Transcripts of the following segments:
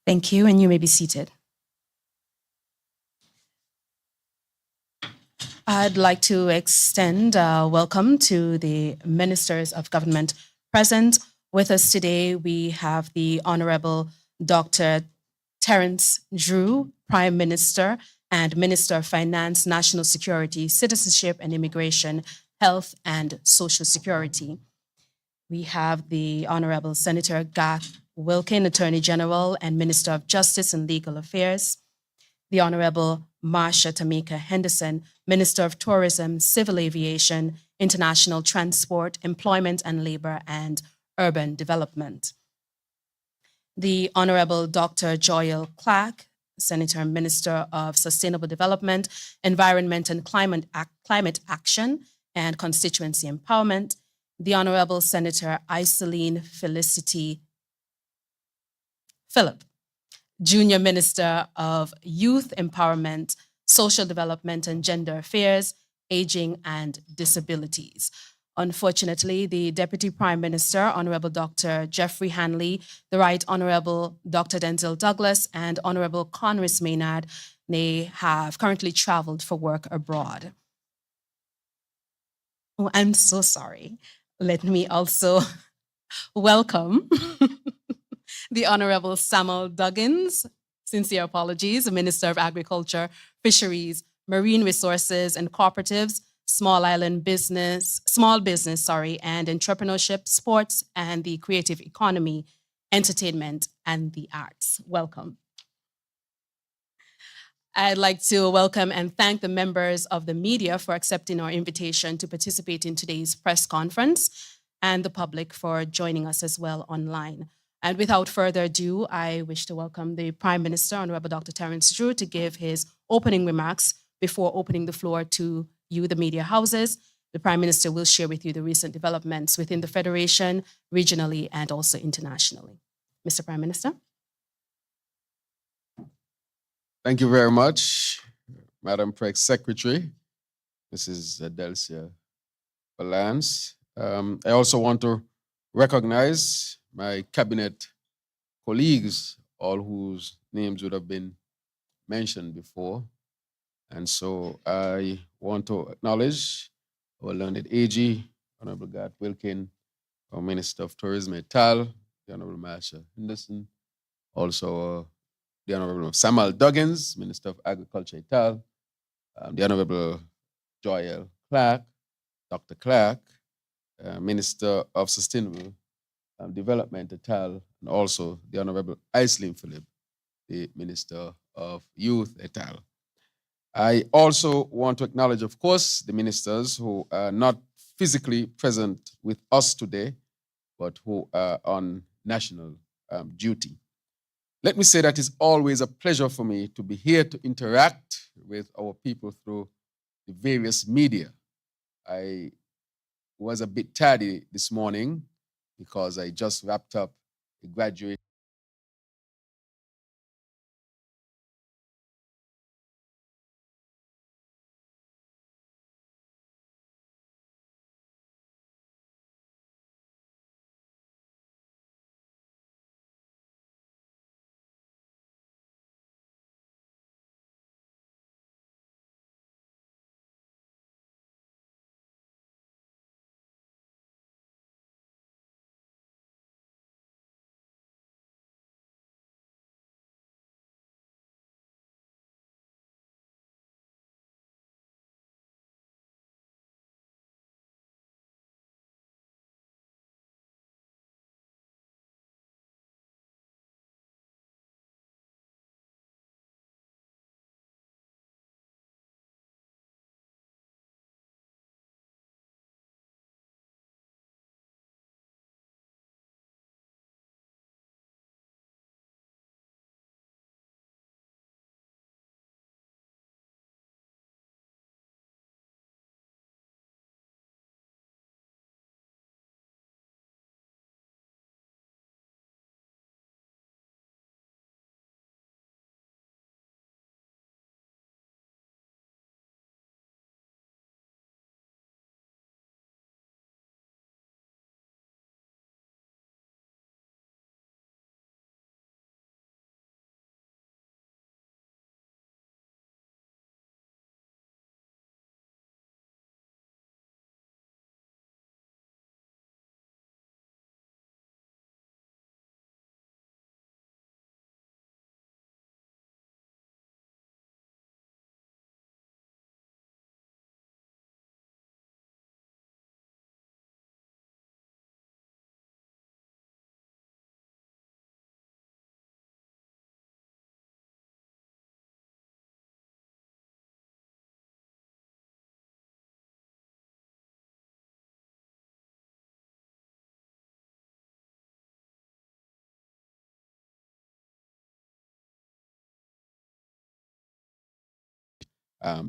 Thank you, and you may be seated. I'd like to extend welcome to the ministers of government present. With us today, we have the Honorable Dr. Terrance Drew, Prime Minister and Minister of Finance, National Security, Citizenship and Immigration, Health and Social Security. We have the Honorable Senator Garth Wilkin, Attorney General and Minister of Justice and Legal Affairs. The Honorable Marsha Tamika Henderson, Minister of Tourism, Civil Aviation, International Transport, Employment and Labor, and Urban Development. The Honorable Dr. Joyal Clark, Senator and Minister of Sustainable Development, Environment and Climate Action, and Constituency Empowerment. The Honorable Senator Iseline Felicity Phillip, Junior Minister of Youth Empowerment, Social Development and Gender Affairs, Aging and Disabilities. Unfortunately, the Deputy Prime Minister, Honorable Dr. Jeffrey Hanley, the Right Honorable Dr. Denzel Douglas, and Honorable Conris Maynard, they have currently traveled for work abroad. Oh, I'm so sorry. Let me also welcome the Honorable Samuel Duggins, sincere apologies, Minister of Agriculture, Fisheries, Marine Resources and Cooperatives, Small business, and Entrepreneurship, Sports and the Creative Economy, Entertainment and the Arts. Welcome. I'd like to welcome and thank the members of the media for accepting our invitation to participate in today's press conference and the public for joining us as well online. And without further ado, I wish to welcome the Prime Minister, Honorable Dr. Terrance Drew, to give his opening remarks before opening the floor to you, the media houses. The Prime Minister will share with you the recent developments within the Federation, regionally, and also internationally. Mr. Prime Minister. Thank you very much, Madam Press Secretary, Mrs. Delcia Valance. I also want to recognize my cabinet colleagues, all whose names would have been mentioned before. And so I want to acknowledge our learned AG, Honorable Garth Wilkin, our Minister of Tourism et al., the Honorable Marsha Henderson, also the Honorable Samuel Duggins, Minister of Agriculture et al., the Honorable Joyal Clark, Dr. Clark, Minister of Sustainable Development et al., and also the Honorable Iseline Phillip, the Minister of Youth et al. I also want to acknowledge, of course, the ministers who are not physically present with us today, but who are on national duty. Let me say that it's always a pleasure for me to be here to interact with our people through the various media. I was a bit tardy this morning because I just wrapped up a graduate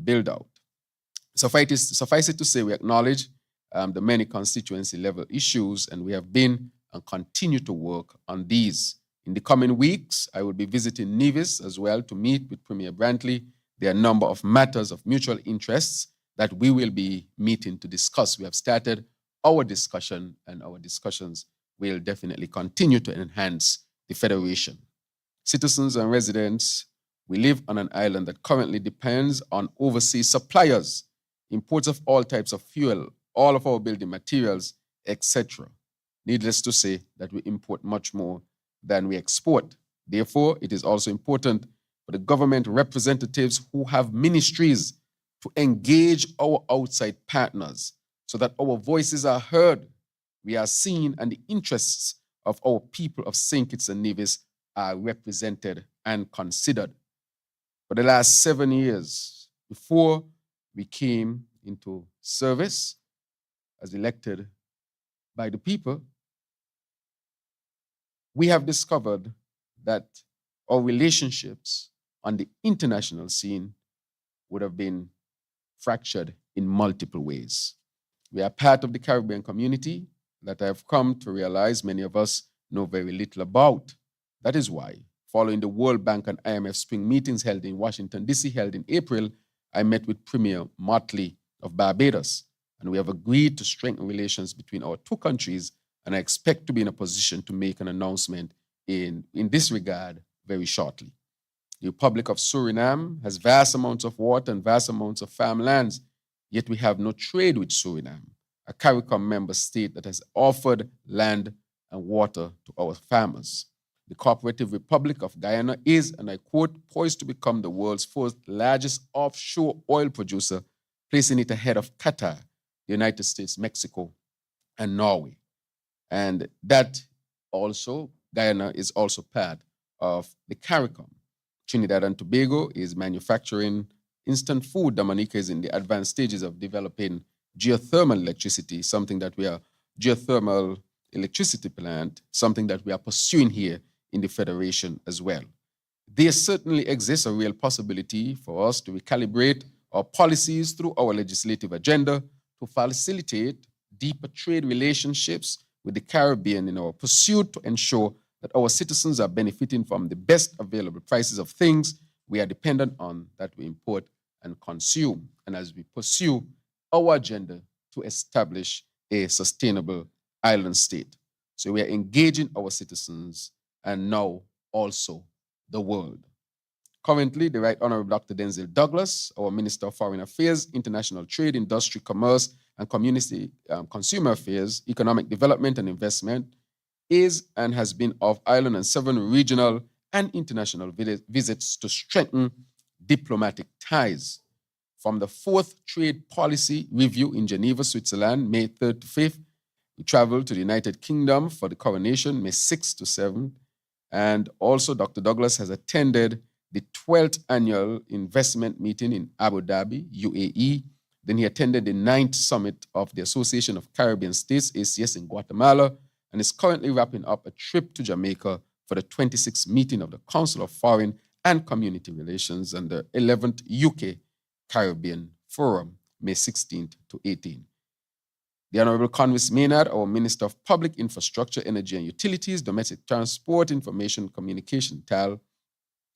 build out. Suffice it to say, we acknowledge the many constituency level issues, and we have been and continue to work on these. In the coming weeks, I will be visiting Nevis as well to meet with Premier Brantley. There are a number of matters of mutual interests that we will be meeting to discuss. We have started our discussion, and our discussions will definitely continue to enhance the Federation. Citizens and residents, we live on an island that currently depends on overseas suppliers, imports of all types of fuel, all of our building materials, etc. Needless to say that we import much more than we export. Therefore, it is also important for the government representatives who have ministries to engage our outside partners so that our voices are heard, we are seen, and the interests of our people of St. Kitts and Nevis are represented and considered. For the last 7 years, before we came into service as elected by the people, we have discovered that our relationships on the international scene would have been fractured in multiple ways. We are part of the Caribbean community that I have come to realize many of us know very little about. That is why, following the World Bank and IMF spring meetings held in Washington, D.C., held in April, I met with Premier Motley of Barbados, and we have agreed to strengthen relations between our two countries, and I expect to be in a position to make an announcement in this regard very shortly. The Republic of Suriname has vast amounts of water and vast amounts of farmlands, yet we have no trade with Suriname, a CARICOM member state that has offered land and water to our farmers. The Cooperative Republic of Guyana is, and I quote, poised to become the world's fourth largest offshore oil producer, placing it ahead of Qatar, the United States, Mexico, and Norway. And that also, Guyana is also part of the CARICOM. Trinidad and Tobago is manufacturing instant food. Dominica is in the advanced stages of developing geothermal electricity, geothermal electricity plant, something that we are pursuing here in the Federation as well. There certainly exists a real possibility for us to recalibrate our policies through our legislative agenda to facilitate deeper trade relationships with the Caribbean in our pursuit to ensure that our citizens are benefiting from the best available prices of things we are dependent on that we import and consume, and as we pursue our agenda to establish a sustainable island state. So we are engaging our citizens and now also the world. Currently, the Right Honorable Dr. Denzel Douglas, our Minister of Foreign Affairs, International Trade, Industry, Commerce, and Community Consumer Affairs, Economic Development and Investment, is and has been off island and 7 regional and international visits to strengthen diplomatic ties. From the 4th Trade Policy Review in Geneva, Switzerland, May 3rd to 5th, we traveled to the United Kingdom for the coronation, May 6th to 7th. And also, Dr. Douglas has attended the 12th Annual Investment Meeting in Abu Dhabi, UAE. Then he attended the 9th Summit of the Association of Caribbean States, ACS, in Guatemala, and is currently wrapping up a trip to Jamaica for the 26th meeting of the Council of Foreign and Community Relations and the 11th UK Caribbean Forum, May 16th to 18th. The Honorable Convis Maynard, our Minister of Public Infrastructure, Energy and Utilities, Domestic Transport, Information, Communication, TAL,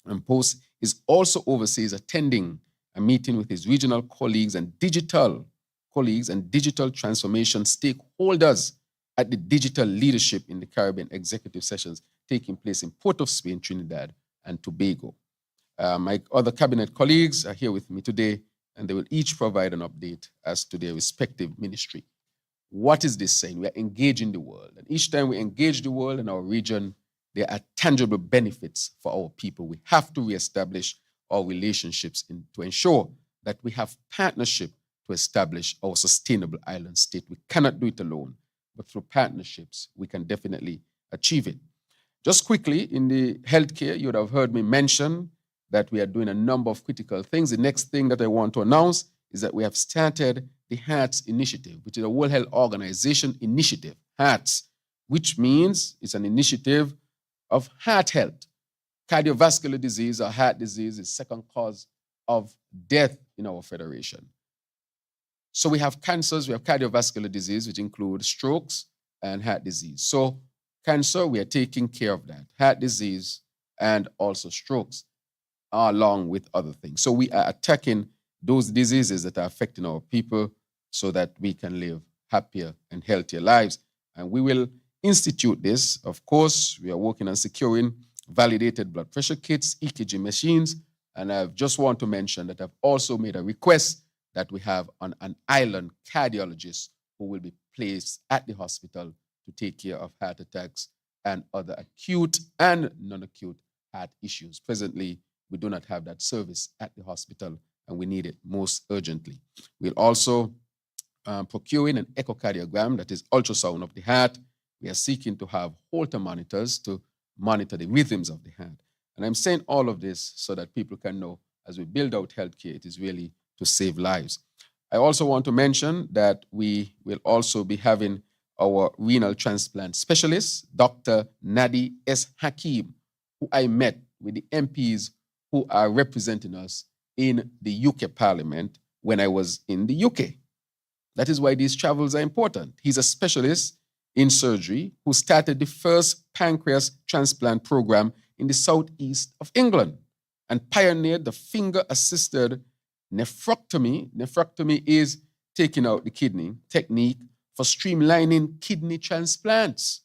and Post, is also overseas attending a meeting with his regional colleagues and digital transformation stakeholders at the Digital Leadership in the Caribbean Executive Sessions taking place in Port of Spain, Trinidad and Tobago. My other cabinet colleagues are here with me today, and they will each provide an update as to their respective ministry. What is this saying? We are engaging the world. And each time we engage the world in our region, there are tangible benefits for our people. We have to reestablish our relationships to ensure that we have partnership to establish our sustainable island state. We cannot do it alone, but through partnerships, we can definitely achieve it. Just quickly, in the healthcare, you would have heard me mention that we are doing a number of critical things. The next thing that I want to announce is that we have started the HEARTS initiative, which is a World Health Organization initiative, HEARTS, which means it's an initiative of heart health. Cardiovascular disease or heart disease is second cause of death in our federation. So we have cancers, we have cardiovascular disease, which include strokes and heart disease. So cancer, we are taking care of that. Heart disease and also strokes, along with other things. So we are attacking those diseases that are affecting our people so that we can live happier and healthier lives. And we will institute this. Of course, we are working on securing validated blood pressure kits, EKG machines. And I just want to mention that I've also made a request that we have an island cardiologist who will be placed at the hospital to take care of heart attacks and other acute and non-acute heart issues. Presently, we do not have that service at the hospital, and we need it most urgently. We'll also procuring an echocardiogram, that is ultrasound of the heart. We are seeking to have Holter monitors to monitor the rhythms of the heart. And I'm saying all of this so that people can know as we build out healthcare, it is really to save lives. I also want to mention that we will also be having our renal transplant specialist, Dr. Nadi S. Hakim, who I met with the MPs who are representing us in the UK Parliament when I was in the UK. That is why these travels are important. He's a specialist in surgery who started the first pancreas transplant program in the southeast of England and pioneered the finger-assisted nephrectomy. Nephrectomy is taking out the kidney technique for streamlining kidney transplants.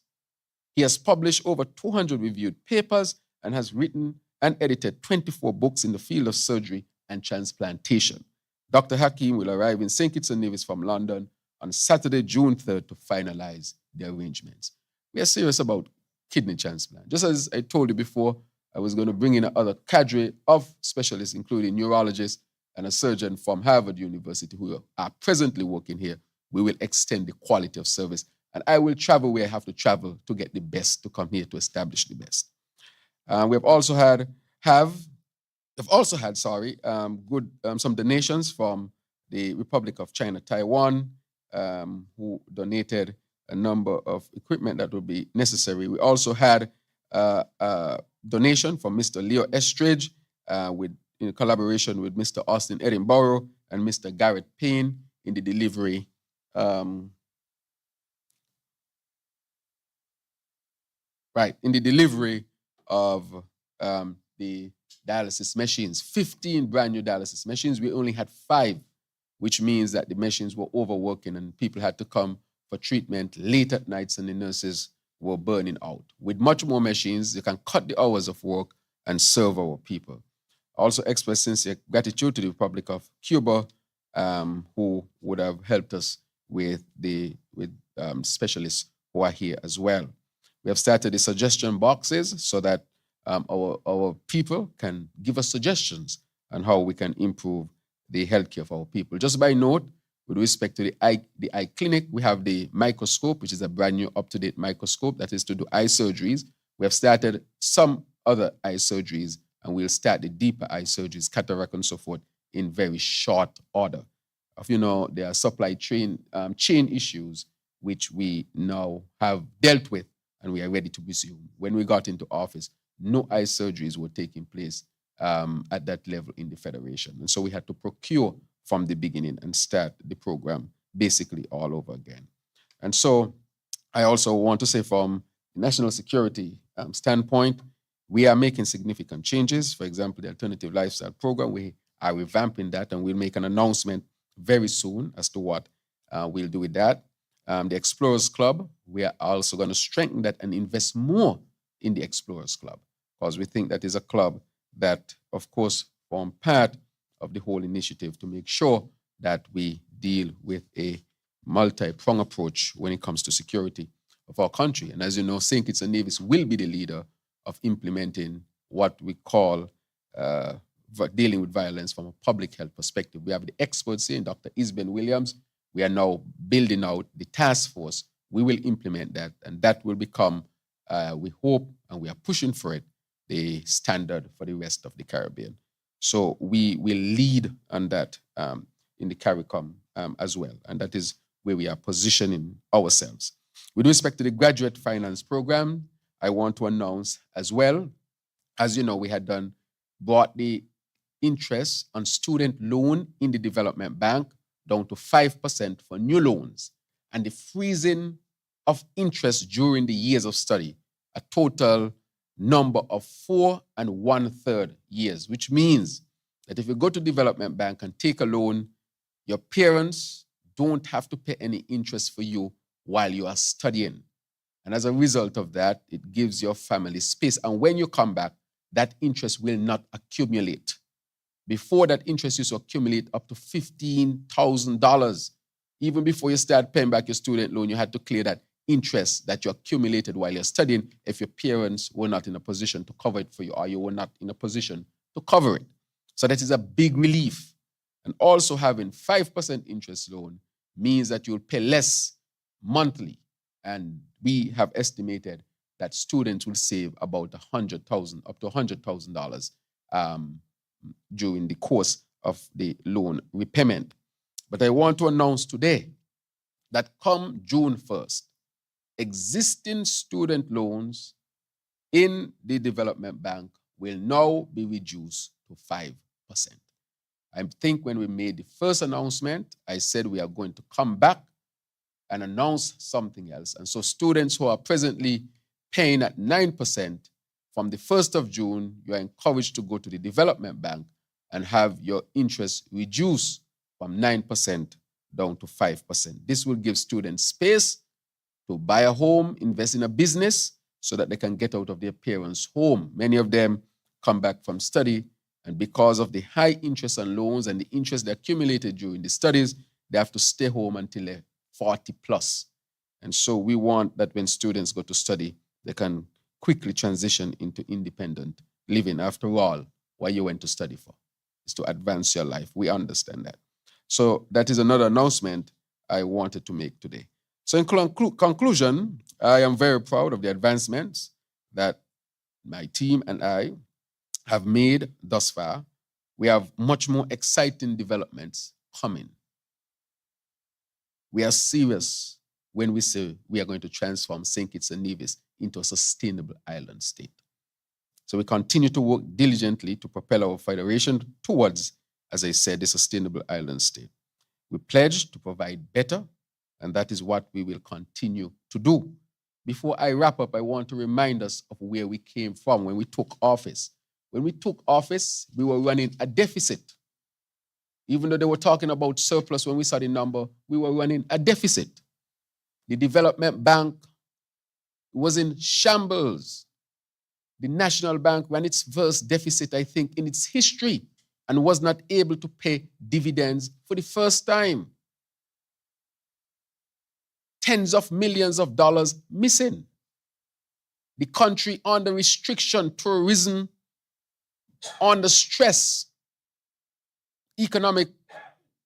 He has published over 200 reviewed papers and has written and edited 24 books in the field of surgery and transplantation. Dr. Hakim will arrive in St. Kitts and Nevis from London on Saturday, June 3rd to finalize the arrangements. We are serious about kidney transplant. Just as I told you before, I was going to bring in another cadre of specialists, including neurologists and a surgeon from Harvard University who are presently working here. We will extend the quality of service, and I will travel where I have to travel to get the best to come here to establish the best. We've also had good some donations from the Republic of China, Taiwan, who donated a number of equipment that would be necessary. We also had a donation from Mr. Leo Estridge in collaboration with Mr. Austin Edinburgh and Mr. Garrett Payne in the delivery of the dialysis machines, 15 brand new dialysis machines. We only had 5, which means that the machines were overworking and people had to come for treatment late at nights and the nurses were burning out. With much more machines, you can cut the hours of work and serve our people. I also express sincere gratitude to the Republic of Cuba, who would have helped us with specialists who are here as well. We have started the suggestion boxes so that our people can give us suggestions on how we can improve the healthcare of our people. Just by note, with respect to the eye clinic, we have the microscope, which is a brand new up-to-date microscope that is to do eye surgeries. We have started some other eye surgeries, and we'll start the deeper eye surgeries, cataract and so forth, in very short order. There are supply chain issues which we now have dealt with, and we are ready to resume. When we got into office, no eye surgeries were taking place at that level in the Federation. And so we had to procure from the beginning and start the program basically all over again. And so I also want to say from the national security standpoint, we are making significant changes. For example, the Alternative Lifestyle Program, we are revamping that, and we'll make an announcement very soon as to what we'll do with that. The Explorers Club, we are also going to strengthen that and invest more in the Explorers Club, because we think that is a club that, of course, form part of the whole initiative to make sure that we deal with a multi-pronged approach when it comes to security of our country. And as you know, St. Kitts and Nevis will be the leader of implementing what we call dealing with violence from a public health perspective. We have the experts here, Dr. Isben Williams. We are now building out the task force. We will implement that, and that will become, we hope, and we are pushing for it, the standard for the rest of the Caribbean. So we will lead on that in the CARICOM as well, and that is where we are positioning ourselves. With respect to the graduate finance program, I want to announce as well, as you know, we had brought the interest on student loan in the development bank down to 5% for new loans, and the freezing of interest during the years of study, a total number of 4 1/3 years, which means that if you go to development bank and take a loan, your parents don't have to pay any interest for you while you are studying. And as a result of that, it gives your family space. And when you come back, that interest will not accumulate. Before, that interest used to accumulate up to $15,000. Even before you start paying back your student loan, you had to clear that interest that you accumulated while you're studying if your parents were not in a position to cover it for you, or you were not in a position to cover it. So that is a big relief. And also having 5% interest loan means that you'll pay less monthly. And we have estimated that students will save about $100,000, up to $100,000 during the course of the loan repayment. But I want to announce today that come June 1st, existing student loans in the development bank will now be reduced to 5%. I think when we made the first announcement, I said we are going to come back and announce something else. And so students who are presently paying at 9%, from the 1st of June, you are encouraged to go to the development bank and have your interest reduced from 9% down to 5%. This will give students space to buy a home, invest in a business, so that they can get out of their parents' home. Many of them come back from study, and because of the high interest on loans and the interest they accumulated during the studies, they have to stay home until they're 40 plus. And so we want that when students go to study, they can quickly transition into independent living. After all, what you went to study for is to advance your life. We understand that. So that is another announcement I wanted to make today. So in conclusion, I am very proud of the advancements that my team and I have made thus far. We have much more exciting developments coming. We are serious when we say we are going to transform St. Kitts and Nevis into a sustainable island state. So we continue to work diligently to propel our federation towards, as I said, a sustainable island state. We pledge to provide better, and that is what we will continue to do. Before I wrap up, I want to remind us of where we came from when we took office. When we took office, we were running a deficit. Even though they were talking about surplus when we saw the number, we were running a deficit. The development bank was in shambles. The National Bank ran its first deficit, I think, in its history, and was not able to pay dividends for the first time. Tens of millions of dollars missing. The country under restriction, tourism under stress, economic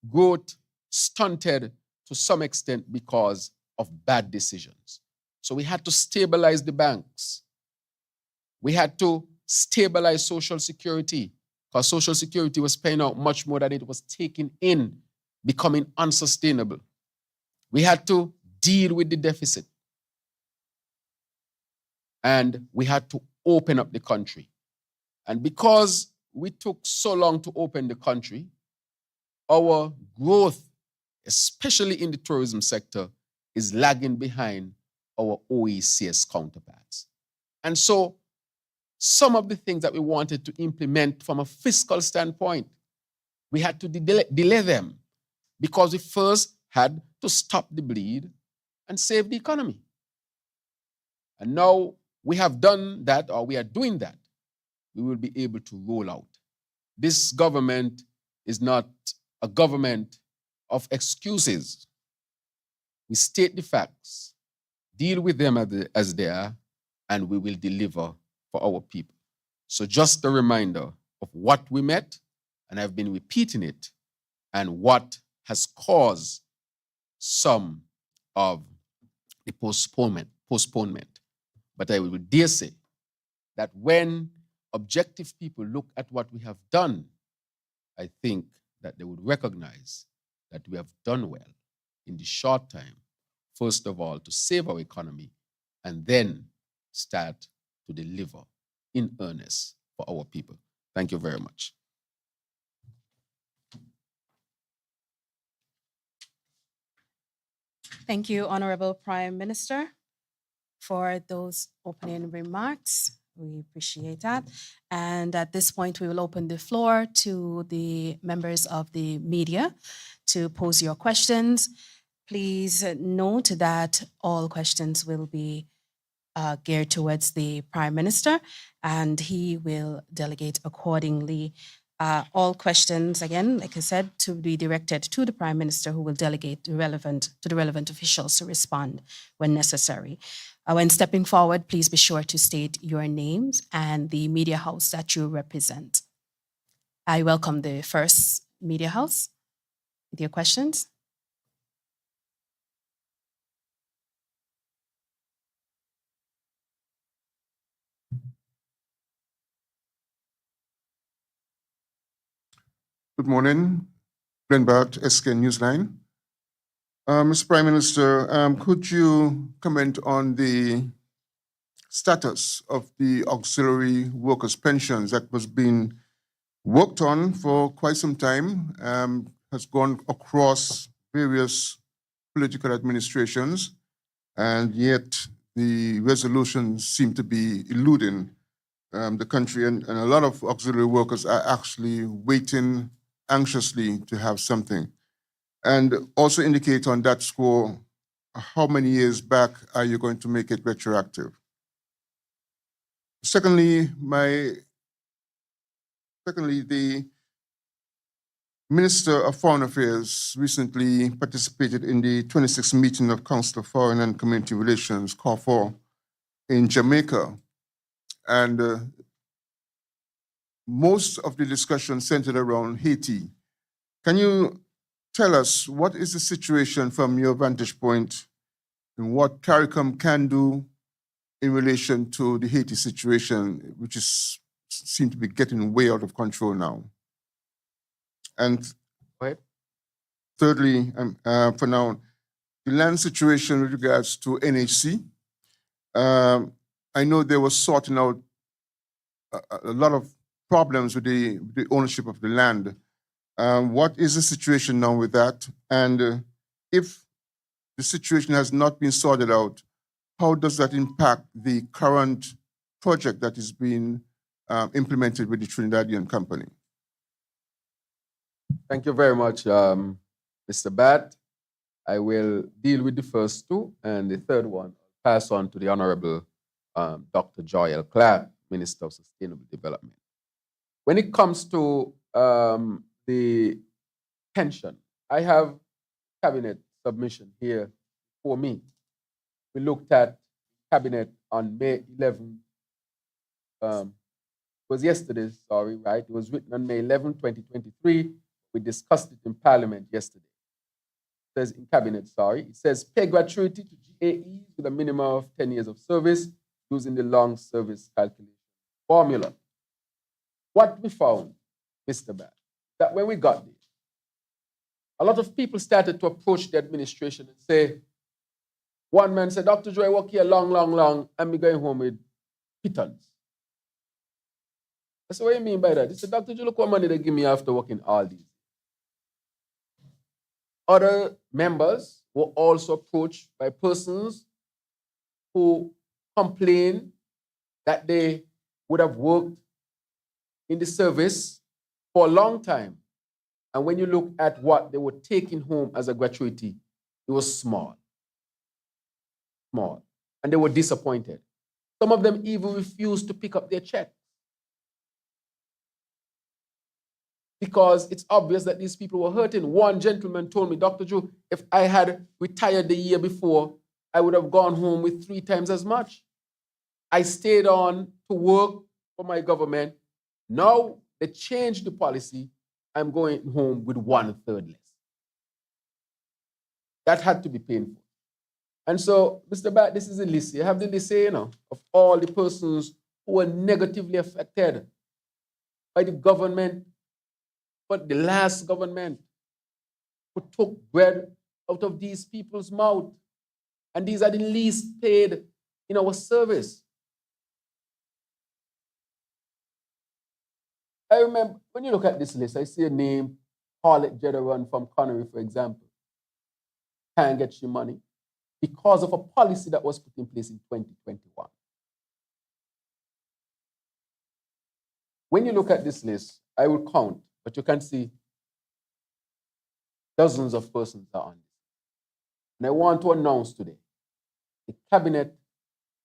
growth stunted to some extent because of bad decisions. So we had to stabilize the banks. We had to stabilize Social Security, because Social Security was paying out much more than it was taking in, becoming unsustainable. We had to deal with the deficit. And we had to open up the country. And because we took so long to open the country, our growth, especially in the tourism sector, is lagging behind our OECS counterparts. And so some of the things that we wanted to implement from a fiscal standpoint, we had to delay them, because we first had to stop the bleed and save the economy. And now we have done that, or we are doing that. We will be able to roll out. This government is not a government of excuses. We state the facts, deal with them as they are, and we will deliver for our people. So just a reminder of what we met, and I've been repeating it, and what has caused some of the postponement. But I will dare say that when objective people look at what we have done, I think that they would recognize that we have done well in the short time, first of all, to save our economy, and then start to deliver in earnest for our people. Thank you very much. Thank you, Honorable Prime Minister, for those opening remarks. We appreciate that. And at this point, we will open the floor to the members of the media to pose your questions. Please note that all questions will be geared towards the Prime Minister, and he will delegate accordingly. All questions, again, like I said, to be directed to the Prime Minister, who will delegate to the relevant officials to respond when necessary. When stepping forward, please be sure to state your names and the media house that you represent. I welcome the first media house with your questions. Good morning, Glenn Bart, SK Newsline. Mr. Prime Minister, could you comment on the status of the auxiliary workers' pensions that was being worked on for quite some time, has gone across various political administrations, and yet the resolutions seem to be eluding the country, and a lot of auxiliary workers are actually waiting anxiously to have something. And also indicate on that score, how many years back are you going to make it retroactive? Secondly, the Minister of Foreign Affairs recently participated in the 26th meeting of Council of Foreign and Community Relations, COFOR, in Jamaica. And most of the discussion centered around Haiti. Can you tell us what is the situation from your vantage point and what CARICOM can do in relation to the Haiti situation, which seems to be getting way out of control now? And thirdly, for now, the land situation with regards to NHC. I know they were sorting out a lot of problems with the ownership of the land. What is the situation now with that? And if the situation has not been sorted out, how does that impact the current project that is being implemented with the Trinidadian company? Thank you very much, Mr. Bat. I will deal with the first two, and the third one pass on to the Honorable Dr. Joy L. Clark, Minister of Sustainable Development. When it comes to the pension, I have cabinet submission here for me. We looked at cabinet on May 11th. It was yesterday, sorry, right? It was written on May 11, 2023. We discussed it in Parliament yesterday. It says in cabinet, sorry. It says pay gratuity to GAEs with a minimum of 10 years of service using the long service calculation formula. What we found, Mr. Bat, that when we got this, a lot of people started to approach the administration and say, one man said, Dr. Joy, I work here long, and me going home with pittance. I said, what do you mean by that? He said, Dr. Joy, look what money they give me after working all these. Other members were also approached by persons who complained that they would have worked in the service for a long time. And when you look at what they were taking home as a gratuity, it was small. And they were disappointed. Some of them even refused to pick up their check. Because it's obvious that these people were hurting. One gentleman told me, Dr. Joe, if I had retired the year before, I would have gone home with 3 times as much. I stayed on to work for my government. Now they changed the policy. I'm going home with 1/3 less. That had to be painful. And so, Mr. Bat, this is a list. You have the list, of all the persons who were negatively affected by the government, but the last government who took bread out of these people's mouth. And these are the least paid in our service. I remember, when you look at this list, I see a name, Harlot Jedaron from Connery, for example. Can't get you money. because of a policy that was put in place in 2021. When you look at this list, I will count, but you can see dozens of persons are on this. And I want to announce today, the cabinet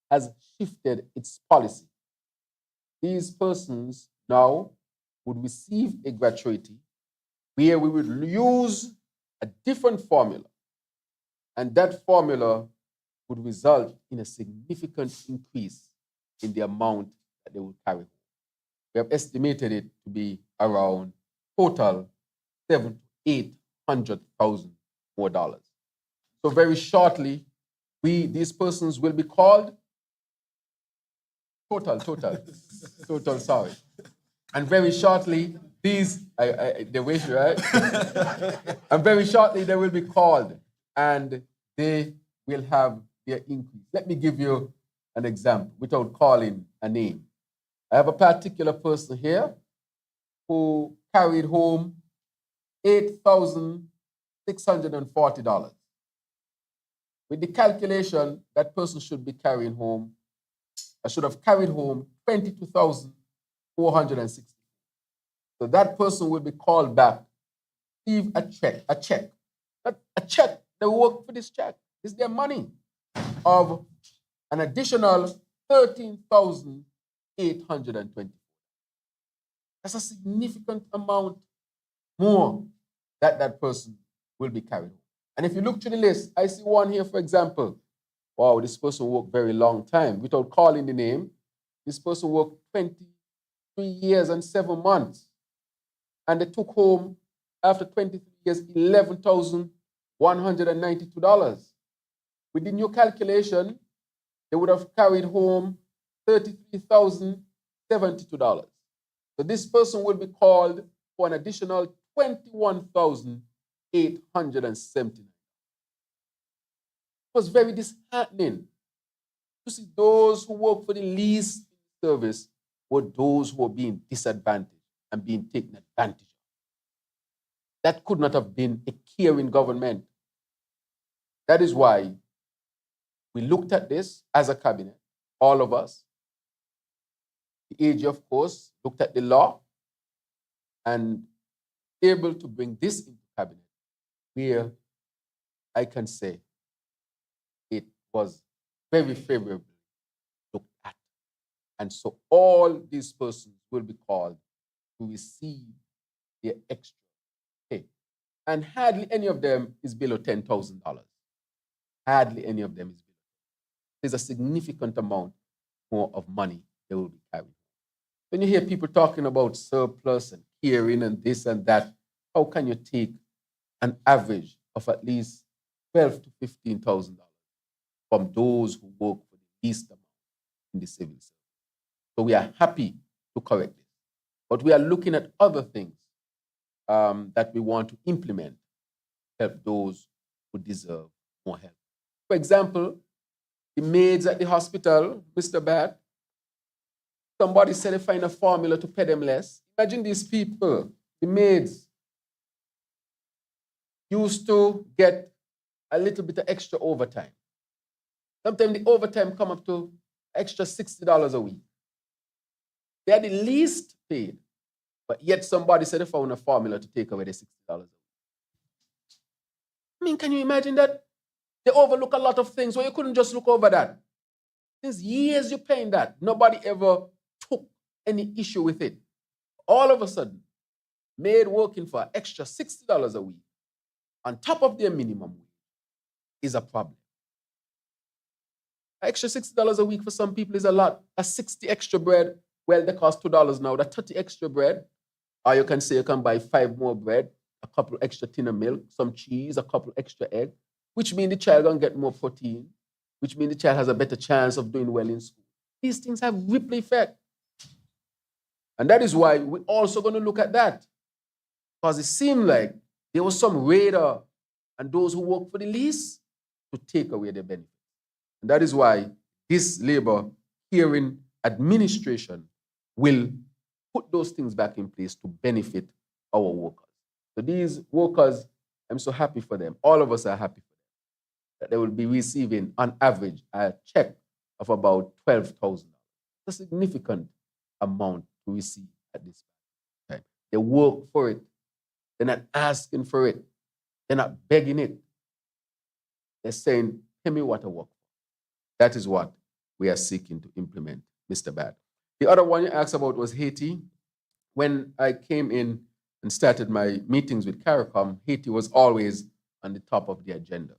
has shifted its policy. These persons now would receive a gratuity where we would use a different formula. And that formula would result in a significant increase in the amount that they will carry. We have estimated it to be around total $700,000-800,000 more dollars. So very shortly, these persons will be called total, sorry. And very shortly, the wish, right? And very shortly, they will be called and they will have their increase. Let me give you an example without calling a name. I have a particular person here who carried home $8,640. With the calculation, that person should be carrying home, I should have carried home $22,460. So that person will be called back, receive a check. Not a check, they work for this check. It's their money of an additional $13,820. That's a significant amount more that person will be carrying home. And if you look through the list, I see one here, for example. Wow, this person worked very long time. Without calling the name, this person worked 23 years and 7 months. And they took home, after 23 years, $11,192. With the new calculation, they would have carried home $33,072. So this person will be called for an additional $21,879. It was very disheartening to see those who work for the least service were those who were being disadvantaged and being taken advantage of. That could not have been a caring government. That is why we looked at this as a cabinet, all of us. The AG, of course, looked at the law and able to bring this into cabinet where I can say it was very favorably looked at. And so all these persons will be called to receive their extra pay. And hardly any of them is below $10,000. Hardly any of them is below. There's a significant amount more of money they will be carrying. When you hear people talking about surplus and caring and this and that, how can you take an average of at least $12,000 to $15,000 from those who work for the least amount in the civil service? So we are happy to correct this. But we are looking at other things that we want to implement to help those who deserve more help. For example, the maids at the hospital, Mr. Bat, somebody said they find a formula to pay them less. Imagine these people, the maids, used to get a little bit of extra overtime. Sometimes the overtime come up to extra $60 a week. They are the least paid, but yet somebody said they found a formula to take away the $60 a week. I mean, can you imagine that? They overlook a lot of things, so you couldn't just look over that. Since years you're paying that, nobody ever took any issue with it. All of a sudden, maid working for an extra $60 a week on top of their minimum wage is a problem. An extra $60 a week for some people is a lot. A 60 extra bread, well, they cost $2 now. That 30 extra bread, or you can say you can buy 5 more bread, a couple extra tin of milk, some cheese, a couple extra egg, which means the child gonna get more protein, which means the child has a better chance of doing well in school. These things have ripple effect. And that is why we're also going to look at that. Because it seemed like there was some radar and those who work for the least to take away their benefits. And that is why this labor hearing administration will put those things back in place to benefit our workers. So these workers, I'm so happy for them. All of us are happy for them. that they will be receiving, on average, a check of about $12,000. It's a significant amount to receive at this time. They work for it. They're not asking for it. They're not begging it. They're saying, pay me what I work for. That is what we are seeking to implement, Mr. Bad. The other one you asked about was Haiti. When I came in and started my meetings with CARICOM, Haiti was always on the top of the agenda.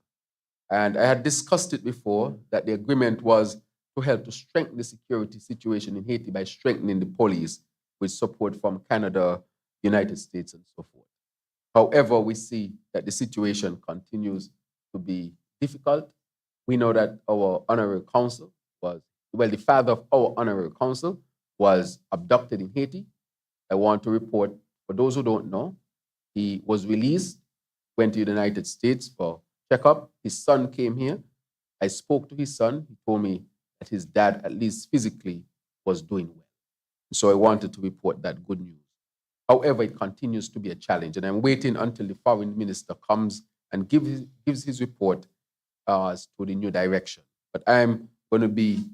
And I had discussed it before that the agreement was to help to strengthen the security situation in Haiti by strengthening the police with support from Canada, United States, and so forth. However, we see that the situation continues to be difficult. We know that our honorary consul was, well, the father of our honorary consul was abducted in Haiti. I want to report, for those who don't know, he was released, went to the United States for checkup. His son came here. I spoke to his son. He told me that his dad, at least physically, was doing well. So I wanted to report that good news. However, it continues to be a challenge, and I'm waiting until the foreign minister comes and gives his report as to the new direction. But I'm going to be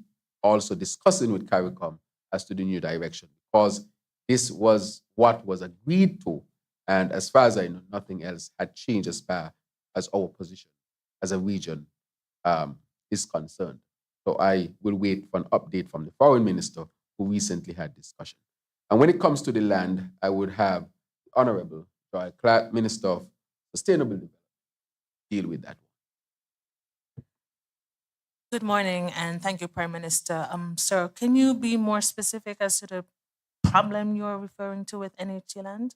also discussing with CARICOM as to the new direction, because this was what was agreed to, and as far as I know, nothing else had changed as far as our position as a region is concerned. So I will wait for an update from the foreign minister who recently had discussion. And when it comes to the land, I would have the Honorable Joy Clark, Minister of Sustainable Development, deal with that. Good morning, and thank you, Prime Minister. Sir, can you be more specific as to the problem you're referring to with NHC land?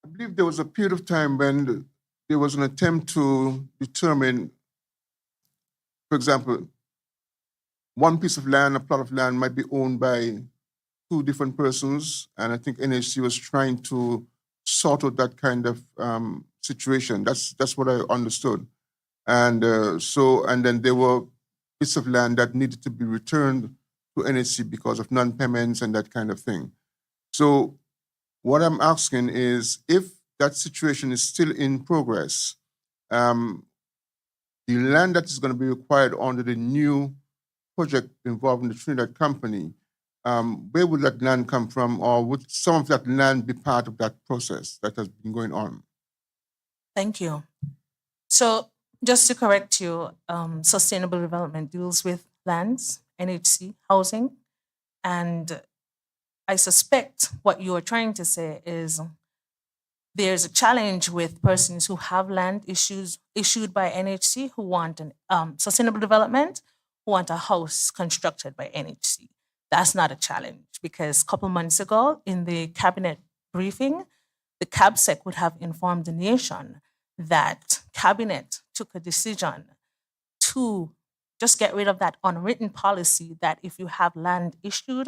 I believe there was a period of time when there was an attempt to determine, for example, one piece of land, a plot of land might be owned by two different persons, and I think NHC was trying to sort out that kind of situation. That's what I understood. And and then there were bits of land that needed to be returned to NHC because of non-payments and that kind of thing. So what I'm asking is, if that situation is still in progress, the land that is going to be required under the new project involving the Trinidad company, where would that land come from, or would some of that land be part of that process that has been going on? Thank you. So, just to correct you, sustainable development deals with lands, NHC, housing, and I suspect what you are trying to say is there's a challenge with persons who have land issues issued by NHC who want an sustainable development, who want a house constructed by NHC. That's not a challenge because a couple months ago in the cabinet briefing, the CABSEC would have informed the nation that cabinet took a decision to just get rid of that unwritten policy that if you have land issued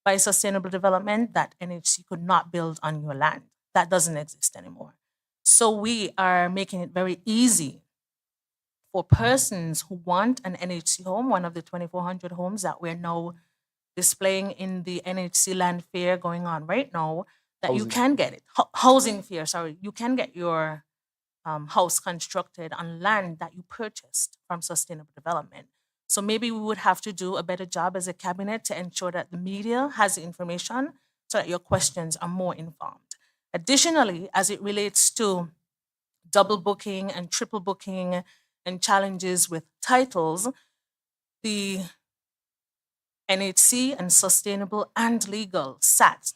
by sustainable development, that NHC could not build on your land. That doesn't exist anymore. So we are making it very easy for persons who want an NHC home, one of the 2,400 homes that we're now displaying in the NHC land fair going on right now, that you Housing. can get it. Housing fair, sorry. You can get your house constructed on land that you purchased from sustainable development. So maybe we would have to do a better job as a cabinet to ensure that the media has the information so that your questions are more informed. Additionally, as it relates to double booking and triple booking and challenges with titles, the NHC and sustainable and legal sat,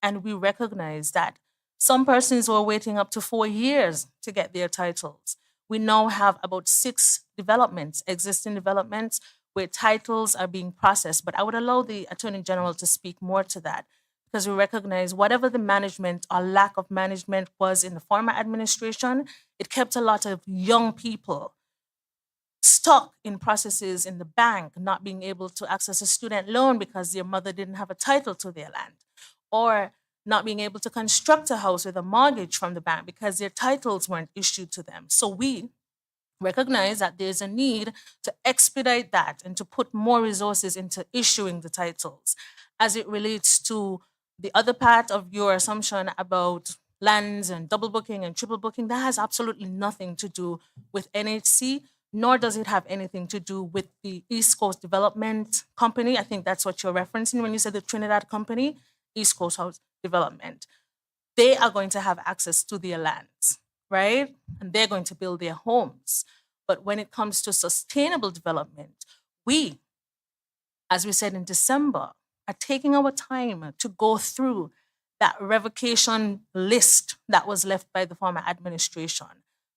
and we recognize that some persons were waiting up to 4 years to get their titles. We now have about 6 developments, existing developments, where titles are being processed. But I would allow the Attorney General to speak more to that because we recognize whatever the management or lack of management was in the former administration, it kept a lot of young people stuck in processes in the bank, not being able to access a student loan because their mother didn't have a title to their land, or not being able to construct a house with a mortgage from the bank because their titles weren't issued to them. So we recognize that there's a need to expedite that and to put more resources into issuing the titles. As it relates to the other part of your assumption about lands and double booking and triple booking, that has absolutely nothing to do with NHC, nor does it have anything to do with the East Coast Development Company. I think that's what you're referencing when you said the Trinidad Company, East Coast House Development. They are going to have access to their lands, right? And they're going to build their homes. But when it comes to sustainable development, we, as we said in December, are taking our time to go through that revocation list that was left by the former administration,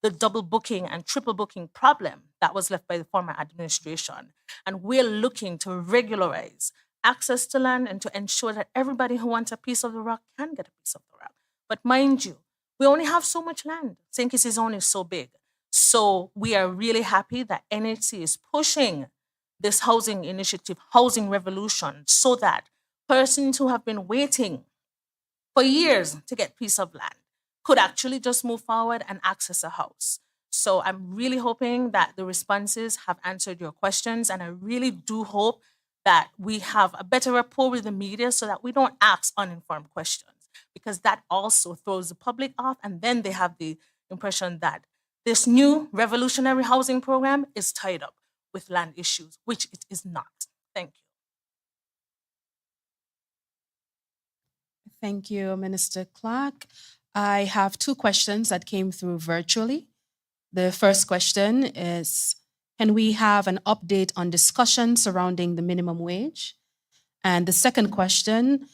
the double booking and triple booking problem that was left by the former administration. And we're looking to regularize access to land and to ensure that everybody who wants a piece of the rock can get a piece of the rock. But mind you, we only have so much land. St. Kitts is only so big. So we are really happy that NHC is pushing this housing initiative, housing revolution, so that persons who have been waiting for years to get piece of land could actually just move forward and access a house. So I'm really hoping that the responses have answered your questions, and I really do hope that we have a better rapport with the media so that we don't ask uninformed questions, because that also throws the public off, and then they have the impression that this new revolutionary housing program is tied up with land issues, which it is not. Thank you. Thank you, Minister Clark. I have two questions that came through virtually. The first question is, can we have an update on discussion surrounding the minimum wage? And the second question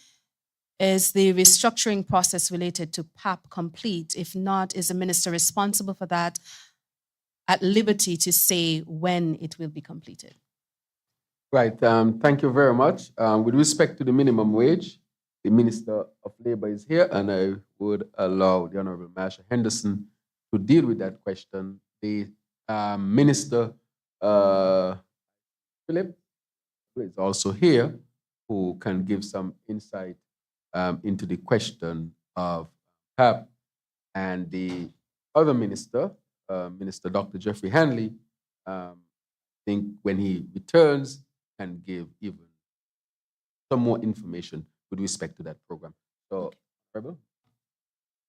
is the restructuring process related to PAP complete? If not, is the minister responsible for that at liberty to say when it will be completed? Right. Thank you very much. With respect to the minimum wage, the Minister of Labor is here, and I would allow the Honorable Marsha Henderson to deal with that question. The Minister Philip is also here, who can give some insight into the question of PAP. And the other minister, Minister Dr. Jeffrey Hanley, I think when he returns, can give even some more information with respect to that program. So, Rebel?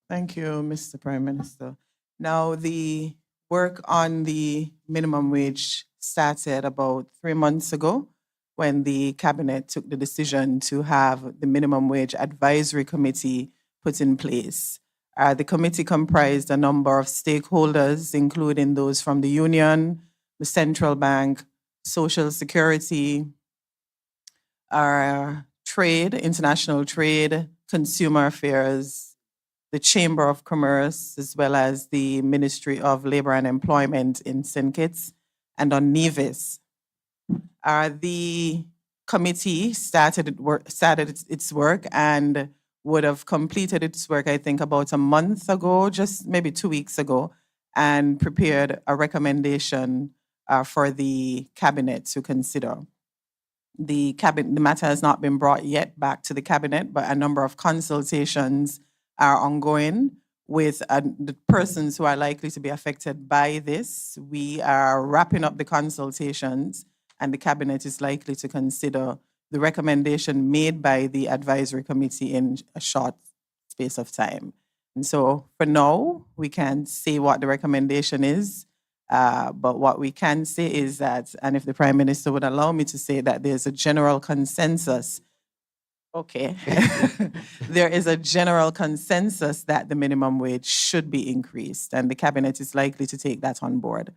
Thank you, Mr. Prime Minister. Now, the work on the minimum wage started about 3 months ago when the cabinet took the decision to have the minimum wage advisory committee put in place. The committee comprised a number of stakeholders, including those from the union, the central bank, Social Security, trade, international trade, consumer affairs, the Chamber of Commerce, as well as the Ministry of Labor and Employment in St. Kitts, and on Nevis. The committee started its work and would have completed its work, I think, about a month ago, just maybe 2 weeks ago, and prepared a recommendation for the cabinet to consider. The matter has not been brought yet back to the cabinet, but a number of consultations are ongoing with the persons who are likely to be affected by this. We are wrapping up the consultations, and the cabinet is likely to consider the recommendation made by the advisory committee in a short space of time. And so for now, we can't say what the recommendation is, but what we can say is that, and if the Prime Minister would allow me to say that, there's a general consensus. Okay. There is a general consensus that the minimum wage should be increased, and the cabinet is likely to take that on board.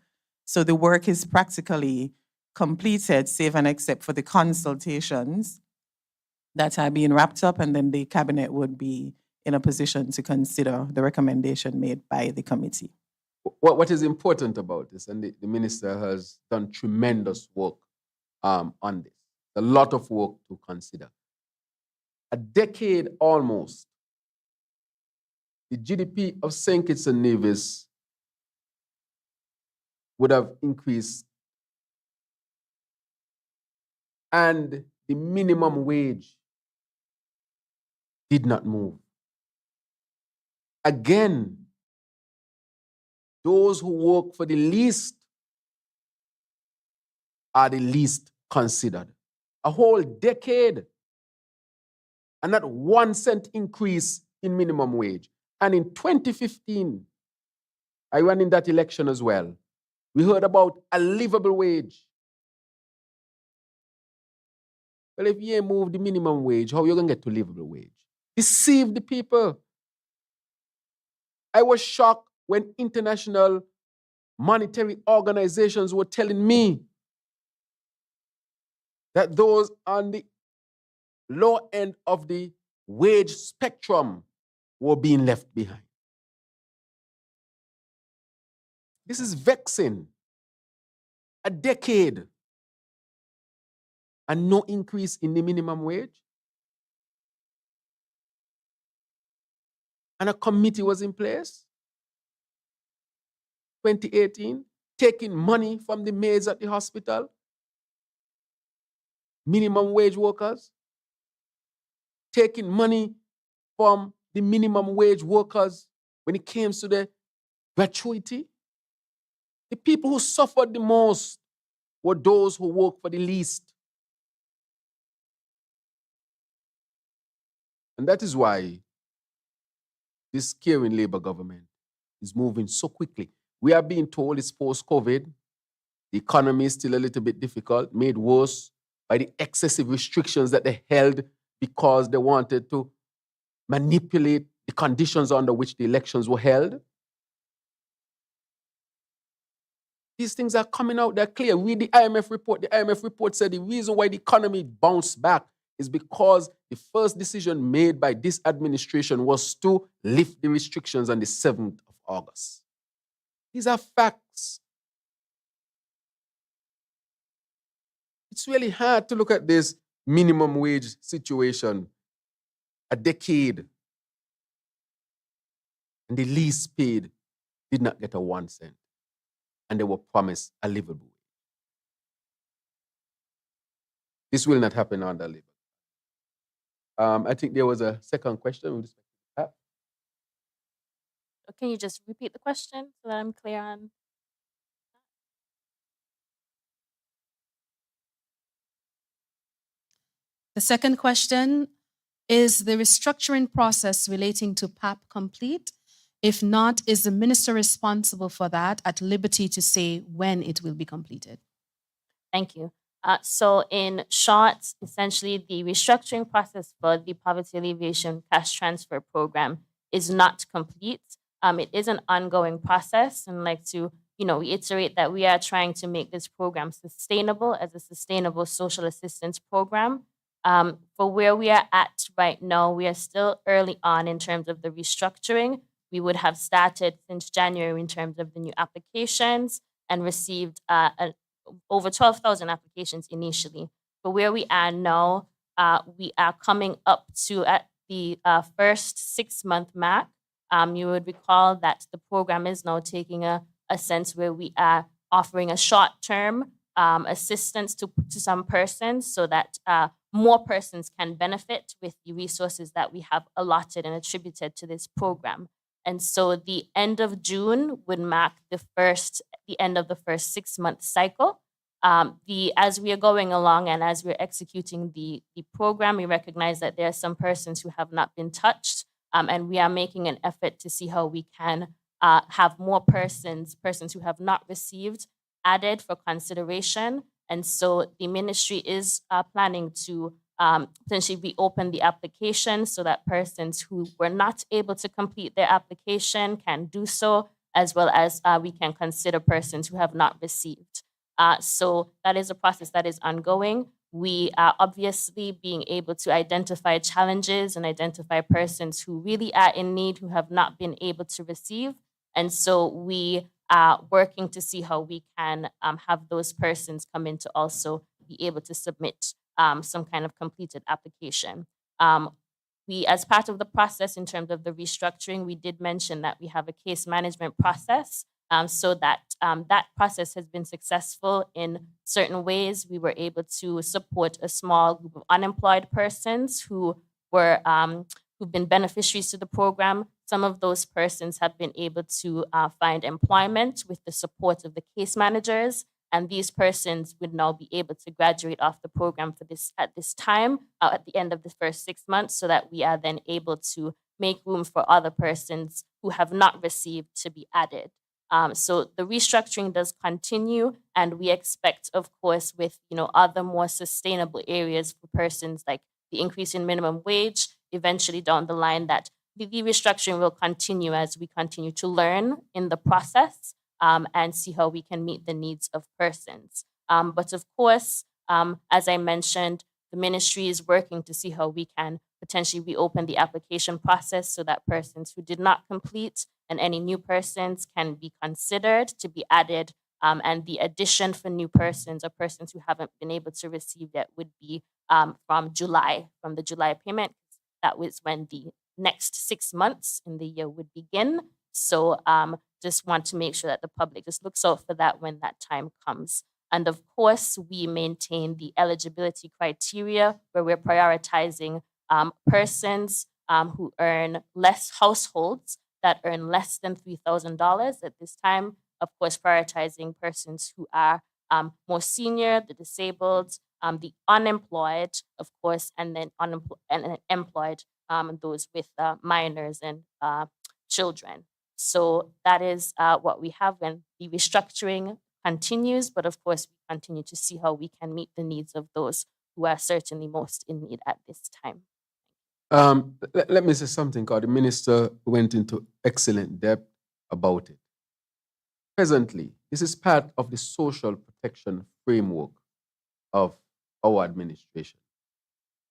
So the work is practically completed, save and except for the consultations that are being wrapped up, and then the cabinet would be in a position to consider the recommendation made by the committee. What is important about this, and the minister has done tremendous work on this, a lot of work to consider. A decade almost, the GDP of St. Kitts and Nevis would have increased, and the minimum wage did not move. Again, those who work for the least are the least considered. A whole decade and not 1 cent increase in minimum wage. And in 2015, I ran in that election as well. We heard about a livable wage. Well, if you ain't move the minimum wage, how you gonna get to livable wage? Deceive the people. I was shocked when international monetary organizations were telling me that those on the low end of the wage spectrum were being left behind. This is vexing. A decade and no increase in the minimum wage. And a committee was in place, 2018, taking money from the maids at the hospital, minimum wage workers, taking money from the minimum wage workers when it came to the gratuity. The people who suffered the most were those who work for the least. And that is why this caring Labour government is moving so quickly. We are being told it's post-COVID. The economy is still a little bit difficult, made worse by the excessive restrictions that they held because they wanted to manipulate the conditions under which the elections were held. These things are coming out, they're clear. Read the IMF report. The IMF report said the reason why the economy bounced back is because the first decision made by this administration was to lift the restrictions on the 7th of August. These are facts. It's really hard to look at this minimum wage situation, a decade, and the least paid did not get a 1 cent, and they were promised a livable wage. This will not happen under Labour. I think there was a second question with respect to that. Can you just repeat the question so that I'm clear on? The second question, is the restructuring process relating to PAP complete? If not, is the minister responsible for that at liberty to say when it will be completed? Thank you. So in short, essentially the restructuring process for the Poverty Alleviation Cash Transfer Program is not complete. It is an ongoing process, and I'd like to reiterate that we are trying to make this program sustainable as a sustainable social assistance program. For where we are at right now, we are still early on in terms of the restructuring. We would have started since January in terms of the new applications and received over 12,000 applications initially. For where we are now, we are coming up to at the first 6-month mark. You would recall that the program is now taking a sense where we are offering a short-term assistance to some persons so that more persons can benefit with the resources that we have allotted and attributed to this program. And so the end of June would mark the end of the first 6-month cycle. As we are going along and as we're executing the program, we recognize that there are some persons who have not been touched, and we are making an effort to see how we can have more persons who have not received added for consideration. And so the ministry is planning to potentially reopen the application so that persons who were not able to complete their application can do so, as well as we can consider persons who have not received. So that is a process that is ongoing. We are obviously being able to identify challenges and identify persons who really are in need, who have not been able to receive. And so we are working to see how we can have those persons come in to also be able to submit some kind of completed application. We, as part of the process in terms of the restructuring, we did mention that we have a case management process. So that that process has been successful in certain ways. We were able to support a small group of unemployed persons who were who've been beneficiaries to the program. Some of those persons have been able to find employment with the support of the case managers. And these persons would now be able to graduate off the program at this time, at the end of the first 6 months, so that we are then able to make room for other persons who have not received to be added. So the restructuring does continue, and we expect, of course, with other more sustainable areas for persons like the increase in minimum wage, eventually down the line, that the restructuring will continue as we continue to learn in the process, and see how we can meet the needs of persons. But of course, as I mentioned, the ministry is working to see how we can potentially reopen the application process so that persons who did not complete and any new persons can be considered to be added. And the addition for new persons or persons who haven't been able to receive yet would be from the July payment. That was when the next 6 months in the year would begin. So just want to make sure that the public just looks out for that when that time comes. And of course, we maintain the eligibility criteria where we're prioritizing persons who earn less, households that earn less than $3,000 at this time. Of course, prioritizing persons who are more senior, the disabled, the unemployed, of course, and then employed, those with minors and children. So that is what we have when the restructuring continues. But of course, we continue to see how we can meet the needs of those who are certainly most in need at this time. Let me say something, because the minister went into excellent depth about it. Presently, this is part of the social protection framework of our administration.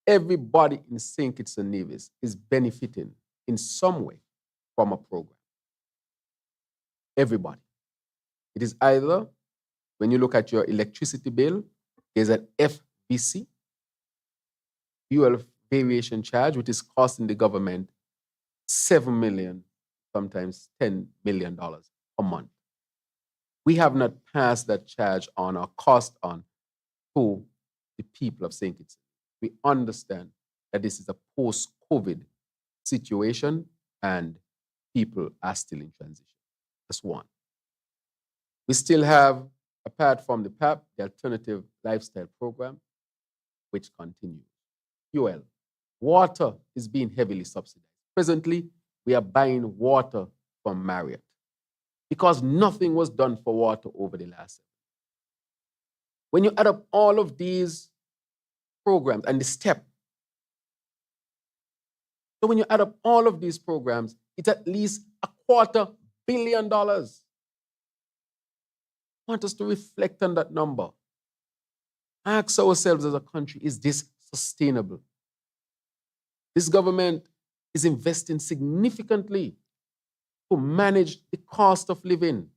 Everybody in St. Kitts and Nevis is benefiting in some way from a program. Everybody. It is either, when you look at your electricity bill, there's an FVC, fuel variation charge, which is costing the government $7 million, sometimes $10 million a month. We have not passed that charge on or cost on to the people of St. Kitts. We understand that this is a post-COVID situation and people are still in transition. That's one. We still have, apart from the PAP, the Alternative Lifestyle Program, which continues. Fuel. Water is being heavily subsidized. Presently, we are buying water from Marriott because nothing was done for water over the last 7 years. When you add up all of these programs and the STEP, so when you add up all of these programs, it's at least $250 million. I want us to reflect on that number. Ask ourselves as a country, is this sustainable? This government is investing significantly to manage the cost of living,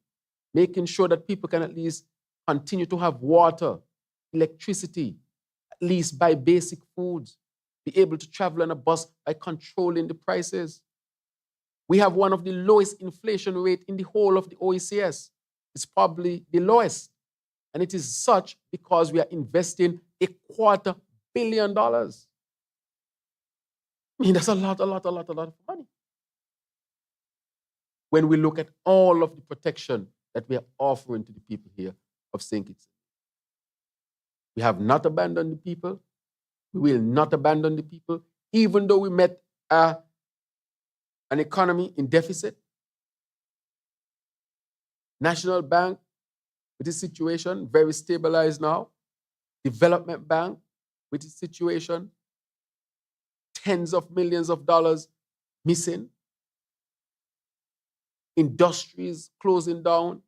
making sure that people can at least continue to have water, electricity, at least buy basic foods, be able to travel on a bus by controlling the prices. We have one of the lowest inflation rate in the whole of the OECS. It's probably the lowest. And it is such because we are investing $250 million. I mean, that's a lot of money. When we look at all of the protection that we are offering to the people here of St. Kitts. We have not abandoned the people. We will not abandon the people, even though we met an economy in deficit. National Bank, with its situation, very stabilized now. Development Bank, with its situation, tens of millions of dollars missing. Industries closing down.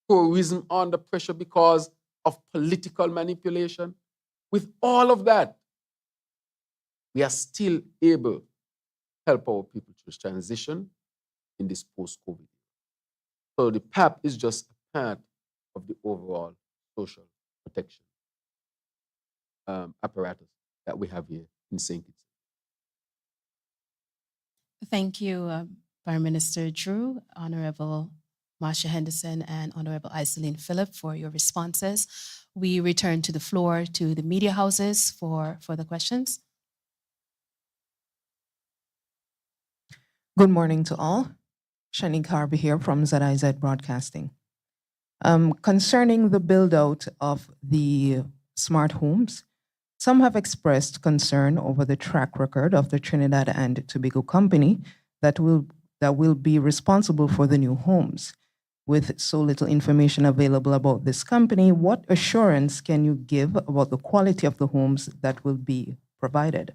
Tourism under pressure because of political manipulation. With all of that, we are still able to help our people to transition in this post-COVID. So the PAP is just a part of the overall social protection apparatus that we have here in St. Kitts. Thank you, Prime Minister Drew, Honorable Marsha Henderson, and Honorable Iselin Phillip for your responses. We return to the floor to the media houses for further questions. Good morning to all. Shani Karbi here from ZIZ Broadcasting. Concerning the build out of the smart homes, some have expressed concern over the track record of the Trinidad and Tobago company that will be responsible for the new homes. With so little information available about this company, what assurance can you give about the quality of the homes that will be provided?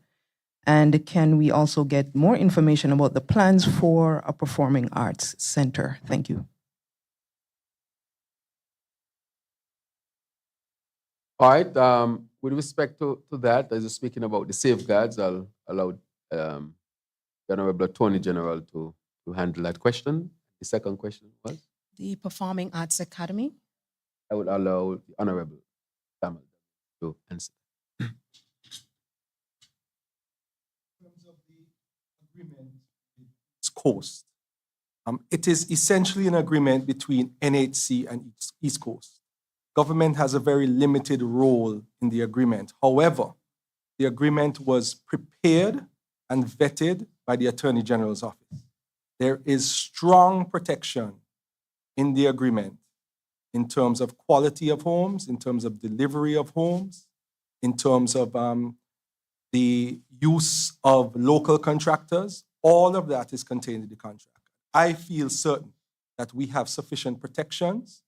And can we also get more information about the plans for a performing arts center? Thank you. All right. With respect to that, as you're speaking about the safeguards, I'll allow the Honorable Attorney General to handle that question. The second question was? The Performing Arts Academy. I would allow the Honorable Samuel to answer. Coast. It is essentially an agreement between NHC and East Coast. Government has a very limited role in the agreement. However, the agreement was prepared and vetted by the Attorney General's office. There is strong protection in the agreement in terms of quality of homes, in terms of delivery of homes, in terms of the use of local contractors. All of that is contained in the contract. I feel certain that we have sufficient protections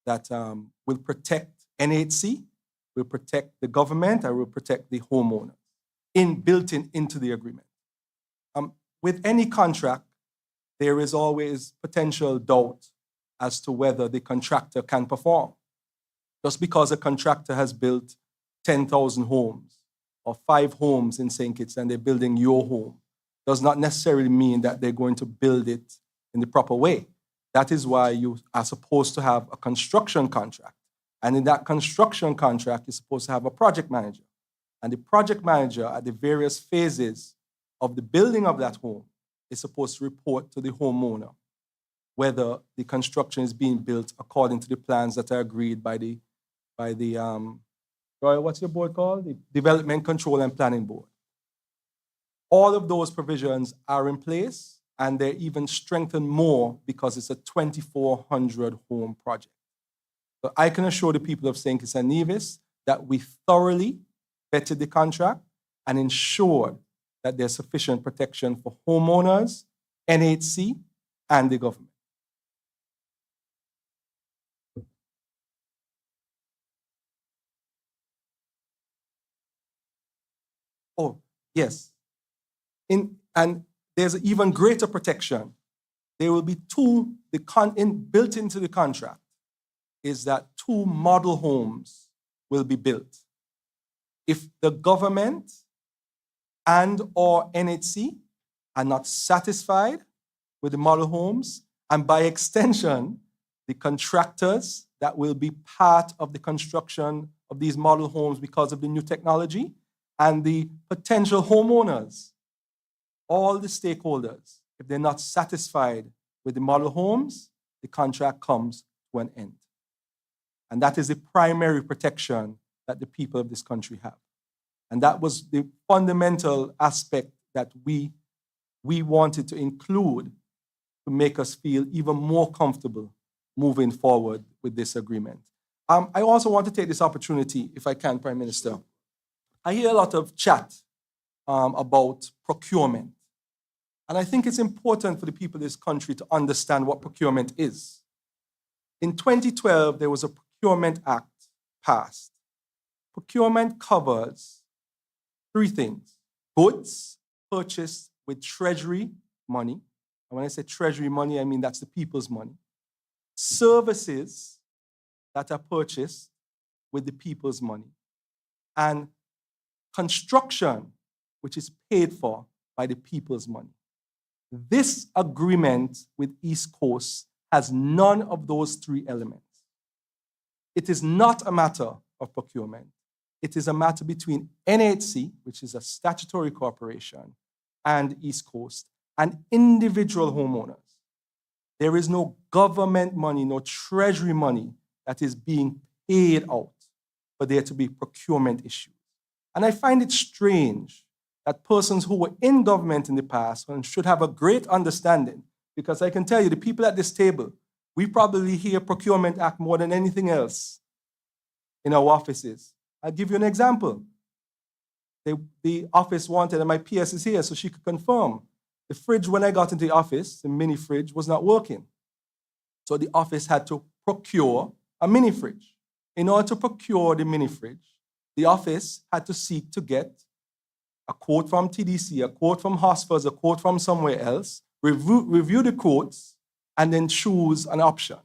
that will protect NHC, will protect the government, and will protect the homeowner built into the agreement. With any contract, there is always potential doubt as to whether the contractor can perform. Just because a contractor has built 10,000 homes or 5 homes in St. Kitts and they're building your home does not necessarily mean that they're going to build it in the proper way. That is why you are supposed to have a construction contract. And in that construction contract, you're supposed to have a project manager. And the project manager at the various phases of the building of that home is supposed to report to the homeowner whether the construction is being built according to the plans that are agreed by the what's your board called? The Development Control and Planning Board. All of those provisions are in place, and they're even strengthened more because it's a 2,400 home project. So I can assure the people of St. Kitts and Nevis that we thoroughly vetted the contract and ensured that there's sufficient protection for homeowners, NHC, and the government. Oh, yes. And there's even greater protection. There will be built into the contract is that 2 model homes will be built. If the government and or NHC are not satisfied with the model homes, and by extension, the contractors that will be part of the construction of these model homes because of the new technology, and the potential homeowners, all the stakeholders, if they're not satisfied with the model homes, the contract comes to an end. And that is the primary protection that the people of this country have. And that was the fundamental aspect that we wanted to include to make us feel even more comfortable moving forward with this agreement. I also want to take this opportunity, if I can, Prime Minister. I hear a lot of chat about procurement. And I think it's important for the people of this country to understand what procurement is. In 2012, there was a Procurement Act passed. Procurement covers 3 things: goods purchased with treasury money. And when I say treasury money, I mean that's the people's money. Services that are purchased with the people's money. And construction, which is paid for by the people's money. This agreement with East Coast has none of those 3 elements. It is not a matter of procurement. It is a matter between NHC, which is a statutory corporation, and East Coast, and individual homeowners. There is no government money, no treasury money that is being paid out for there to be procurement issues. And I find it strange that persons who were in government in the past should have a great understanding, because I can tell you, the people at this table, We probably hear Procurement Act more than anything else in our offices. I'll give you an example. The office wanted, and my PS is here so she could confirm, the fridge when I got into the office, the mini fridge, was not working. So the office had to procure a mini fridge. In order to procure the mini fridge, the office had to seek to get a quote from TDC, a quote from Hosfors, a quote from somewhere else, review the quotes, and then choose an option.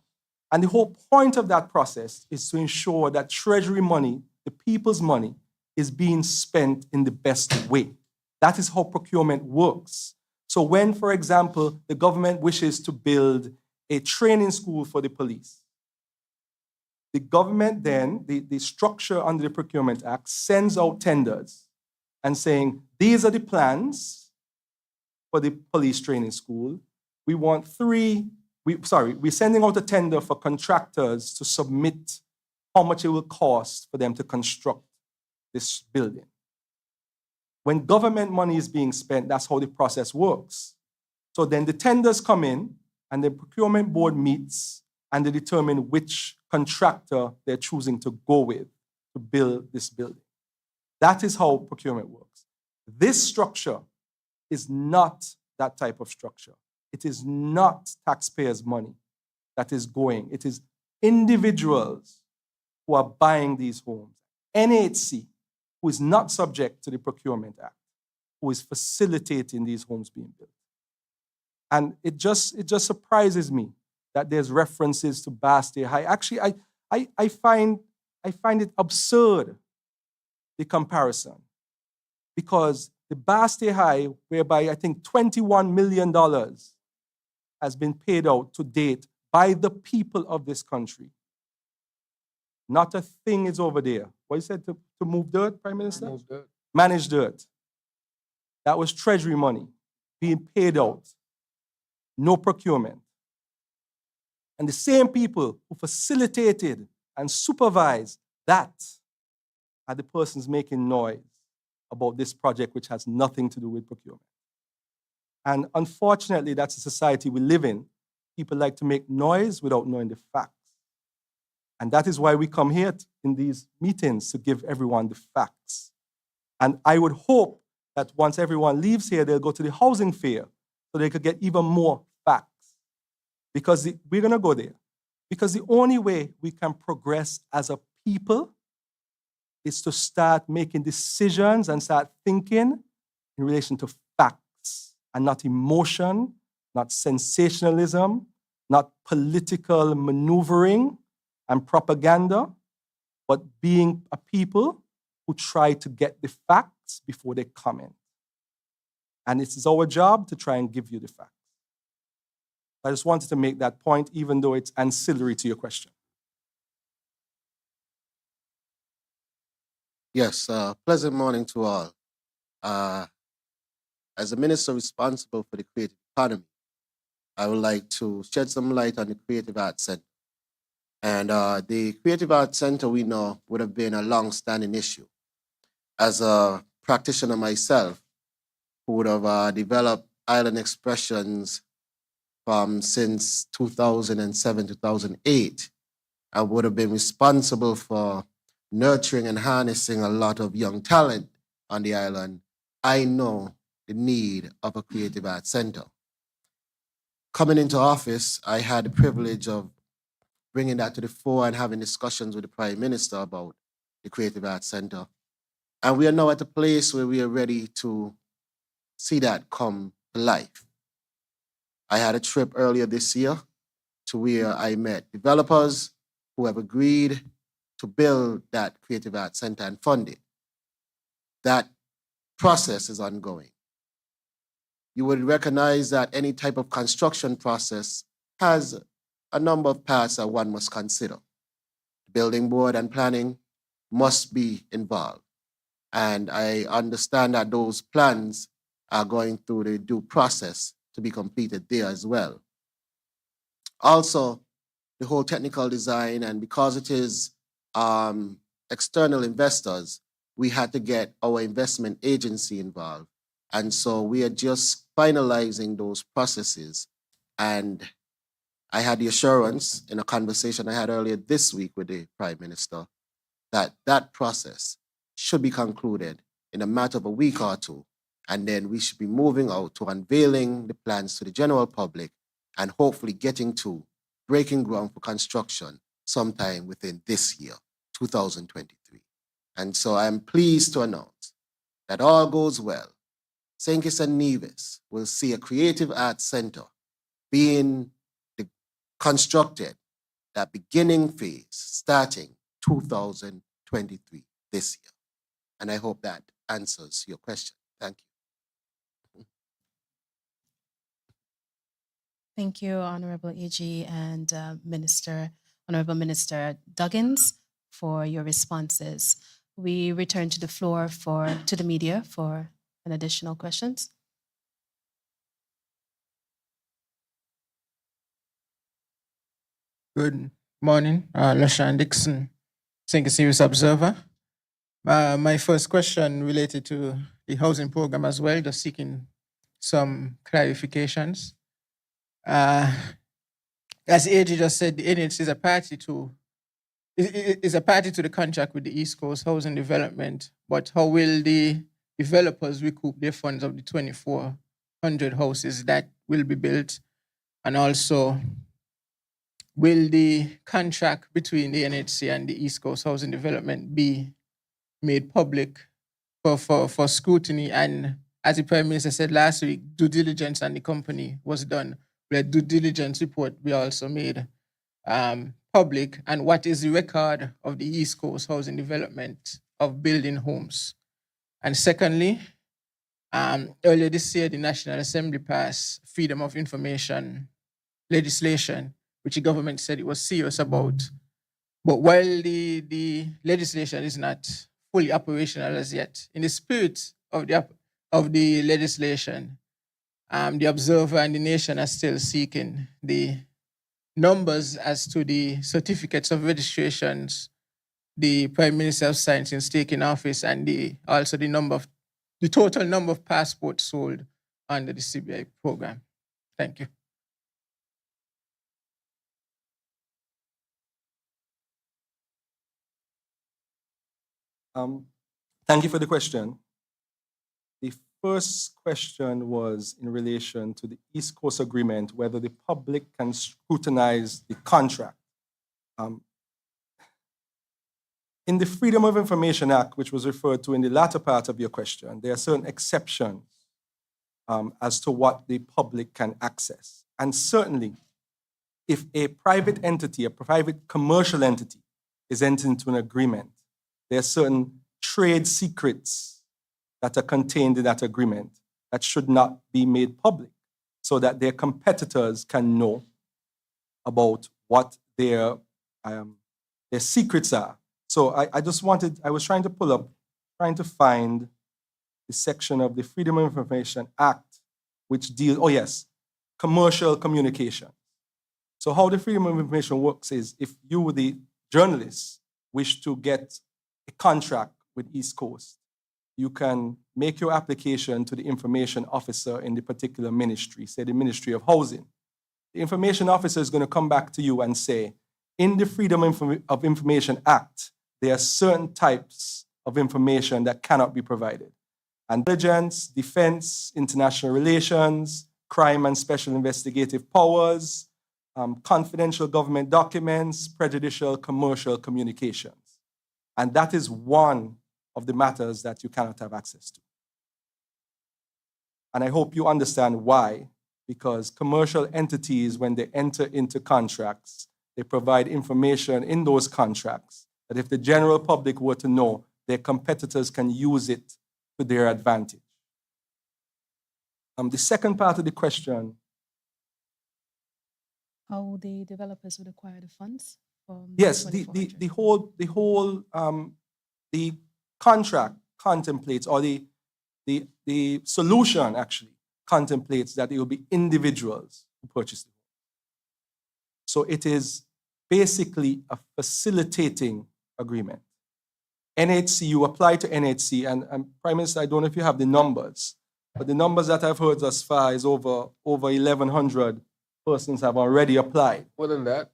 And the whole point of that process is to ensure that Treasury money, the people's money, is being spent in the best way. That is how procurement works. So when, for example, the government wishes to build a training school for the police, the government then, the structure under the Procurement Act, sends out tenders and saying, these are the plans for the police training school. We want we're sending out a tender for contractors to submit how much it will cost for them to construct this building. When government money is being spent, that's how the process works. So then the tenders come in and the procurement board meets and they determine which contractor they're choosing to go with to build this building. That is how procurement works. This structure is not that type of structure. It is not taxpayers' money that is going. It is individuals who are buying these homes. NHC, who is not subject to the Procurement Act, who is facilitating these homes being built. And it just surprises me that there's references to Bastille High. Actually, I find it absurd, the comparison, because the Bastille High, whereby I think $21 million has been paid out to date by the people of this country. Not a thing is over there. What you said, to move dirt, Prime Minister? Move dirt. Manage dirt. That was Treasury money being paid out. No procurement. And the same people who facilitated and supervised that are the persons making noise about this project, which has nothing to do with procurement. And unfortunately, that's the society we live in. People like to make noise without knowing the facts. And that is why we come here in these meetings, to give everyone the facts. And I would hope that once everyone leaves here, they'll go to the housing fair so they could get even more facts. Because we're going to go there. Because the only way we can progress as a people is to start making decisions and start thinking in relation to facts and not emotion, not sensationalism, not political maneuvering and propaganda, but being a people who try to get the facts before they comment. And it is our job to try and give you the facts. I just wanted to make that point, even though it's ancillary to your question. Yes, pleasant morning to all. As the minister responsible for the creative economy, I would like to shed some light on the Creative Arts Center. And the Creative Arts Center, we know, would have been a long-standing issue. As a practitioner myself, who would have developed island expressions from since 2007, 2008, I would have been responsible for nurturing and harnessing a lot of young talent on the island. I know the need of a creative arts center. Coming into office, I had the privilege of bringing that to the fore and having discussions with the Prime Minister about the Creative Arts Center. And we are now at a place where we are ready to see that come to life. I had a trip earlier this year to where I met developers who have agreed to build that Creative Arts Center and fund it. That process is ongoing. You would recognize that any type of construction process has a number of parts that one must consider. Building board and planning must be involved. And I understand that those plans are going through the due process to be completed there as well. Also, the whole technical design, and because it is external investors, we had to get our investment agency involved. And so we are just finalizing those processes. And I had the assurance in a conversation I had earlier this week with the Prime Minister that that process should be concluded in a matter of a week or two, and then we should be moving out to unveiling the plans to the general public and hopefully getting to breaking ground for construction sometime within this year, 2023. And so I'm pleased to announce that all goes well. St. Kitts and Nevis will see a creative arts center being constructed, that beginning phase starting 2023 this year. And I hope that answers your question. Thank you. Thank you, Honorable AG and Honorable Minister Duggins, for your responses. We return to the floor to the media for an additional questions. Good morning, Lashan Dixon, St. Kitts News Observer. My first question related to the housing program as well, just seeking some clarifications. As AG just said, the NHC is a party to the contract with the East Coast Housing Development, but how will the developers recoup their funds of the 2,400 houses that will be built? And also, will the contract between the NHC and the East Coast Housing Development be made public for scrutiny? And as the Prime Minister said last week, due diligence on the company was done. The due diligence report we also made public. And what is the record of the East Coast Housing Development of building homes? And secondly, earlier this year, the National Assembly passed Freedom of Information legislation, which the government said it was serious about. But while the legislation is not fully operational as yet, in the spirit of the legislation, the Observer and the Nation are still seeking the numbers as to the certificates of registrations the Prime Minister has signed since taking office, and also the total number of passports sold under the CBI program. Thank you. Thank you for the question. The first question was in relation to the East Coast Agreement, whether the public can scrutinize the contract. In the Freedom of Information Act, which was referred to in the latter part of your question, there are certain exceptions as to what the public can access. And certainly, if a private entity, a private commercial entity, is entering into an agreement, there are certain trade secrets that are contained in that agreement that should not be made public so that their competitors can know about what their secrets are. So I was trying to find the section of the Freedom of Information Act which deals, commercial communication. So how the Freedom of Information works is if you, the journalists, wish to get a contract with East Coast, you can make your application to the information officer in the particular ministry, say the Ministry of Housing. The information officer is going to come back to you and say, in the Freedom of Information Act, there are certain types of information that cannot be provided. Intelligence, defense, international relations, crime and special investigative powers, confidential government documents, prejudicial commercial communications. And that is one of the matters that you cannot have access to. And I hope you understand why, because commercial entities, when they enter into contracts, they provide information in those contracts that if the general public were to know, their competitors can use it to their advantage. The second part of the question. How the developers would acquire the funds? Yes, the contract contemplates, or the solution actually contemplates that it will be individuals who purchase it. So it is basically a facilitating agreement. NHC, you apply to NHC, and Prime Minister, I don't know if you have the numbers, but the numbers that I've heard thus far is over 1,100 persons have already applied. More than that,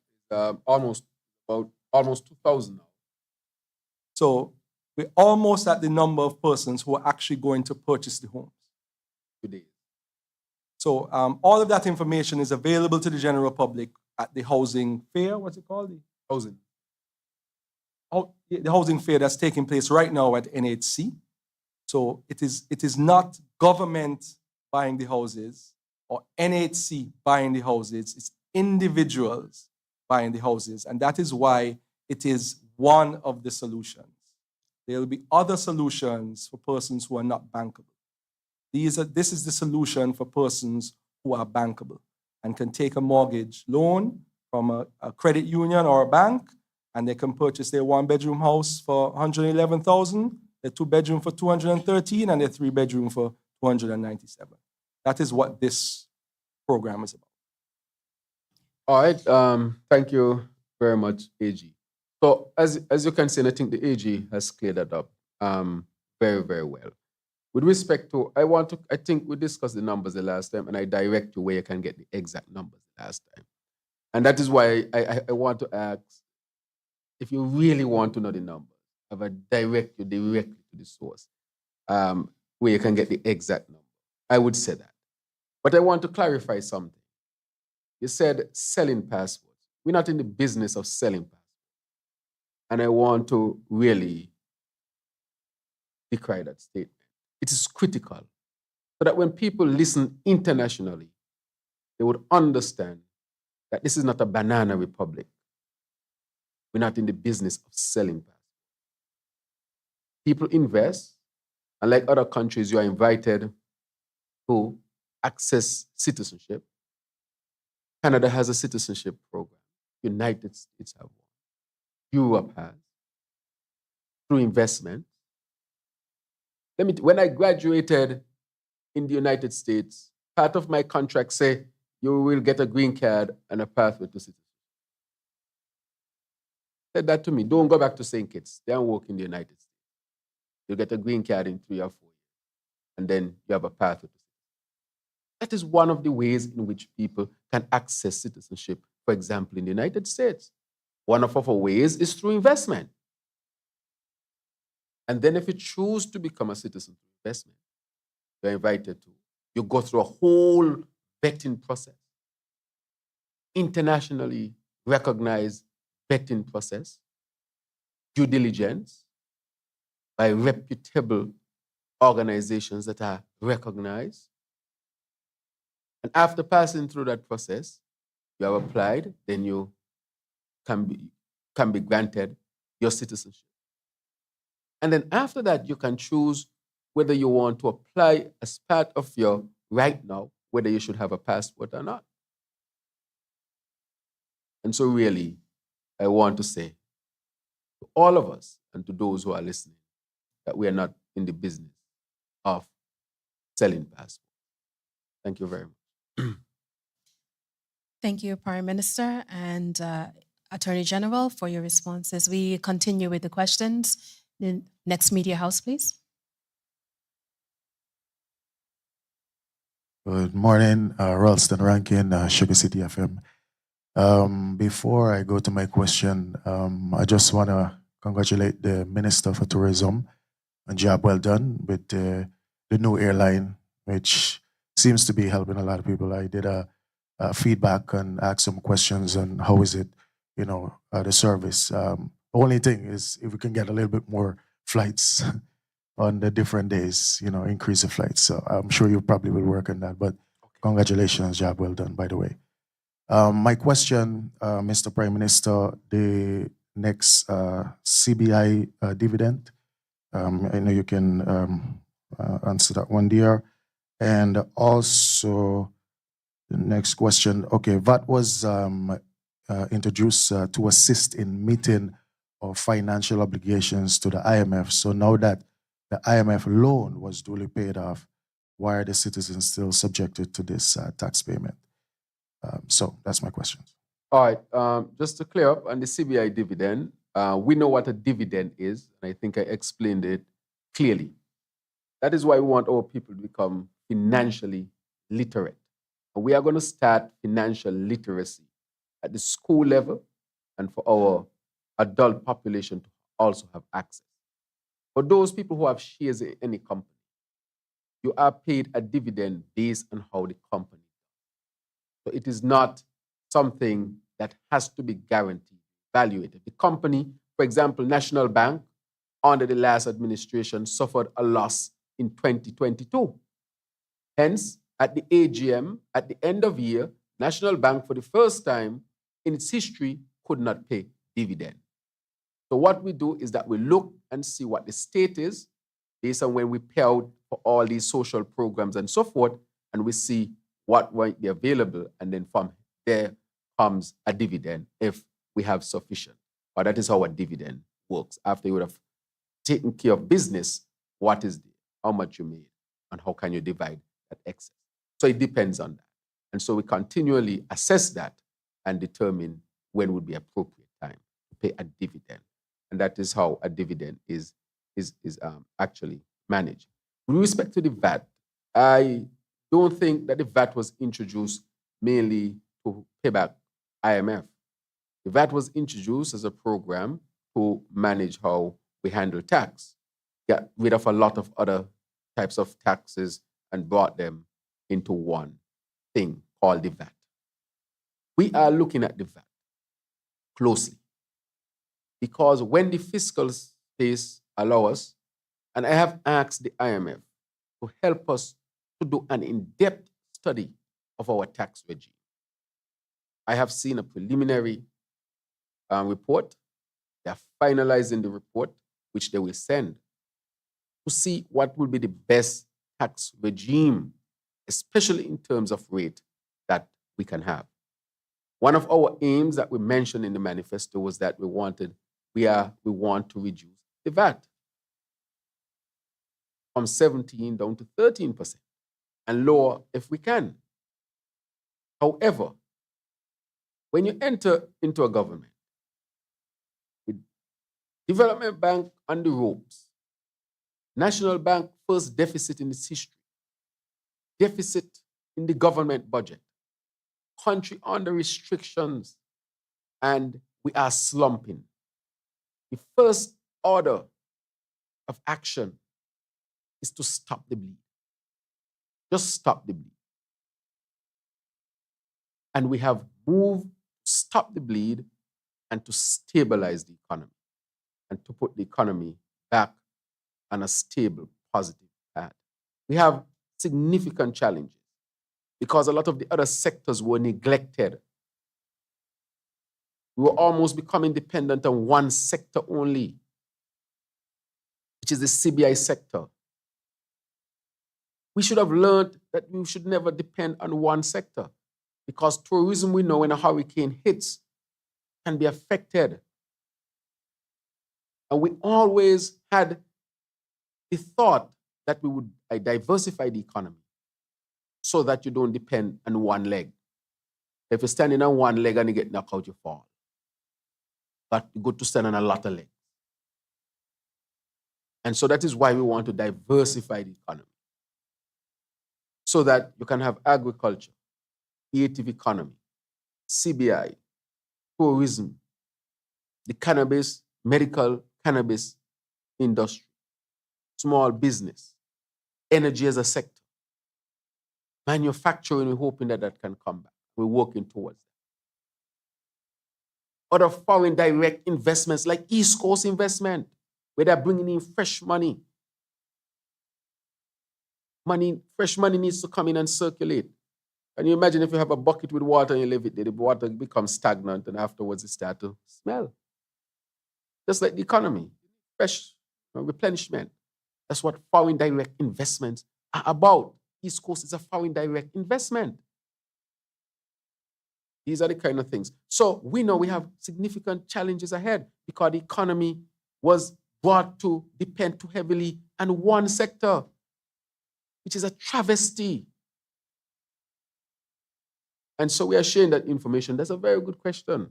almost 2,000 now. So we're almost at the number of persons who are actually going to purchase the homes today. So all of that information is available to the general public at the housing fair. What's it called? Housing. The housing fair that's taking place right now at NHC. So it is not government buying the houses or NHC buying the houses. It's individuals buying the houses. And that is why it is one of the solutions. There will be other solutions for persons who are not bankable. This is the solution for persons who are bankable and can take a mortgage loan from a credit union or a bank, and they can purchase their one-bedroom house for $111,000, their two-bedroom for $213,000, and their three-bedroom for $297,000. That is what this program is about. All right. Thank you very much, AG. So as you can see, and I think the AG has cleared that up very, very well. With respect to, I think we discussed the numbers the last time, and I direct you where you can get the exact numbers last time. And that is why I want to ask, if you really want to know the numbers, I will direct you directly to the source where you can get the exact number. I would say that. But I want to clarify something. You said selling passports. We're not in the business of selling passports. And I want to really decry that statement. It is critical so that when people listen internationally, they would understand that this is not a banana republic. We're not in the business of selling passports. People invest, and like other countries, you are invited to access citizenship. Canada has a citizenship program. United States have one. Europe has. Through investment. When I graduated in the United States, part of my contract say you will get a green card and a pathway to citizenship. Said that to me. Don't go back to St. Kitts. They don't work in the United States. You'll get a green card in 3 or 4 years, and then you have a pathway to citizenship. That is one of the ways in which people can access citizenship, for example, in the United States. One of our ways is through investment. And then if you choose to become a citizen through investment, you're invited to. You go through a whole vetting process, internationally recognized vetting process, due diligence by reputable organizations that are recognized. And after passing through that process, you have applied, then you can be granted your citizenship. And then after that, you can choose whether you want to apply as part of your right now, whether you should have a passport or not. And so really, I want to say to all of us and to those who are listening that we are not in the business of selling passports. Thank you very much. Thank you, Prime Minister and Attorney General, for your responses. We continue with the questions. The next media house, please. Good morning, Ralston Rankin, Sugar City FM. Before I go to my question, I just want to congratulate the Minister for Tourism on job well done with the new airline, which seems to be helping a lot of people. I did a feedback and asked some questions on how is it, the service. The only thing is if we can get a little bit more flights on the different days, increase the flights. So I'm sure you probably will work on that, but congratulations, job well done, by the way. My question, Mr. Prime Minister, the next CBI dividend, I know you can answer that one there. And also the next question, okay, VAT was introduced to assist in meeting of financial obligations to the IMF. So now that the IMF loan was duly paid off, why are the citizens still subjected to this tax payment? So that's my question. All right. Just to clear up on the CBI dividend, we know what a dividend is, and I think I explained it clearly. That is why we want our people to become financially literate. And we are going to start financial literacy at the school level and for our adult population to also have access. For those people who have shares in any company, you are paid a dividend based on how the company. So it is not something that has to be guaranteed, evaluated. The company, for example, National Bank, under the last administration, suffered a loss in 2022. Hence, at the AGM, at the end of year, National Bank, for the first time in its history, could not pay dividend. So what we do is that we look and see what the state is based on when we pay out for all these social programs and so forth, and we see what might be available, and then from there comes a dividend if we have sufficient. But that is how a dividend works. After you would have taken care of business, what is there, how much you made, and how can you divide that excess. So it depends on that. And so we continually assess that and determine when would be appropriate time to pay a dividend. And that is how a dividend is actually managed. With respect to the VAT, I don't think that the VAT was introduced mainly to pay back IMF. The VAT was introduced as a program to manage how we handle tax, get rid of a lot of other types of taxes and brought them into one thing called the VAT. We are looking at the VAT closely because when the fiscal space allows us, and I have asked the IMF to help us to do an in-depth study of our tax regime. I have seen a preliminary report. They are finalizing the report, which they will send to see what will be the best tax regime, especially in terms of rate that we can have. One of our aims that we mentioned in the manifesto was that we want to reduce the VAT from 17 down to 13% and lower if we can. However, when you enter into a government with Development Bank on the ropes, National Bank first deficit in its history, deficit in the government budget, country under restrictions, and we are slumping. The first order of action is to stop the bleed. Just stop the bleed. And we have moved to stop the bleed and to stabilize the economy and to put the economy back on a stable, positive path. We have significant challenges because a lot of the other sectors were neglected. We were almost becoming dependent on one sector only, which is the CBI sector. We should have learned that we should never depend on one sector because tourism, we know when a hurricane hits, can be affected. And we always had the thought that we would diversify the economy so that you don't depend on one leg. If you're standing on one leg and you get knocked out, you fall. But you go to stand on a lot of legs. And so that is why we want to diversify the economy so that you can have agriculture, creative economy, CBI, tourism, the cannabis, medical cannabis industry, small business, energy as a sector, manufacturing, we're hoping that that can come back. We're working towards that. Other foreign direct investments like East Coast investment, where they're bringing in fresh money. Fresh money needs to come in and circulate. Can you imagine if you have a bucket with water and you leave it there, the water becomes stagnant and afterwards it starts to smell. Just like the economy, fresh replenishment. That's what foreign direct investments are about. East Coast is a foreign direct investment. These are the kind of things. So we know we have significant challenges ahead because the economy was brought to depend too heavily on one sector, which is a travesty. And so we are sharing that information. That's a very good question.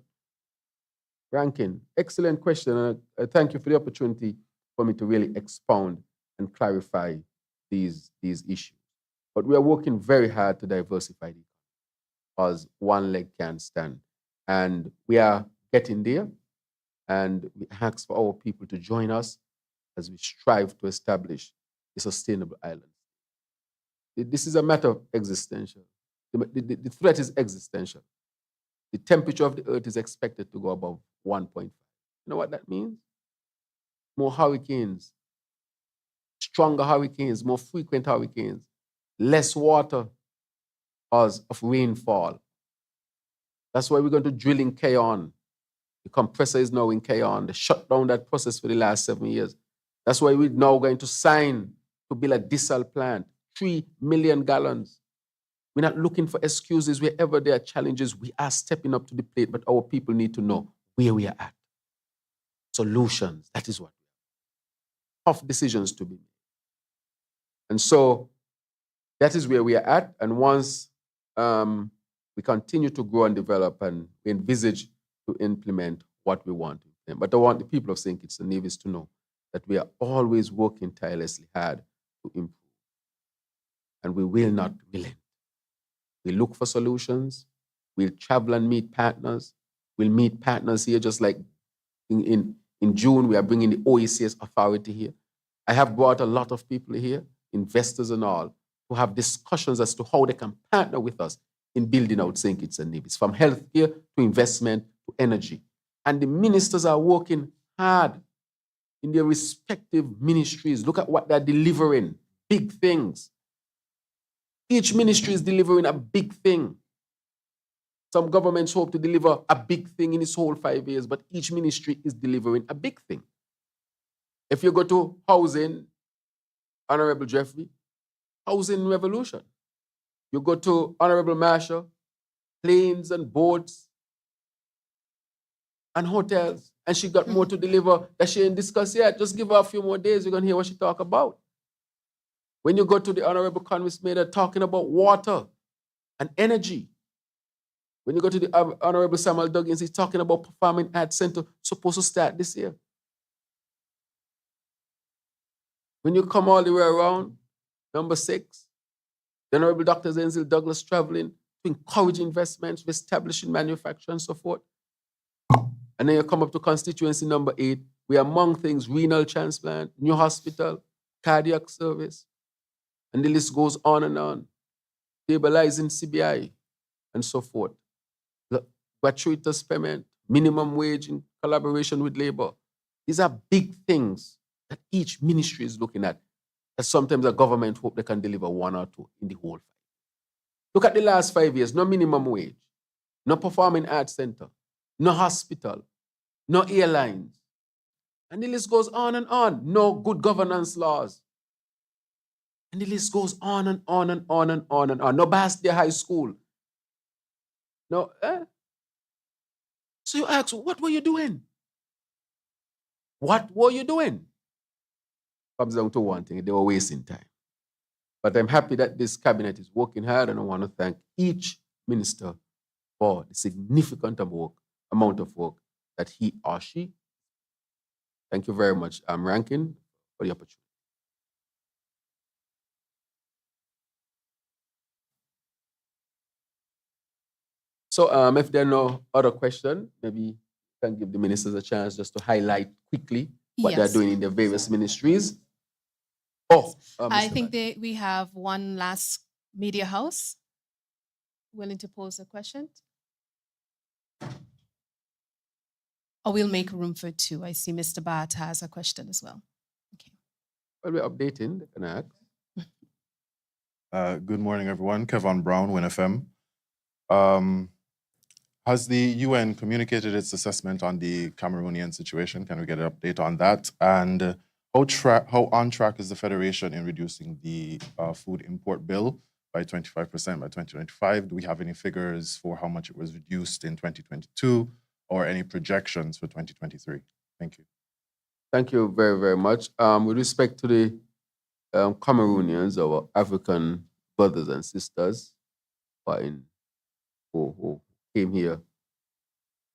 Rankin, excellent question. And I thank you for the opportunity for me to really expound and clarify these issues. But we are working very hard to diversify the economy. because one leg can't stand. And we are getting there, and we ask for our people to join us as we strive to establish a sustainable island. This is a matter of existential. The threat is existential. The temperature of the earth is expected to go above 1.5. You know what that means? More hurricanes, stronger hurricanes, more frequent hurricanes, less water because of rainfall. That's why we're going to drill in Kayon. The compressor is now in Kayon. They shut down that process for the last 7 years. That's why we're now going to sign to build a desal plant, 3 million gallons. We're not looking for excuses. Wherever there are challenges, we are stepping up to the plate, but our people need to know where we are at. Solutions, that is what. Tough decisions to be made. And so that is where we are at. And once we continue to grow and develop, and we envisage to implement what we want to implement. But I want the people of St. Kitts and Nevis to know that we are always working tirelessly hard to improve. And we will not relent. We look for solutions. We'll travel and meet partners. We'll meet partners here, just like in June, we are bringing the OECS authority here. I have brought a lot of people here, investors and all, to have discussions as to how they can partner with us in building out St. Kitts and Nevis, from healthcare to investment to energy. And the ministers are working hard in their respective ministries. Look at what they're delivering, big things. Each ministry is delivering a big thing. Some governments hope to deliver a big thing in its whole 5 years, but each ministry is delivering a big thing. If you go to housing, Honorable Jeffrey, housing revolution. You go to Honorable Marshall, planes and boats and hotels, and she got more to deliver that she ain't discussed yet. Just give her a few more days, you're going to hear what she talk about. When you go to the Honorable Congressman, talking about water and energy. When you go to the Honorable Samuel Duggins, he's talking about Performing Arts Center, supposed to start this year. When you come all the way around, number 6, the Honorable Dr. Zenzil Douglas traveling to encourage investments, establishing manufacturing and so forth. And then you come up to constituency number 8, where among things, renal transplant, new hospital, cardiac service, and the list goes on and on. Stabilizing CBI, and so forth. Gratuitous payment, minimum wage in collaboration with labor. These are big things that each ministry is looking at. That sometimes a government hope they can deliver 1 or 2 in the whole 5. Look at the last 5 years, no minimum wage, no performing arts center, no hospital, no airlines. And the list goes on and on. No good governance laws. And the list goes on and on and on and on and on. No Bastia High School. No, So you ask, what were you doing? What were you doing? Comes down to one thing, they were wasting time. But I'm happy that this cabinet is working hard, and I want to thank each minister for the significant amount of work that he or she. Thank you very much, Rankin, for the opportunity. So if there are no other questions, maybe you can give the ministers a chance just to highlight quickly what they're Yes. doing in their various ministries. Oh, I Mr. think we have one last media house willing to pose a question. Or we'll make room for 2. I see Mr. Bart has a question as well. Okay. Well, we're updating, they can ask. Good morning, everyone. Kevin Brown, WINNFM. Has the UN communicated its assessment on the Cameroonian situation? Can we get an update on that? And how on track is the Federation in reducing the food import bill by 25% by 2025? Do we have any figures for how much it was reduced in 2022 or any projections for 2023? Thank you. Thank you very, very much. With respect to the Cameroonians, our African brothers and sisters who came here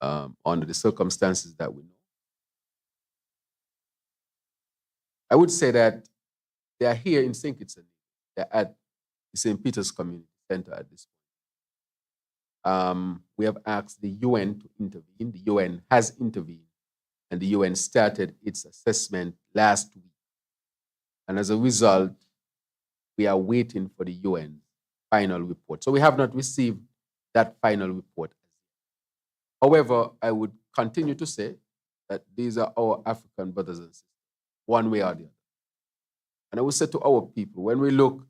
under the circumstances that we know, I would say that they are here in St. Kitts and Nevis. They're at the St. Peter's Community Center at this point. we have asked the UN to intervene. The UN has intervened, and the UN started its assessment last week. And as a result, we are waiting for the UN final report. So we have not received that final report. However, I would continue to say that these are our African brothers and sisters, one way or the other. And I would say to our people, when we look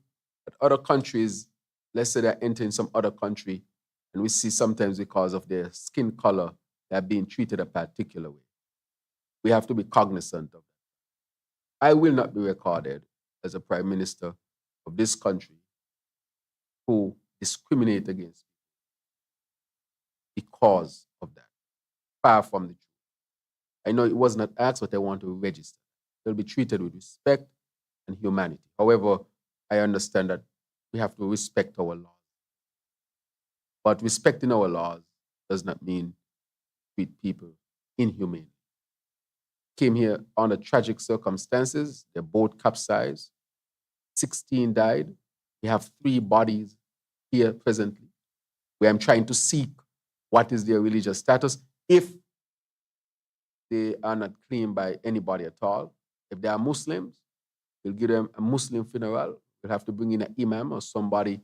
at other countries, let's say they're entering some other country, and we see sometimes because of their skin color, they're being treated a particular way. We have to be cognizant of that. I will not be recorded as a prime minister of this country who discriminate against people because of that. Far from the truth. I know it was not asked, but I want to register. They'll be treated with respect and humanity. However, I understand that we have to respect our laws. But respecting our laws does not mean treat people inhumanely. Came here under tragic circumstances. Their boat capsized. 16 died. We have 3 bodies here presently, where I'm trying to seek what is their religious status if they are not claimed by anybody at all. If they are Muslims, we'll give them a Muslim funeral. We'll have to bring in an imam or somebody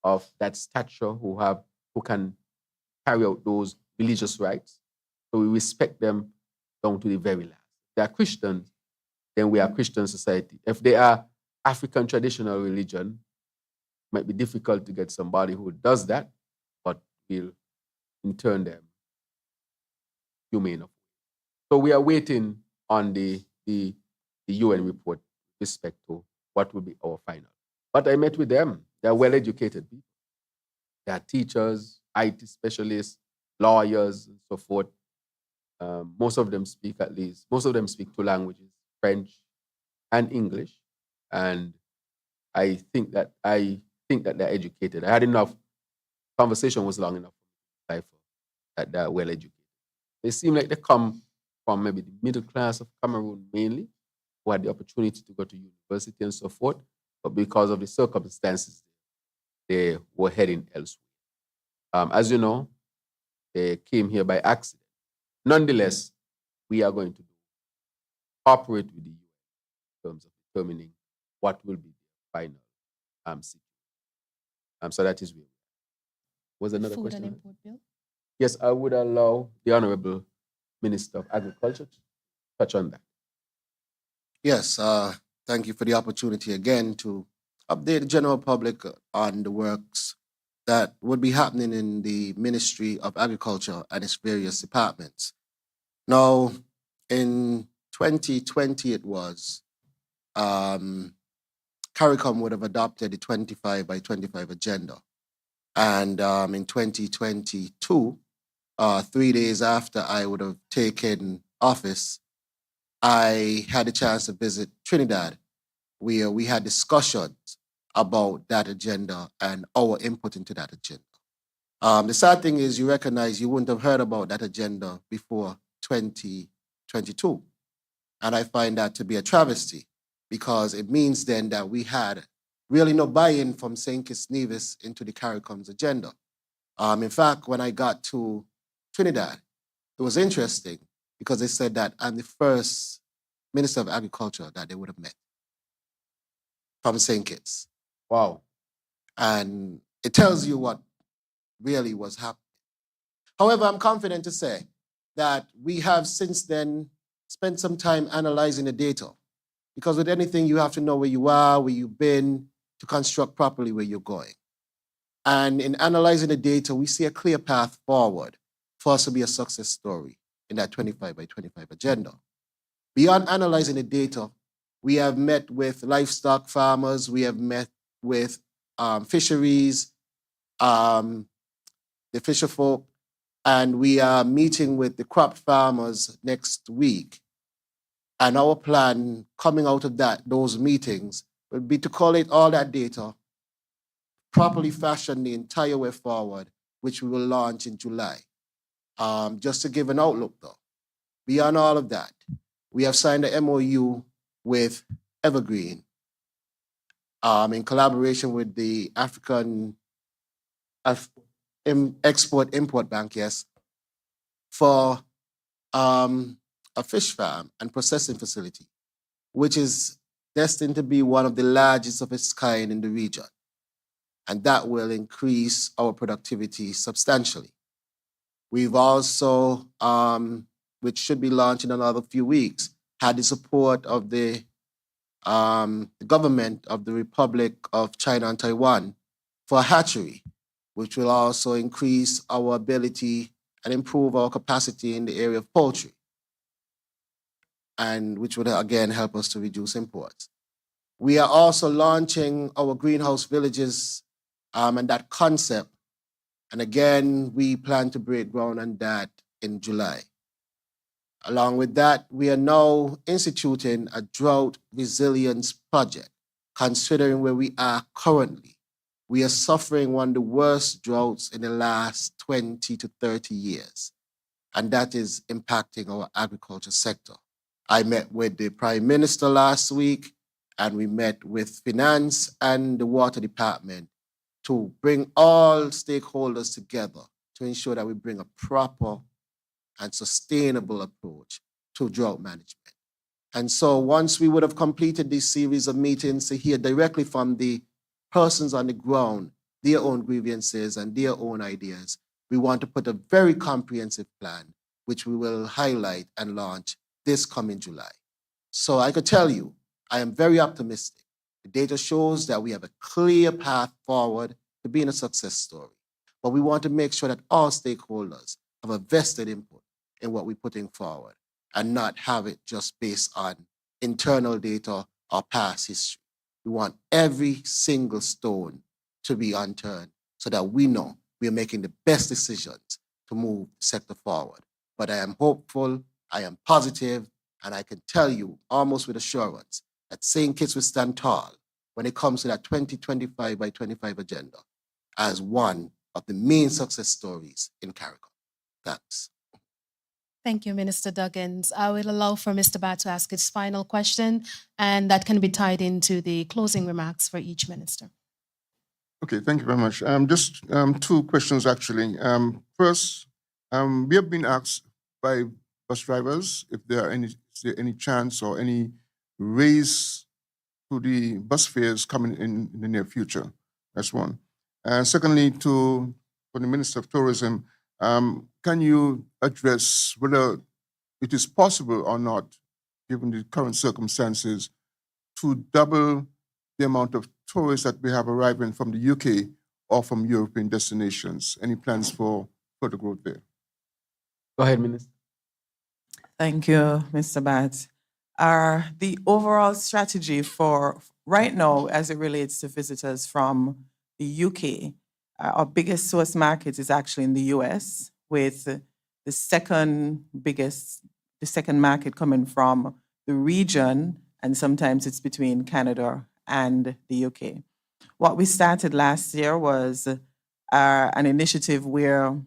of that stature who can carry out those religious rites. So we respect them down to the very last. If they are Christians, then we are Christian society. If they are African traditional religion, it might be difficult to get somebody who does that, but we'll intern them humane. So we are waiting on the UN report with respect to what will be our final. But I met with them. They are well-educated people. They are teachers, IT specialists, lawyers, and so forth. Most of them speak 2 languages, French and English. And I think that they're educated. I had enough, conversation was long enough for me that they're well-educated. They seem like they come from maybe the middle class of Cameroon mainly, who had the opportunity to go to university and so forth, but because of the circumstances, they were heading elsewhere. As you know, they came here by accident. Nonetheless, we are going to cooperate with the UN in terms of determining what will be the final situation. So that is where. Was another Food question? and import bill? Yes, I would allow the Honorable Minister of Agriculture to touch on that. Yes, thank you for the opportunity again to update the general public on the works that would be happening in the Ministry of Agriculture and its various departments. Now, in 2020 it was, CARICOM would have adopted the 25 by 25 agenda. And in 2022, 3 days after I would have taken office, I had a chance to visit Trinidad, where we had discussions about that agenda and our input into that agenda. The sad thing is you recognize you wouldn't have heard about that agenda before 2022. And I find that to be a travesty because it means then that we had really no buy-in from St. Kitts Nevis into the CARICOM's agenda. In fact, when I got to Trinidad, it was interesting because they said that I'm the first Minister of Agriculture that they would have met from St. Kitts. Wow. And it tells you what really was happening. However, I'm confident to say that we have since then spent some time analyzing the data, because with anything, you have to know where you are, where you've been, to construct properly where you're going. And in analyzing the data, we see a clear path forward for us to be a success story in that 25 by 25 agenda. Beyond analyzing the data, we have met with livestock farmers, we have met with fisheries, the fisher folk, and we are meeting with the crop farmers next week. And our plan coming out of those meetings will be to collate all that data, properly fashion the entire way forward, which we will launch in July. Just to give an outlook though, beyond all of that, we have signed an MOU with Evergreen in collaboration with the African Export-Import Bank, yes, for a fish farm and processing facility, which is destined to be one of the largest of its kind in the region. And that will increase our productivity substantially. We've also, which should be launched in another few weeks, had the support of the government of the Republic of China and Taiwan for a hatchery, which will also increase our ability and improve our capacity in the area of poultry, and which would again help us to reduce imports. We are also launching our greenhouse villages and that concept. And again, we plan to break ground on that in July. Along with that, we are now instituting a drought resilience project, considering where we are currently. We are suffering one of the worst droughts in the last 20 to 30 years, and that is impacting our agriculture sector. I met with the Prime Minister last week, and we met with Finance and the Water Department to bring all stakeholders together to ensure that we bring a proper and sustainable approach to drought management. And so once we would have completed this series of meetings to hear directly from the persons on the ground, their own grievances and their own ideas, we want to put a very comprehensive plan, which we will highlight and launch this coming July. So I could tell you, I am very optimistic. The data shows that we have a clear path forward to being a success story. But we want to make sure that all stakeholders have a vested input in what we're putting forward and not have it just based on internal data or past history. We want every single stone to be unturned so that we know we are making the best decisions to move the sector forward. But I am hopeful, I am positive, and I can tell you almost with assurance that St. Kitts will stand tall when it comes to that 2025 by 25 agenda as one of the main success stories in CARICOM. Thanks. Thank you, Minister Duggins. I will allow for Mr. Bat to ask his final question, and that can be tied into the closing remarks for each minister. Okay, thank you very much. Just two questions, actually. First, we have been asked by bus drivers if is there any chance or any raise to the bus fares coming in the near future. That's one. Secondly, for the Minister of Tourism, can you address whether it is possible or not, given the current circumstances, to double the amount of tourists that we have arriving from the UK or from European destinations? Any plans for further growth there? Go ahead, Minister. Thank you, Mr. Bat. The overall strategy for right now, as it relates to visitors from the UK, our biggest source market is actually in the US, with the second market coming from the region, and sometimes it's between Canada and the UK. What we started last year was an initiative where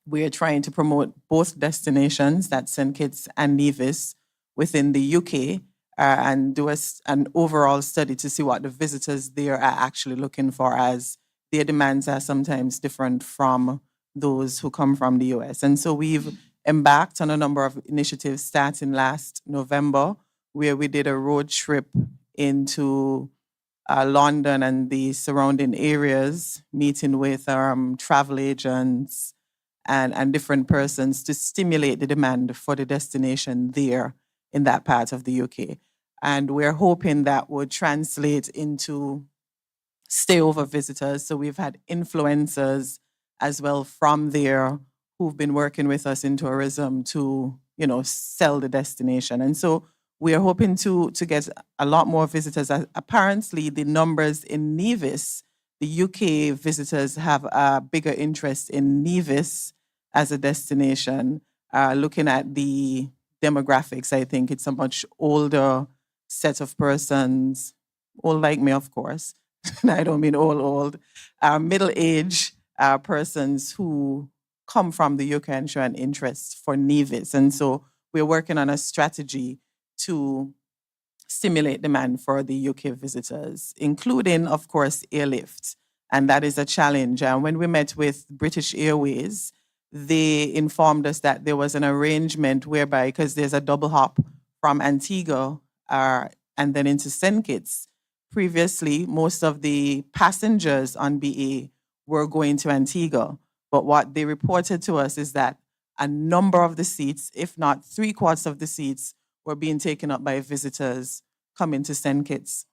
we're trying to promote both destinations, that's St. Kitts and Nevis, within the UK, and do an overall study to see what the visitors there are actually looking for, as their demands are sometimes different from those who come from the US. And so we've embarked on a number of initiatives starting last November, where we did a road trip into London and the surrounding areas, meeting with travel agents and different persons to stimulate the demand for the destination there in that part of the UK. And we're hoping that would translate into stayover visitors. So we've had influencers as well from there who've been working with us in tourism to, sell the destination. And so we are hoping to get a lot more visitors. Apparently, the numbers in Nevis, the UK visitors have a bigger interest in Nevis as a destination. Looking at the demographics, I think it's a much older set of persons, old like me, of course. I don't mean old, middle-aged persons who come from the UK and show an interest for Nevis. And so we're working on a strategy to stimulate demand for the UK visitors, including, of course, airlift. And that is a challenge. And when we met with British Airways, they informed us that there was an arrangement whereby, because there's a double hop from Antigua and then into St. Kitts, previously, most of the passengers on BA were going to Antigua. But what they reported to us is that a number of the seats, if not 3/4 of the seats, were being taken up by visitors coming to St. Kitts.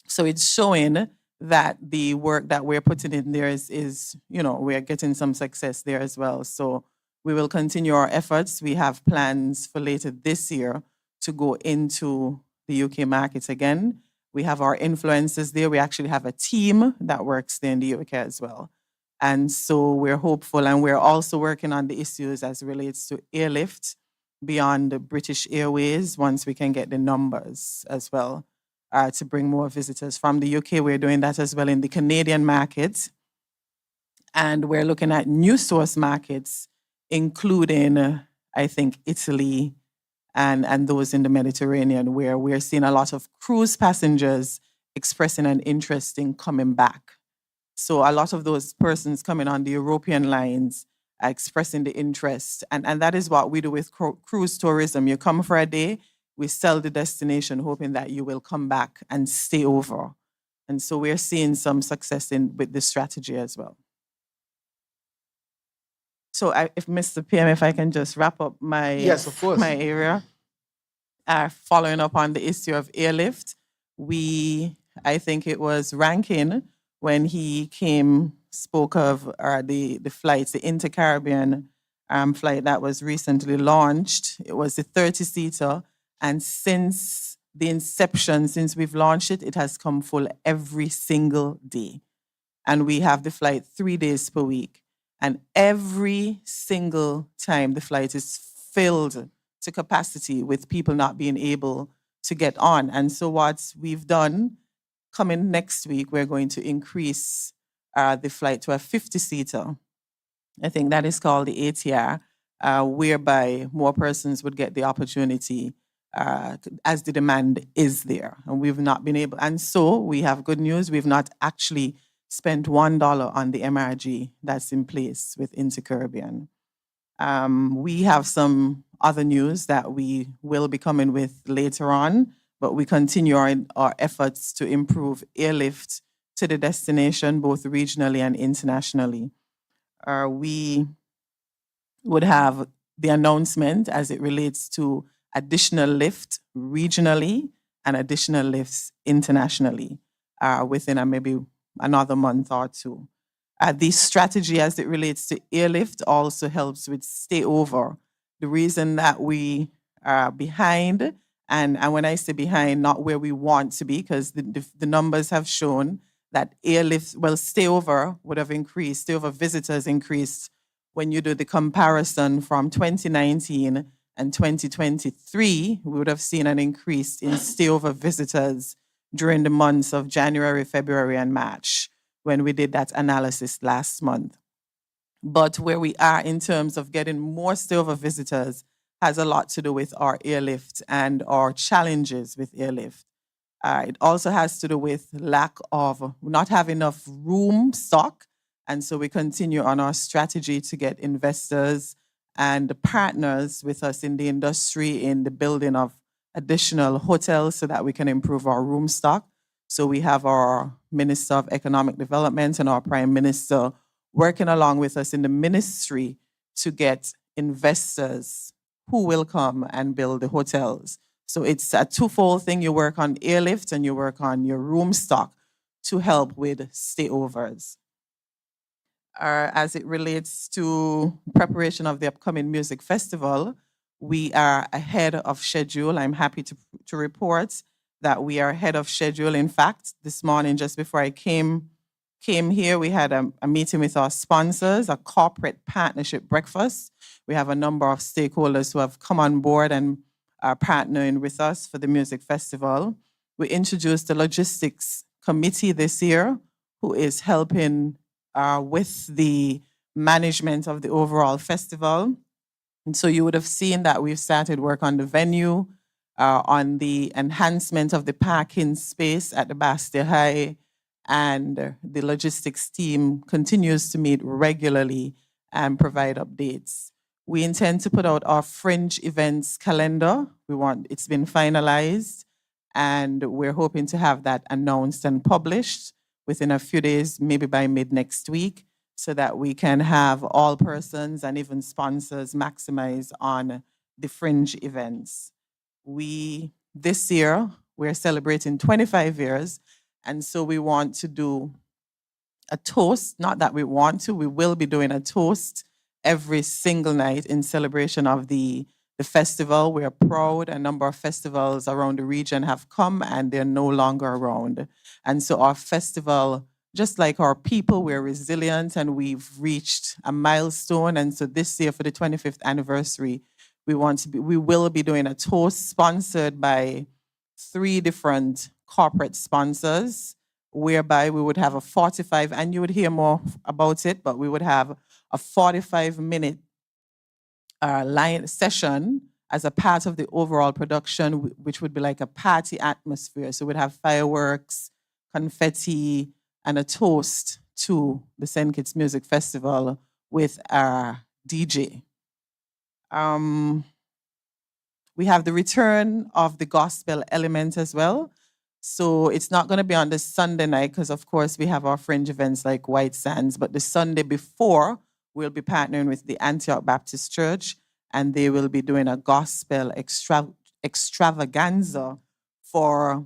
So it's showing that the work that we're putting in there is, we're getting some success there as well. So we will continue our efforts. We have plans for later this year to go into the UK market again. We have our influencers there. We actually have a team that works there in the UK as well. And so we're hopeful, and we're also working on the issues as it relates to airlift beyond the British Airways once we can get the numbers as well to bring more visitors from the UK. We're doing that as well in the Canadian market. And we're looking at new source markets, including, I think, Italy and those in the Mediterranean, where we're seeing a lot of cruise passengers expressing an interest in coming back. So a lot of those persons coming on the European lines are expressing the interest. And that is what we do with cruise tourism. You come for a day, we sell the destination, hoping that you will come back and stay over. And so we're seeing some success with this strategy as well. So if Mr. PM, if I can just wrap up my, Yes, of course. my area. Following up on the issue of airlift, I think it was Rankin, when he spoke of the flights, the Inter-Caribbean flight that was recently launched. It was the 30-seater. And since the inception, since we've launched it, it has come full every single day. And we have the flight 3 days per week. And every single time the flight is filled to capacity with people not being able to get on. And so what we've done, coming next week, we're going to increase the flight to a 50-seater. I think that is called the ATR, whereby more persons would get the opportunity as the demand is there. And we've not been able, and so we have good news. We've not actually spent $1 on the MRG that's in place with Inter-Caribbean. We have some other news that we will be coming with later on, but we continue our efforts to improve airlift to the destination, both regionally and internationally. We would have the announcement as it relates to additional lift regionally and additional lifts internationally within maybe another month or two. The strategy as it relates to airlift also helps with stay over. The reason that we are behind, and when I say behind, not where we want to be, because the numbers have shown that airlift, stay over would have increased, stay over visitors increased when you do the comparison from 2019 and 2023, we would have seen an increase in stay over visitors during the months of January, February, and March, when we did that analysis last month. But where we are in terms of getting more stay over visitors has a lot to do with our airlift and our challenges with airlift. It also has to do with lack of not having enough room stock. And so we continue on our strategy to get investors and partners with us in the industry in the building of additional hotels so that we can improve our room stock. So we have our Minister of Economic Development and our Prime Minister working along with us in the ministry to get investors who will come and build the hotels. So it's a twofold thing. You work on airlift and you work on your room stock to help with stayovers. As it relates to preparation of the upcoming music festival, we are ahead of schedule. I'm happy to report that we are ahead of schedule. In fact, this morning, just before I came here, we had a meeting with our sponsors, a corporate partnership breakfast. We have a number of stakeholders who have come on board and are partnering with us for the music festival. We introduced the logistics committee this year, who is helping with the management of the overall festival. And so you would have seen that we've started work on the venue, on the enhancement of the parking space at the Bastille High, and the logistics team continues to meet regularly and provide updates. We intend to put out our fringe events calendar. It's been finalized, and we're hoping to have that announced and published within a few days, maybe by mid next week, so that we can have all persons and even sponsors maximize on the fringe events. This year, we're celebrating 25 years, and so we want to do a toast. Not that we want to, we will be doing a toast every single night in celebration of the festival. We are proud a number of festivals around the region have come and they're no longer around. And so our festival, just like our people, we're resilient and we've reached a milestone. And so this year for the 25th anniversary, we will be doing a toast sponsored by 3 different corporate sponsors, whereby we would have a 45, and you would hear more about it, but we would have a 45-minute line session as a part of the overall production, which would be like a party atmosphere. So we'd have fireworks, confetti, and a toast to the St. Kitts Music Festival with our DJ. We have the return of the gospel element as well. So it's not going to be on the Sunday night because, of course, we have our fringe events like White Sands. But the Sunday before, we'll be partnering with the Antioch Baptist Church, and they will be doing a gospel extravaganza for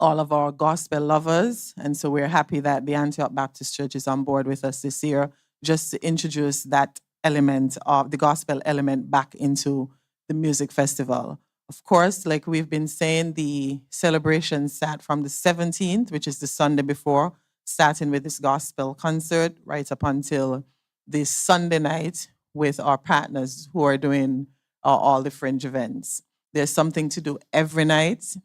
all of our gospel lovers. And so we're happy that the Antioch Baptist Church is on board with us this year, just to introduce that element of the gospel element back into the music festival. Of course, like we've been saying, the celebration start from the 17th, which is the Sunday before, starting with this gospel concert right up until this Sunday night with our partners who are doing all the fringe events. There's something to do every night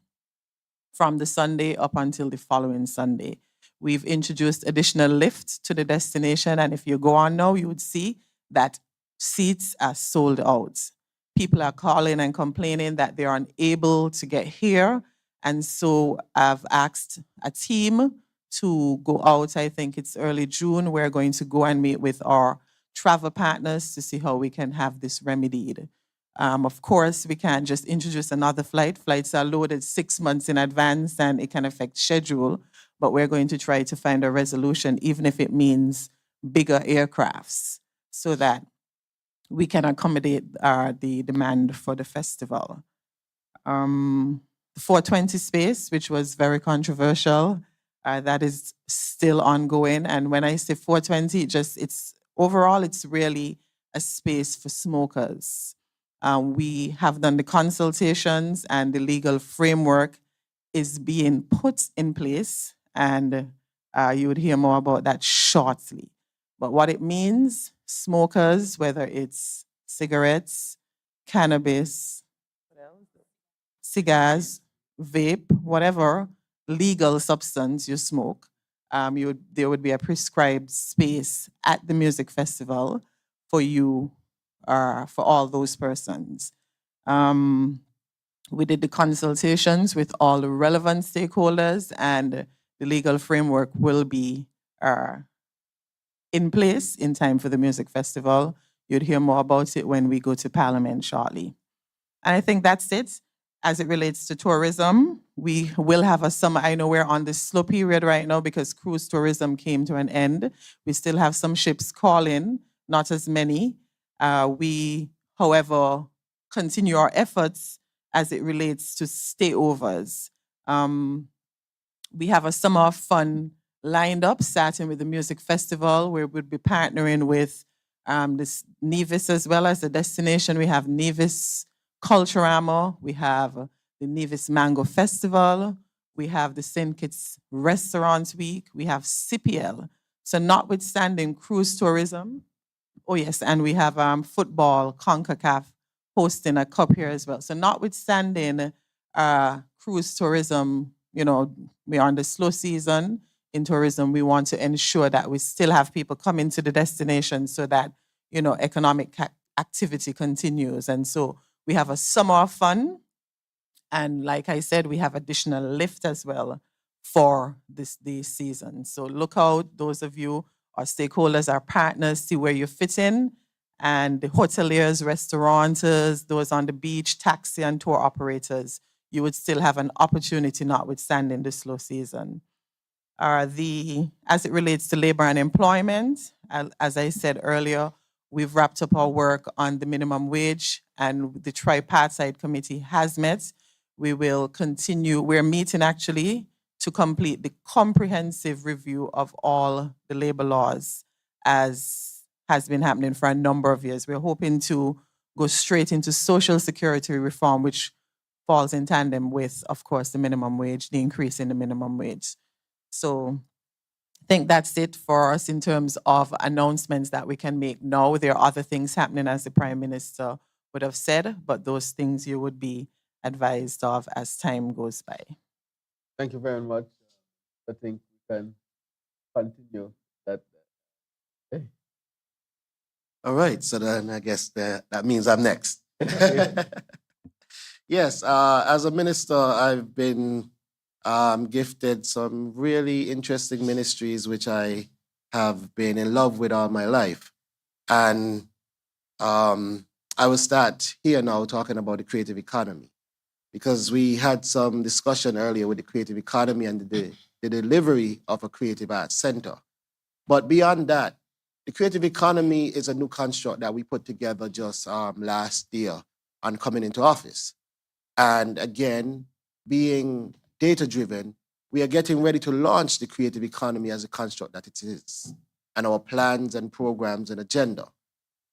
from the Sunday up until the following Sunday. We've introduced additional lift to the destination, and if you go on now, you would see that seats are sold out. People are calling and complaining that they're unable to get here. And so I've asked a team to go out. I think it's early June. We're going to go and meet with our travel partners to see how we can have this remedied. Of course, we can't just introduce another flight. Flights are loaded 6 months in advance and it can affect schedule. But we're going to try to find a resolution, even if it means bigger aircrafts, so that we can accommodate the demand for the festival. The 420 space, which was very controversial, that is still ongoing. And when I say 420, overall, it's really a space for smokers. We have done the consultations and the legal framework is being put in place, and you would hear more about that shortly. But what it means, smokers, whether it's cigarettes, cannabis, cigars, vape, whatever legal substance you smoke, there would be a prescribed space at the music festival for you, for all those persons. We did the consultations with all the relevant stakeholders, and the legal framework will be in place in time for the music festival. You'd hear more about it when we go to Parliament shortly. And I think that's it. As it relates to tourism, we will have a summer. I know we're on the slow period right now because cruise tourism came to an end. We still have some ships calling, not as many. We, however, continue our efforts as it relates to stayovers. We have a summer of fun lined up, starting with the music festival, where we'll be partnering with this Nevis as well as the destination. We have Nevis Culturama, we have the Nevis Mango Festival, we have the St. Kitts Restaurant Week, we have CPL. So notwithstanding cruise tourism, oh yes, and we have football, CONCACAF, hosting a cup here as well. So notwithstanding cruise tourism, we are on the slow season in tourism. We want to ensure that we still have people coming to the destination so that, economic activity continues. And so we have a summer of fun. And like I said, we have additional lift as well for this season. So look out, those of you, our stakeholders, our partners, see where you fit in. And the hoteliers, restaurateurs, those on the beach, taxi and tour operators, you would still have an opportunity notwithstanding the slow season. As it relates to labor and employment, as I said earlier, we've wrapped up our work on the minimum wage and the tripartite committee has met. We will continue, we're meeting actually to complete the comprehensive review of all the labor laws as has been happening for a number of years. We're hoping to go straight into social security reform, which falls in tandem with, of course, the minimum wage, the increase in the minimum wage. So I think that's it for us in terms of announcements that we can make now. There are other things happening, as the Prime Minister would have said, but those things you would be advised of as time goes by. Thank you very much. I think we can continue that. Okay. All right, so then I guess that means I'm next. Yes, as a minister, I've been gifted some really interesting ministries which I have been in love with all my life. And I will start here now talking about the creative economy, because we had some discussion earlier with the creative economy and the delivery of a creative arts center. But beyond that, the creative economy is a new construct that we put together just last year on coming into office. And again, being data-driven, we are getting ready to launch the creative economy as a construct that it is, and our plans and programs and agenda.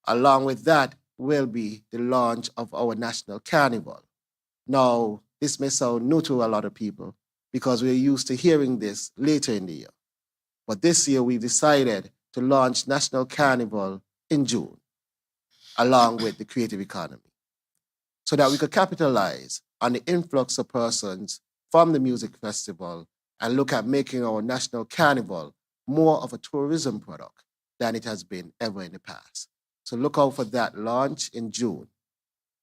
Along with that will be the launch of our National Carnival. Now, this may sound new to a lot of people because we're used to hearing this later in the year. But this year, we've decided to launch National Carnival in June, along with the creative economy, so that we could capitalize on the influx of persons from the music festival and look at making our National Carnival more of a tourism product than it has been ever in the past. So look out for that launch in June,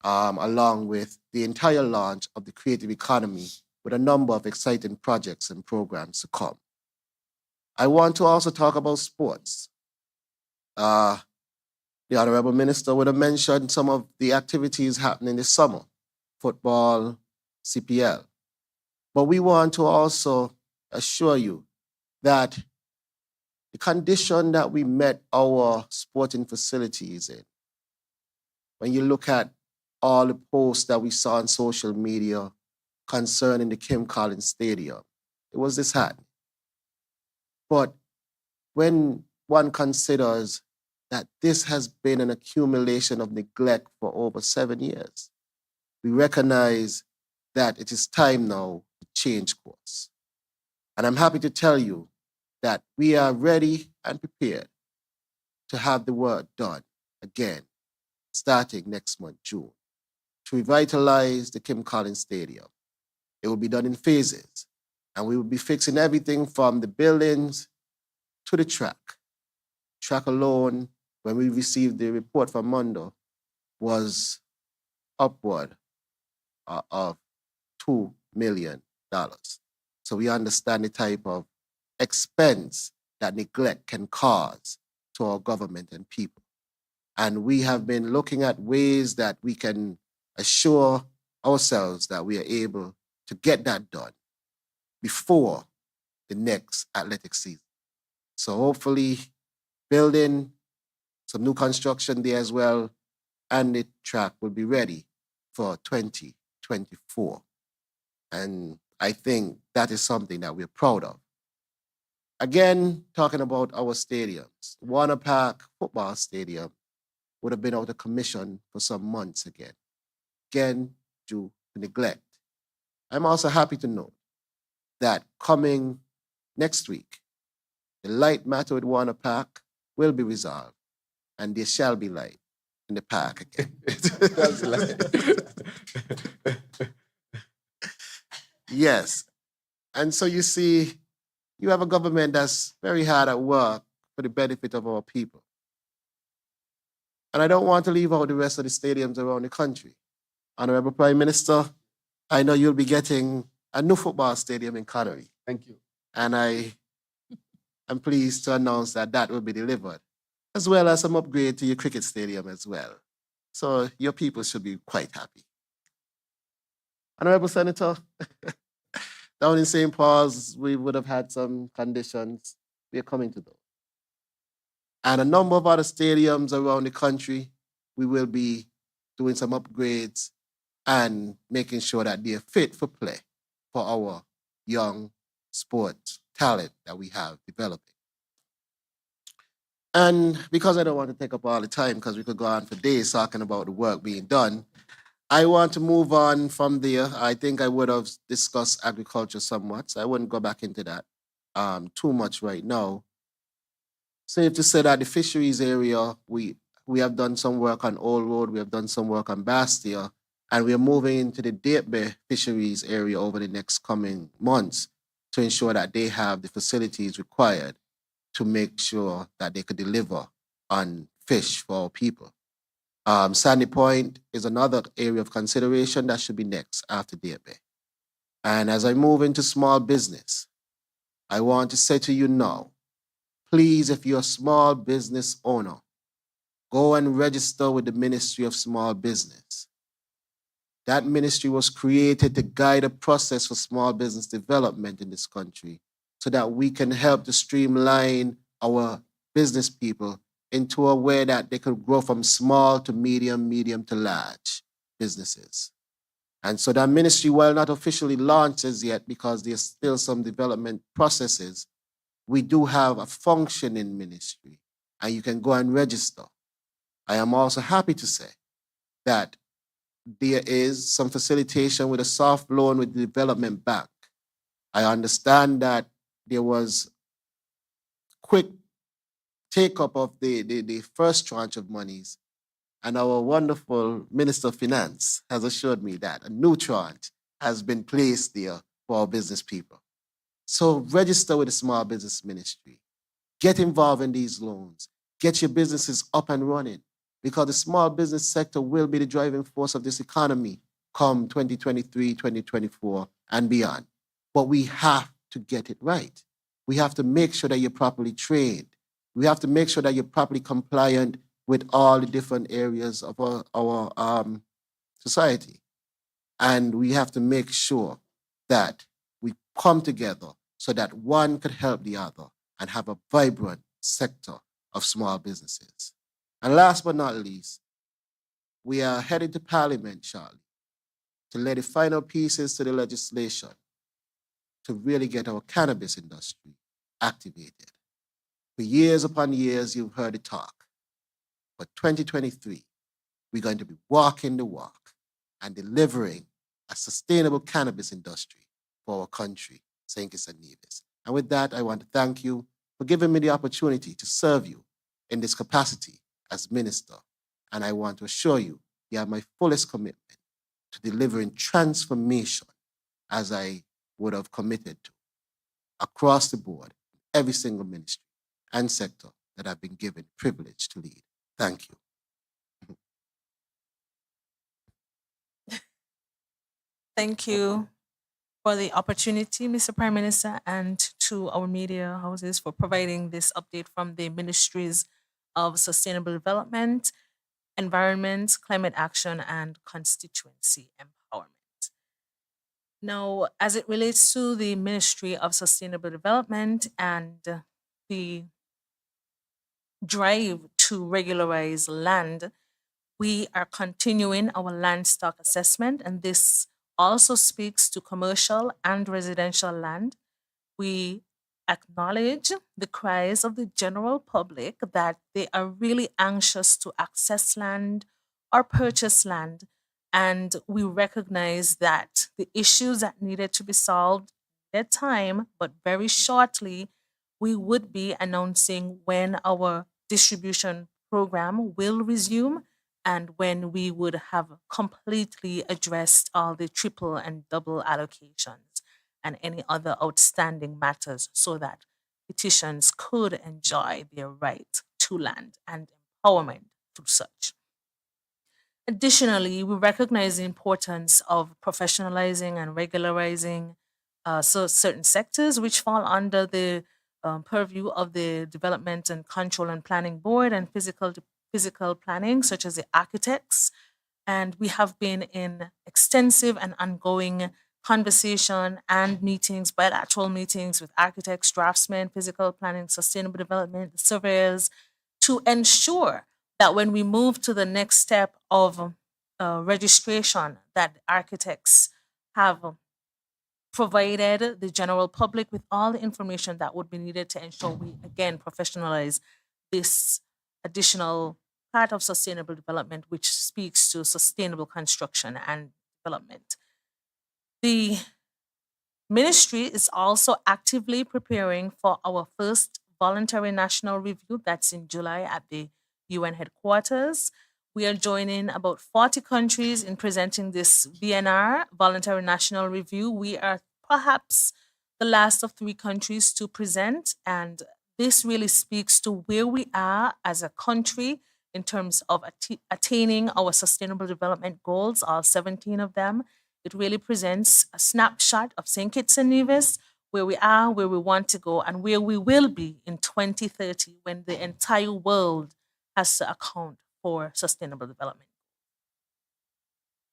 along with the entire launch of the creative economy with a number of exciting projects and programs to come. I want to also talk about sports. The Honorable Minister would have mentioned some of the activities happening this summer, football, CPL. But we want to also assure you that the condition that we met our sporting facilities in, when you look at all the posts that we saw on social media concerning the Kim Collins Stadium, it was disheartening. But when one considers that this has been an accumulation of neglect for over 7 years, we recognize that it is time now to change course. And I'm happy to tell you that we are ready and prepared to have the work done again, starting next month, June, to revitalize the Kim Collins Stadium. It will be done in phases, and we will be fixing everything from the buildings to the track. Track alone, when we received the report from Mondo, was upward of $2 million. So we understand the type of expense that neglect can cause to our government and people. And we have been looking at ways that we can assure ourselves that we are able to get that done before the next athletic season. So hopefully building some new construction there as well, and the track will be ready for 2024. And I think that is something that we're proud of. Again, talking about our stadiums, Warner Park Football Stadium would have been out of commission for some months again due to neglect. I'm also happy to note that coming next week, the light matter with Warner Park will be resolved, and there shall be light in the park again. Yes. And so you see, you have a government that's very hard at work for the benefit of our people. And I don't want to leave out the rest of the stadiums around the country. Honorable Prime Minister, I know you'll be getting a new football stadium in Connery. Thank you. And I am pleased to announce that that will be delivered, as well as some upgrade to your cricket stadium as well. So your people should be quite happy. Honorable Senator, down in St. Paul's, we would have had some conditions. We are coming to those. And a number of other stadiums around the country, we will be doing some upgrades and making sure that they're fit for play for our young sport talent that we have developing. And because I don't want to take up all the time, because we could go on for days talking about the work being done, I want to move on from there. I think I would have discussed agriculture somewhat, so I wouldn't go back into that too much right now. Safe to say that the fisheries area, we have done some work on Old Road, we have done some work on Bastia, and we are moving into the Date Bay fisheries area over the next coming months to ensure that they have the facilities required to make sure that they could deliver on fish for our people. Sandy Point is another area of consideration that should be next after Date Bay. And as I move into small business, I want to say to you now, please, if you're a small business owner, go and register with the Ministry of Small Business. That ministry was created to guide a process for small business development in this country so that we can help to streamline our business people into a way that they could grow from small to medium, medium to large businesses. And so that ministry, while not officially launched as yet because there's still some development processes, we do have a functioning ministry and you can go and register. I am also happy to say that there is some facilitation with a soft loan with the development bank. I understand that there was quick take up of the first tranche of monies, and our wonderful Minister of Finance has assured me that a new tranche has been placed there for our business people. So register with the Small Business Ministry. Get involved in these loans. Get your businesses up and running, because the small business sector will be the driving force of this economy come 2023, 2024, and beyond. But we have to get it right. We have to make sure that you're properly trained. We have to make sure that you're properly compliant with all the different areas of our society. And we have to make sure that we come together so that one could help the other and have a vibrant sector of small businesses. And last but not least, we are headed to Parliament shortly to lay the final pieces to the legislation to really get our cannabis industry activated. For years upon years, you've heard it talk. But 2023, we're going to be walking the walk and delivering a sustainable cannabis industry for our country, St. Kitts and Nevis. And with that, I want to thank you for giving me the opportunity to serve you in this capacity as minister. And I want to assure you, you have my fullest commitment to delivering transformation as I would have committed to across the board, every single ministry and sector that I've been given privilege to lead. Thank you. Thank you for the opportunity, Mr. Prime Minister, and to our media houses for providing this update from the Ministries of Sustainable Development, Environment, Climate Action, and Constituency Empowerment. Now, as it relates to the Ministry of Sustainable Development and the drive to regularize land, we are continuing our land stock assessment, and this also speaks to commercial and residential land. We acknowledge the cries of the general public that they are really anxious to access land or purchase land. And we recognize that the issues that needed to be solved at time, but very shortly, we would be announcing when our distribution program will resume and when we would have completely addressed all the triple and double allocations and any other outstanding matters so that petitions could enjoy their right to land and empowerment through such. Additionally, we recognize the importance of professionalizing and regularizing so certain sectors which fall under the purview of the Development and Control and Planning Board and physical planning, such as the architects. And we have been in extensive and ongoing conversation and meetings, bilateral meetings with architects, draftsmen, physical planning, sustainable development, surveyors, to ensure that when we move to the next step of registration, that architects have provided the general public with all the information that would be needed to ensure we again professionalize this additional part of sustainable development, which speaks to sustainable construction and development. The ministry is also actively preparing for our first voluntary national review that's in July at the UN headquarters. We are joining about 40 countries in presenting this VNR, Voluntary National Review. We are perhaps the last of 3 countries to present, and this really speaks to where we are as a country in terms of attaining our sustainable development goals, all 17 of them. It really presents a snapshot of St. Kitts and Nevis, where we are, where we want to go, and where we will be in 2030 when the entire world has to account for sustainable development.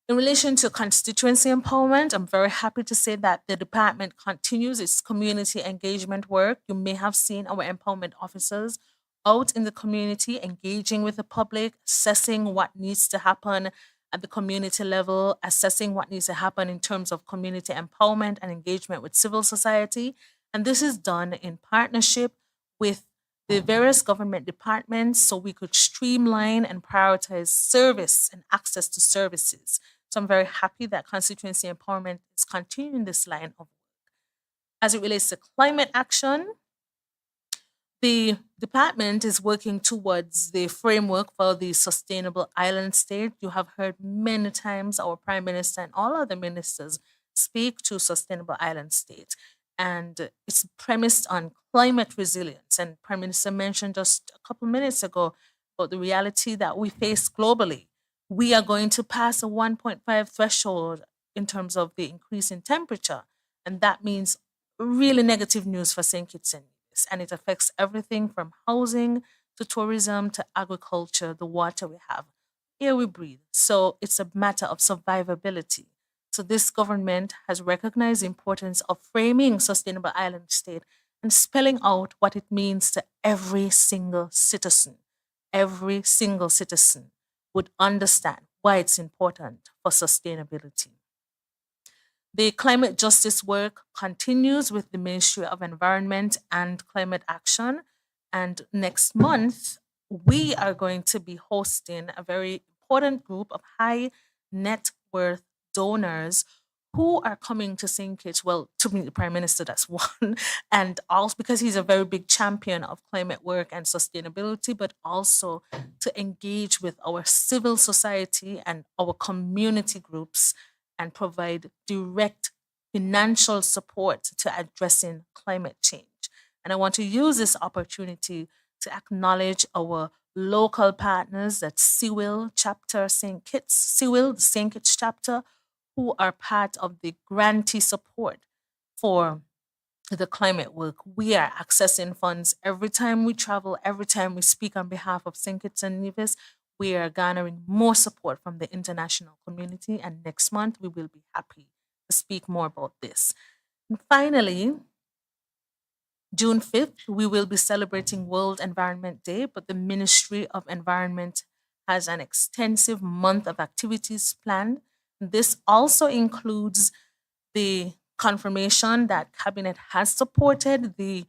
In relation to constituency empowerment, I'm very happy to say that the department continues its community engagement work. You may have seen our empowerment officers out in the community, engaging with the public, assessing what needs to happen at the community level, assessing what needs to happen in terms of community empowerment and engagement with civil society. And this is done in partnership with the various government departments so we could streamline and prioritize service and access to services. So I'm very happy that constituency empowerment is continuing this line of work. As it relates to climate action, the department is working towards the framework for the sustainable island state. You have heard many times our Prime Minister and all other ministers speak to sustainable island state. And it's premised on climate resilience. And Prime Minister mentioned just a couple minutes ago about the reality that we face globally. We are going to pass a 1.5 threshold in terms of the increase in temperature. And that means really negative news for St. Kitts and Nevis. And it affects everything from housing to tourism to agriculture, the water we have, air we breathe. So it's a matter of survivability. So this government has recognized the importance of framing sustainable island state and spelling out what it means to every single citizen. Every single citizen would understand why it's important for sustainability. The climate justice work continues with the Ministry of Environment and Climate Action. And next month, we are going to be hosting a very important group of high net worth donors who are coming to St. Kitts, well, to meet the Prime Minister, that's one, and also because he's a very big champion of climate work and sustainability, but also to engage with our civil society and our community groups and provide direct financial support to addressing climate change. And I want to use this opportunity to acknowledge our local partners at CIWIL chapter St. Kitts, CIWIL, the St. Kitts chapter, who are part of the grantee support for the climate work. We are accessing funds every time we travel, every time we speak on behalf of St. Kitts and Nevis. We are garnering more support from the international community, and next month we will be happy to speak more about this. And finally, June 5th, we will be celebrating World Environment Day, but the Ministry of Environment has an extensive month of activities planned. This also includes the confirmation that Cabinet has supported the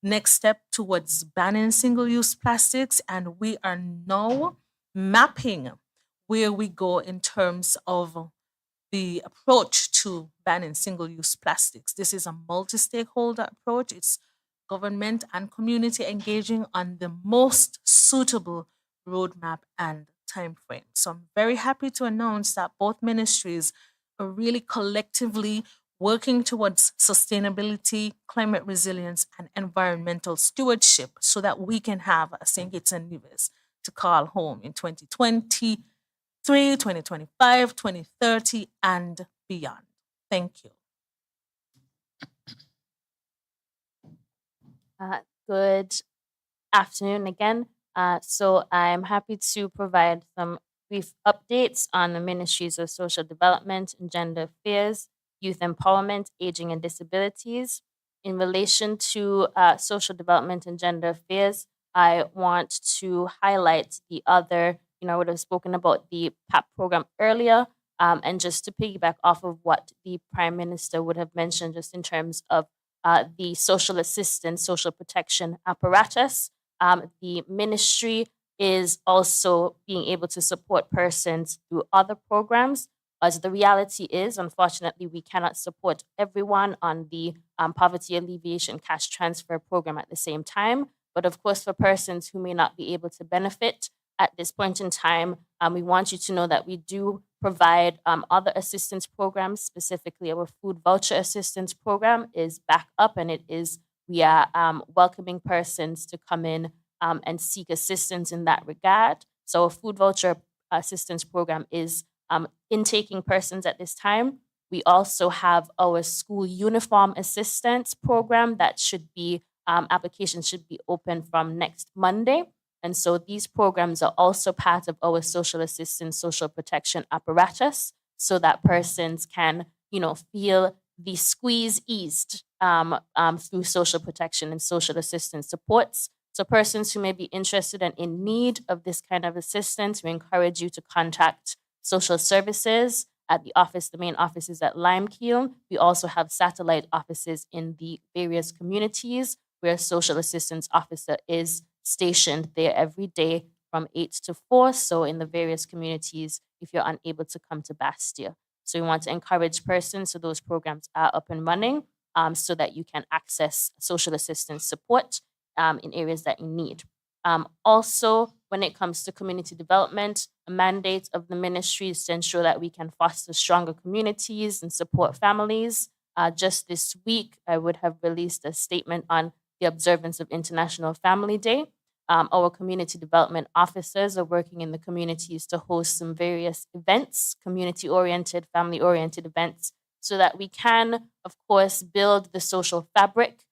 next step towards banning single-use plastics, and we are now mapping where we go in terms of the approach to banning single-use plastics. This is a multi-stakeholder approach. It's government and community engaging on the most suitable roadmap and time frame. So I'm very happy to announce that both ministries are really collectively working towards sustainability, climate resilience, and environmental stewardship so that we can have a St. Kitts and Nevis to call home in 2023, 2025, 2030, and beyond. Thank you. Good afternoon again. So I'm happy to provide some brief updates on the Ministries of Social Development and Gender Affairs, Youth Empowerment, Aging and Disabilities. In relation to social development and gender affairs, I want to highlight the other, I would have spoken about the PAP program earlier, and just to piggyback off of what the Prime Minister would have mentioned just in terms of the social assistance, social protection apparatus. The ministry is also being able to support persons through other programs. As the reality is, unfortunately, we cannot support everyone on the poverty alleviation cash transfer program at the same time. But of course, for persons who may not be able to benefit at this point in time, we want you to know that we do provide other assistance programs. Specifically, our food voucher assistance program is back up, and we are welcoming persons to come in and seek assistance in that regard. So, a food voucher assistance program is intaking persons at this time. We also have our school uniform assistance program that should be applications should be open from next Monday. And so these programs are also part of our social assistance, social protection apparatus, so that persons can, feel the squeeze eased through social protection and social assistance supports. So persons who may be interested and in need of this kind of assistance, we encourage you to contact social services at the main office is at Limekeel. We also have satellite offices in the various communities where a social assistance officer is stationed there every day from 8 to 4. So in the various communities, if you're unable to come to Bastia. So we want to encourage persons, so those programs are up and running, so that you can access social assistance support in areas that you need. Also, when it comes to community development, a mandate of the ministry is to ensure that we can foster stronger communities and support families. Just this week, I would have released a statement on the observance of International Family Day. Our community development officers are working in the communities to host some various events, community-oriented, family-oriented events, so that we can, of course, build the social fabric,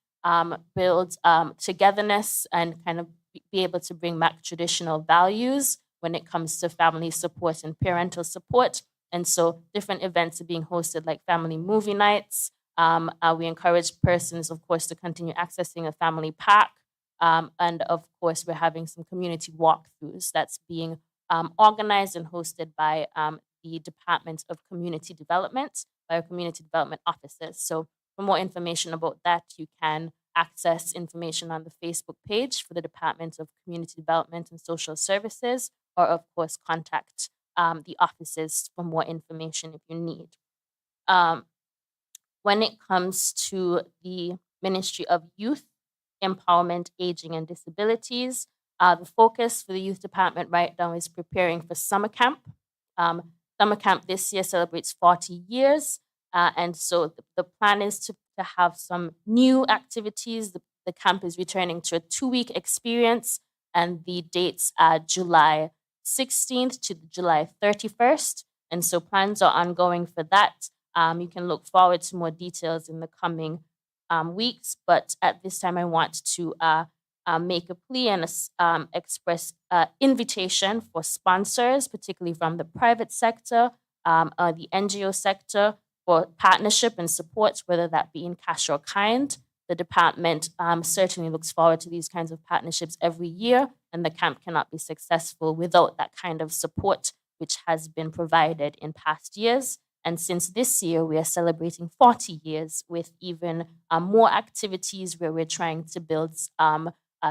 build togetherness, and kind of be able to bring back traditional values when it comes to family support and parental support. And so different events are being hosted, like family movie nights. We encourage persons, of course, to continue accessing a family pack. And of course, we're having some community walkthroughs that's being organized and hosted by the Department of Community Development, by our community development officers. So for more information about that, you can access information on the Facebook page for the Department of Community Development and Social Services, or of course, contact the offices for more information if you need. When it comes to the Ministry of Youth, Empowerment, Aging and Disabilities, the focus for the Youth Department right now is preparing for summer camp. Summer camp this year celebrates 40 years. And so the plan is to have some new activities. The camp is returning to a 2-week experience, and the dates are July 16th to July 31st. And so plans are ongoing for that. You can look forward to more details in the coming weeks. But at this time, I want to make a plea and express invitation for sponsors, particularly from the private sector, the NGO sector, for partnership and support, whether that be in cash or kind. The department certainly looks forward to these kinds of partnerships every year, and the camp cannot be successful without that kind of support, which has been provided in past years. And since this year, we are celebrating 40 years with even more activities where we're trying to build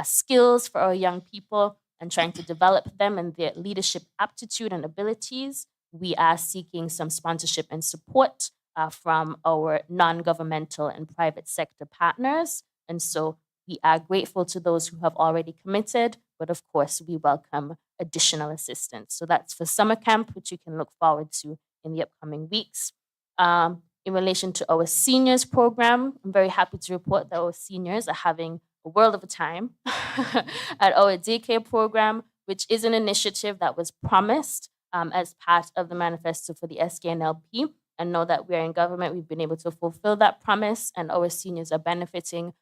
skills for our young people and trying to develop them and their leadership aptitude and abilities. We are seeking some sponsorship and support from our non-governmental and private sector partners. And so we are grateful to those who have already committed, but of course, we welcome additional assistance. So that's for summer camp, which you can look forward to in the upcoming weeks. In relation to our seniors program, I'm very happy to report that our seniors are having a world of a time at our daycare program, which is an initiative that was promised as part of the manifesto for the SKNLP. And know that we are in government, we've been able to fulfill that promise, and our seniors are benefiting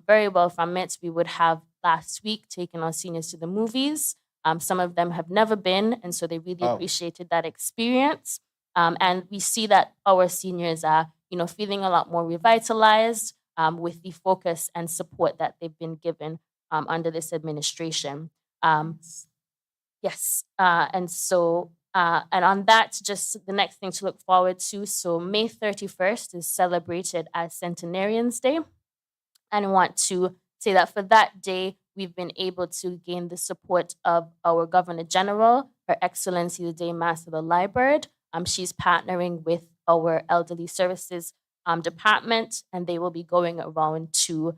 very well from it. We would have last week taken our seniors to the movies. Some of them have never been, and so they really appreciated that experience. And we see that our seniors are, feeling a lot more revitalized with the focus and support that they've been given under this administration. Yes, and so, and on that, just the next thing to look forward to. So May 31st is celebrated as Centenarians Day. And I want to say that for that day, we've been able to gain the support of our Governor General, Her Excellency the Dame Master the Library. She's partnering with our Elderly Services Department, and they will be going around to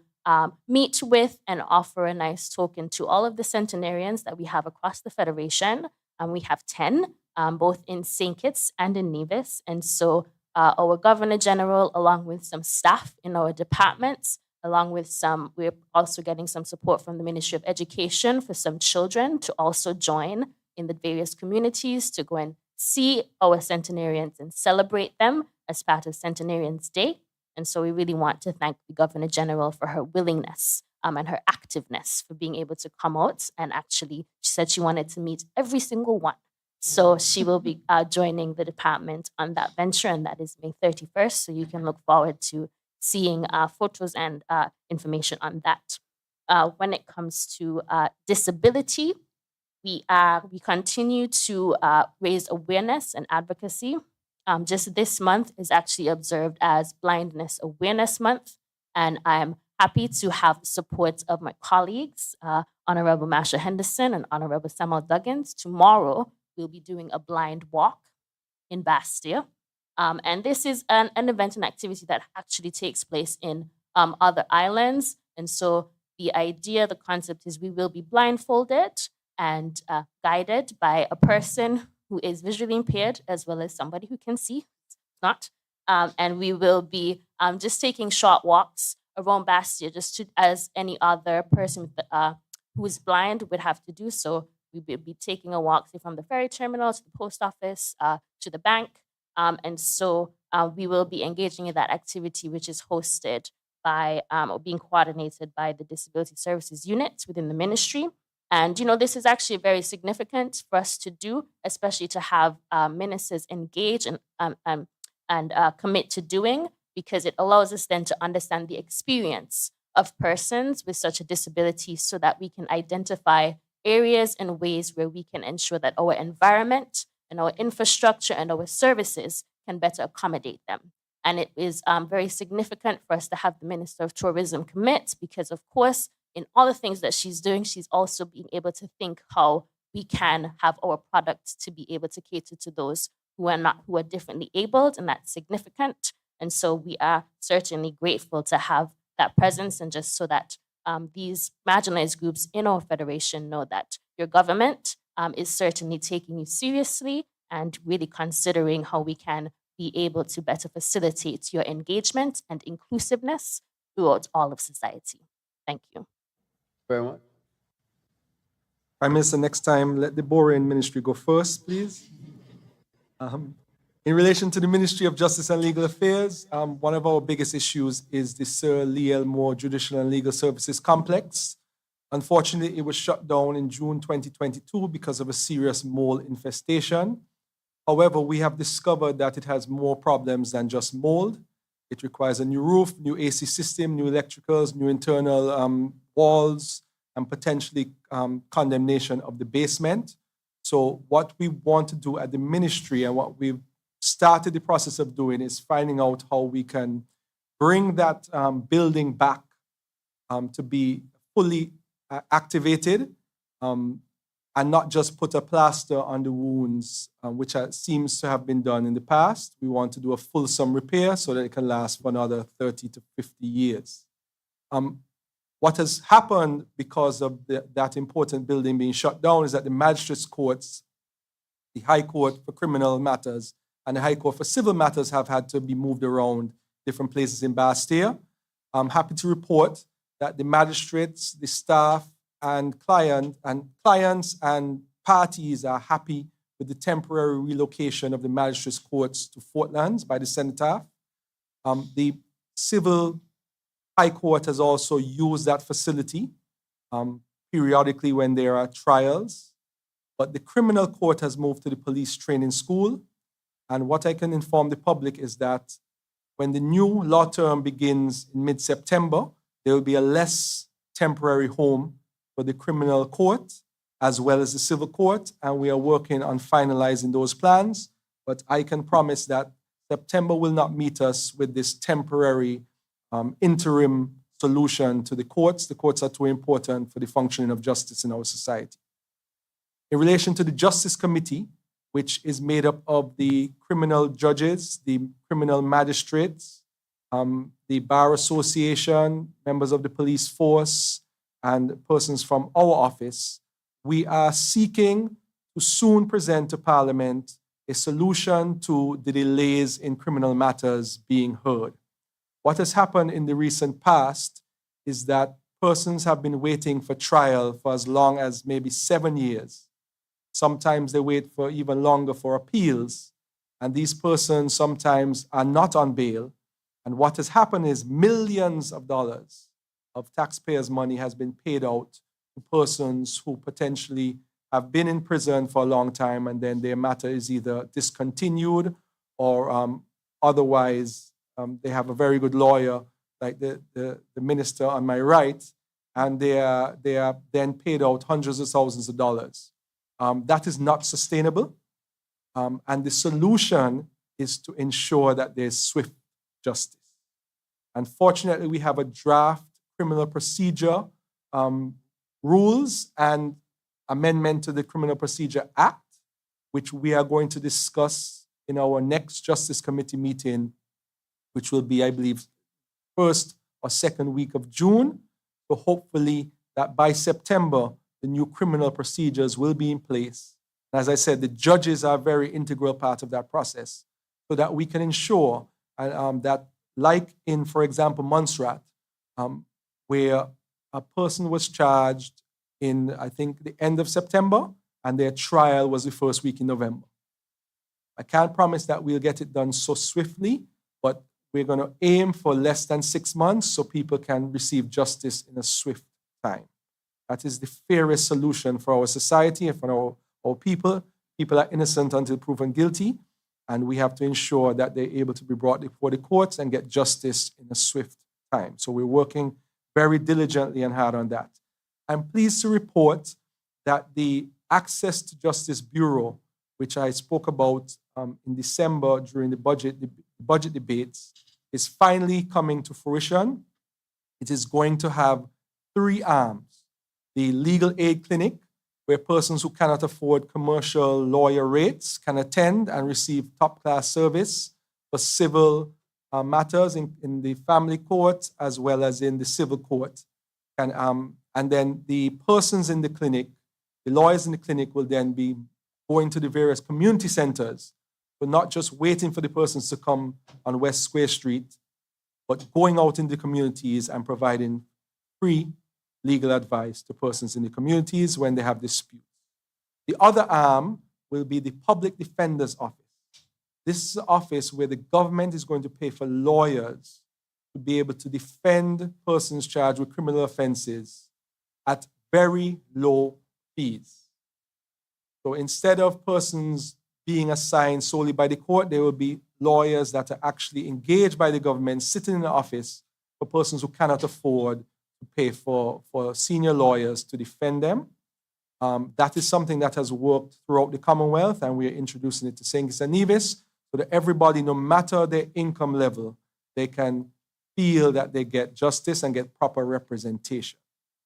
meet with and offer a nice token to all of the centenarians that we have across the Federation. We have 10, both in St. Kitts and in Nevis. And so our Governor General, along with some staff in our departments, along with we're also getting some support from the Ministry of Education for some children to also join in the various communities to go and see our centenarians and celebrate them as part of Centenarians Day. And so we really want to thank the Governor General for her willingness and her activeness for being able to come out. And actually, she said she wanted to meet every single one. So she will be joining the department on that venture, and that is May 31st. So you can look forward to seeing photos and information on that. When it comes to disability, we continue to raise awareness and advocacy. Just this month is actually observed as Blindness Awareness Month, and I'm happy to have the support of my colleagues, Honorable Masha Henderson and Honorable Samuel Duggins. Tomorrow, we'll be doing a blind walk in Bastia. And this is an event and activity that actually takes place in other islands. And so the idea, the concept is we will be blindfolded and guided by a person who is visually impaired as well as somebody who can see, not. And we will be just taking short walks around Bastia, as any other person who is blind would have to do. So we will be taking a walk, say, from the ferry terminal to the post office to the bank. And so we will be engaging in that activity, which is hosted by or being coordinated by the Disability Services Unit within the ministry. And, this is actually very significant for us to do, especially to have ministers engage and commit to doing, because it allows us then to understand the experience of persons with such a disability so that we can identify areas and ways where we can ensure that our environment and our infrastructure and our services can better accommodate them. And it is very significant for us to have the Minister of Tourism commit, because, of course, in all the things that she's doing, she's also being able to think how we can have our products to be able to cater to those who are differently abled, and that's significant. And so we are certainly grateful to have that presence, and just so that these marginalized groups in our federation know that your government is certainly taking you seriously and really considering how we can be able to better facilitate your engagement and inclusiveness throughout all of society. Thank you. Very much. Prime Minister, next time, let the Borean Ministry go first, please. In relation to the Ministry of Justice and Legal Affairs, one of our biggest issues is the Sir Leal Moore Judicial and Legal Services Complex. Unfortunately, it was shut down in June 2022 because of a serious mole infestation. However, we have discovered that it has more problems than just mold. It requires a new roof, new AC system, new electricals, new internal walls, and potentially condemnation of the basement. So what we want to do at the ministry, and what we've started the process of doing, is finding out how we can bring that building back to be fully activated, and not just put a plaster on the wounds, which seems to have been done in the past. We want to do a fulsome repair so that it can last for another 30 to 50 years. What has happened because of that important building being shut down is that the magistrates' courts, the High Court for criminal matters and the High Court for civil matters, have had to be moved around different places in Bastia. I'm happy to report that the magistrates, the staff, and clients and parties are happy with the temporary relocation of the magistrates' courts to Fort Lands by the cenotaph. The civil High Court has also used that facility periodically when there are trials. But the criminal court has moved to the police training school. And what I can inform the public is that when the new law term begins in mid-September, there will be a less temporary home for the criminal court as well as the civil court. And we are working on finalizing those plans. But I can promise that September will not meet us with this temporary interim solution to the courts. The courts are too important for the functioning of justice in our society. In relation to the Justice Committee, which is made up of the criminal judges, the criminal magistrates, the Bar Association, members of the police force, and persons from our office, we are seeking to soon present to Parliament a solution to the delays in criminal matters being heard. What has happened in the recent past is that persons have been waiting for trial for as long as maybe 7 years. Sometimes they wait for even longer for appeals, and these persons sometimes are not on bail. And what has happened is millions of dollars of taxpayers' money has been paid out to persons who potentially have been in prison for a long time, and then their matter is either discontinued or otherwise they have a very good lawyer, like the minister on my right, and they are then paid out hundreds of thousands of dollars. That is not sustainable. And the solution is to ensure that there's swift justice. Unfortunately, we have a draft criminal procedure rules and amendment to the Criminal Procedure Act, which we are going to discuss in our next Justice Committee meeting, which will be, I believe, first or second week of June. So hopefully that by September, the new criminal procedures will be in place. As I said, the judges are a very integral part of that process so that we can ensure that, like in, for example, Montserrat, where a person was charged in, I think, the end of September, and their trial was the first week in November. I can't promise that we'll get it done so swiftly, but we're going to aim for less than 6 months so people can receive justice in a swift time. That is the fairest solution for our society and for our people. People are innocent until proven guilty, and we have to ensure that they're able to be brought before the courts and get justice in a swift time. So we're working very diligently and hard on that. I'm pleased to report that the Access to Justice Bureau, which I spoke about in December during the budget debates, is finally coming to fruition. It is going to have 3 arms. The legal aid clinic, where persons who cannot afford commercial lawyer rates can attend and receive top-class service for civil matters in the family court as well as in the civil court. And then the persons in the clinic, the lawyers in the clinic will then be going to the various community centers, but not just waiting for the persons to come on West Square Street, but going out in the communities and providing free legal advice to persons in the communities when they have disputes. The other arm will be the Public Defender's Office. This is an office where the government is going to pay for lawyers to be able to defend persons charged with criminal offenses at very low fees. So instead of persons being assigned solely by the court, there will be lawyers that are actually engaged by the government, sitting in the office for persons who cannot afford to pay for senior lawyers to defend them. That is something that has worked throughout the Commonwealth, and we are introducing it to St. Kitts and Nevis so that everybody, no matter their income level, they can feel that they get justice and get proper representation.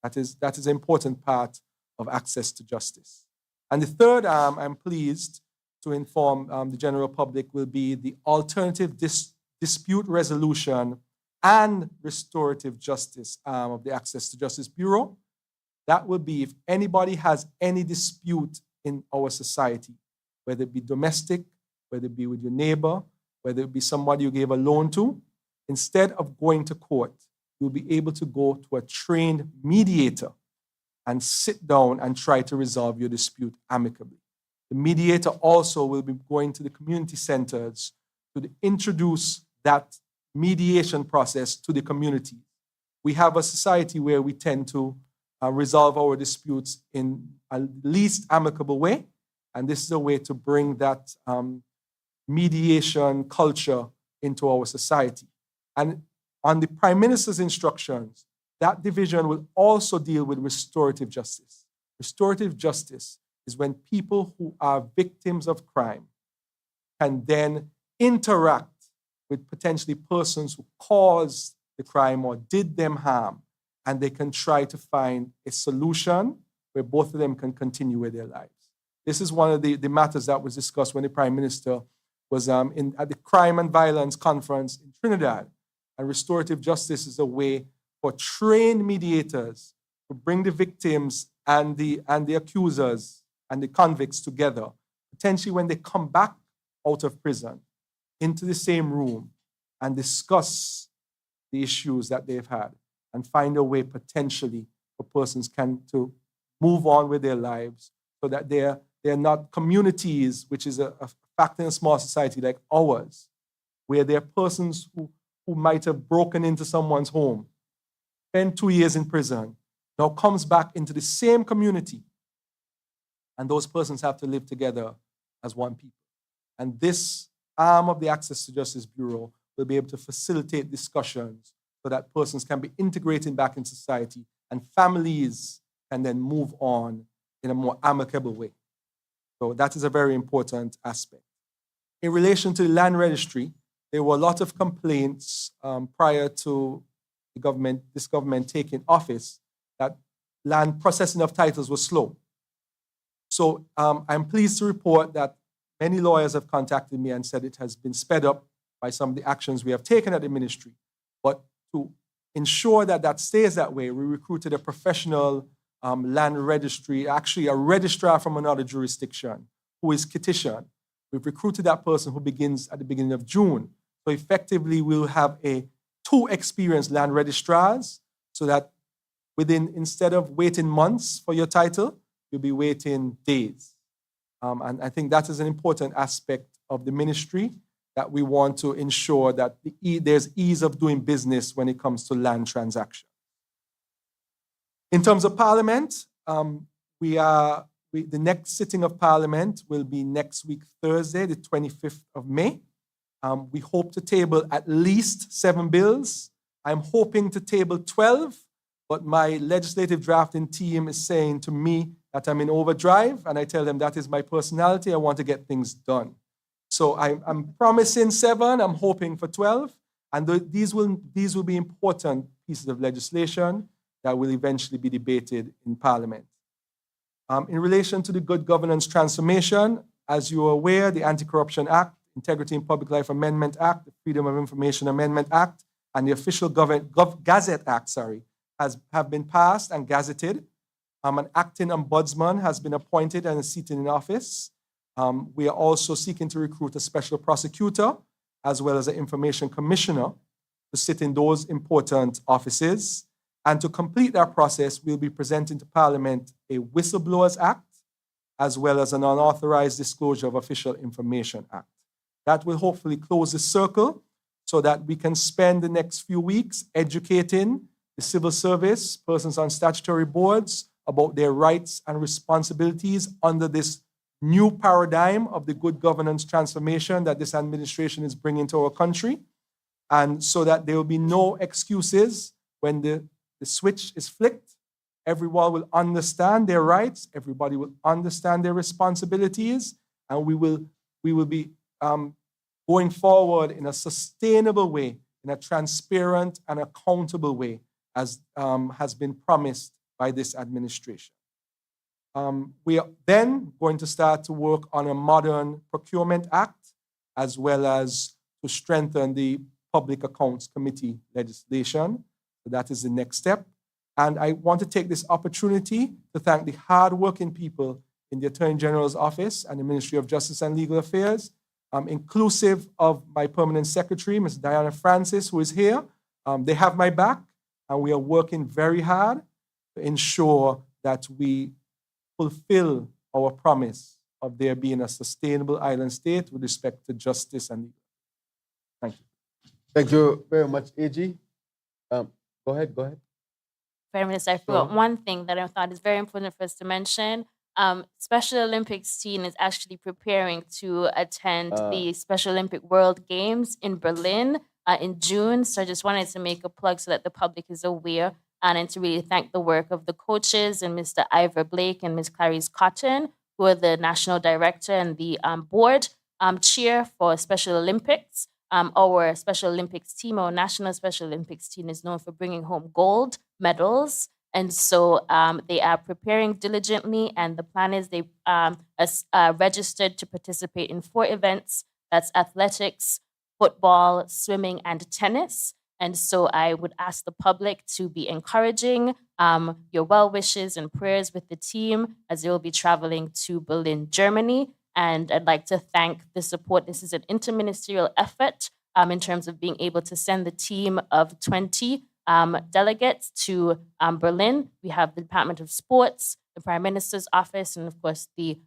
That is an important part of access to justice. And the third arm, I'm pleased to inform the general public, will be the Alternative Dispute Resolution and Restorative Justice arm of the Access to Justice Bureau. That will be if anybody has any dispute in our society, whether it be domestic, whether it be with your neighbor, whether it be somebody you gave a loan to, instead of going to court, you'll be able to go to a trained mediator and sit down and try to resolve your dispute amicably. The mediator also will be going to the community centers to introduce that mediation process to the community we have a society where we tend to resolve our disputes in a least amicable way. And this is a way to bring that mediation culture into our society. And on the Prime Minister's instructions, that division will also deal with restorative justice. Restorative justice is when people who are victims of crime can then interact with potentially persons who caused the crime or did them harm, and they can try to find a solution where both of them can continue with their lives. This is one of the matters that was discussed when the Prime Minister was at the Crime and Violence Conference in Trinidad. And restorative justice is a way for trained mediators to bring the victims and the accusers and the convicts together, potentially when they come back out of prison, into the same room and discuss the issues that they've had and find a way potentially for persons to move on with their lives so that they're not communities, which is a fact in a small society like ours, where there are persons who might have broken into someone's home, spent 2 years in prison, now comes back into the same community, and those persons have to live together as one people. And this arm of the Access to Justice Bureau will be able to facilitate discussions so that persons can be integrated back in society and families can then move on in a more amicable way. So that is a very important aspect. In relation to the land registry, there were a lot of complaints prior to this government taking office that land processing of titles was slow. So I'm pleased to report that many lawyers have contacted me and said it has been sped up by some of the actions we have taken at the ministry. But to ensure that that stays that way, we recruited a professional land registry, actually a registrar from another jurisdiction, who is Kitishan. We've recruited that person who begins at the beginning of June. So effectively, we'll have two experienced land registrars so that instead of waiting months for your title, you'll be waiting days. And I think that is an important aspect of the ministry, that we want to ensure that there's ease of doing business when it comes to land transactions. In terms of Parliament, the next sitting of Parliament will be next week, Thursday, the 25th of May. We hope to table at least 7 bills. I'm hoping to table 12, but my legislative drafting team is saying to me that I'm in overdrive, and I tell them that is my personality. I want to get things done. So I'm promising 7, I'm hoping for 12, and these will be important pieces of legislation that will eventually be debated in Parliament. In relation to the Good Governance Transformation, as you are aware, the Anti-Corruption Act, Integrity in Public Life Amendment Act, the Freedom of Information Amendment Act, and the Official Gazette Act, have been passed and gazetted. An acting ombudsman has been appointed and is seated in office. We are also seeking to recruit a special prosecutor as well as an information commissioner to sit in those important offices. And to complete that process, we'll be presenting to Parliament a Whistleblowers Act as well as an Unauthorized Disclosure of Official Information Act. That will hopefully close the circle so that we can spend the next few weeks educating the civil service, persons on statutory boards, about their rights and responsibilities under this new paradigm of the good governance transformation that this administration is bringing to our country, and so that there will be no excuses when the switch is flicked. Everyone will understand their rights, everybody will understand their responsibilities, and we will be going forward in a sustainable way, in a transparent and accountable way, as has been promised by this administration. We are then going to start to work on a modern procurement act, as well as to strengthen the Public Accounts Committee legislation. So that is the next step. And I want to take this opportunity to thank the hardworking people in the Attorney General's office and the Ministry of Justice and Legal Affairs, inclusive of my permanent secretary, Ms. Diana Francis, who is here. They have my back, and we are working very hard to ensure that we fulfill our promise of there being a sustainable island state with respect to justice and legal. Thank you. Thank you very much, AG. Go ahead, go ahead. Prime Minister, I forgot Sure. one thing that I thought is very important for us to mention. Special Olympics team is actually preparing to attend the Special Olympic World Games in Berlin in June. So I just wanted to make a plug so that the public is aware and to really thank the work of the coaches and Mr. Ivor Blake and Ms. Clarice Cotton, who are the national director and the board chair for Special Olympics. Our Special Olympics team, our national Special Olympics team, is known for bringing home gold medals. And so they are preparing diligently, and the plan is they registered to participate in 4 events. That's athletics, football, swimming, and tennis. And so I would ask the public to be encouraging your well wishes and prayers with the team as they will be traveling to Berlin, Germany. And I'd like to thank the support. This is an interministerial effort in terms of being able to send the team of 20 delegates to Berlin. We have the Department of Sports, the Prime Minister's Office, and of course the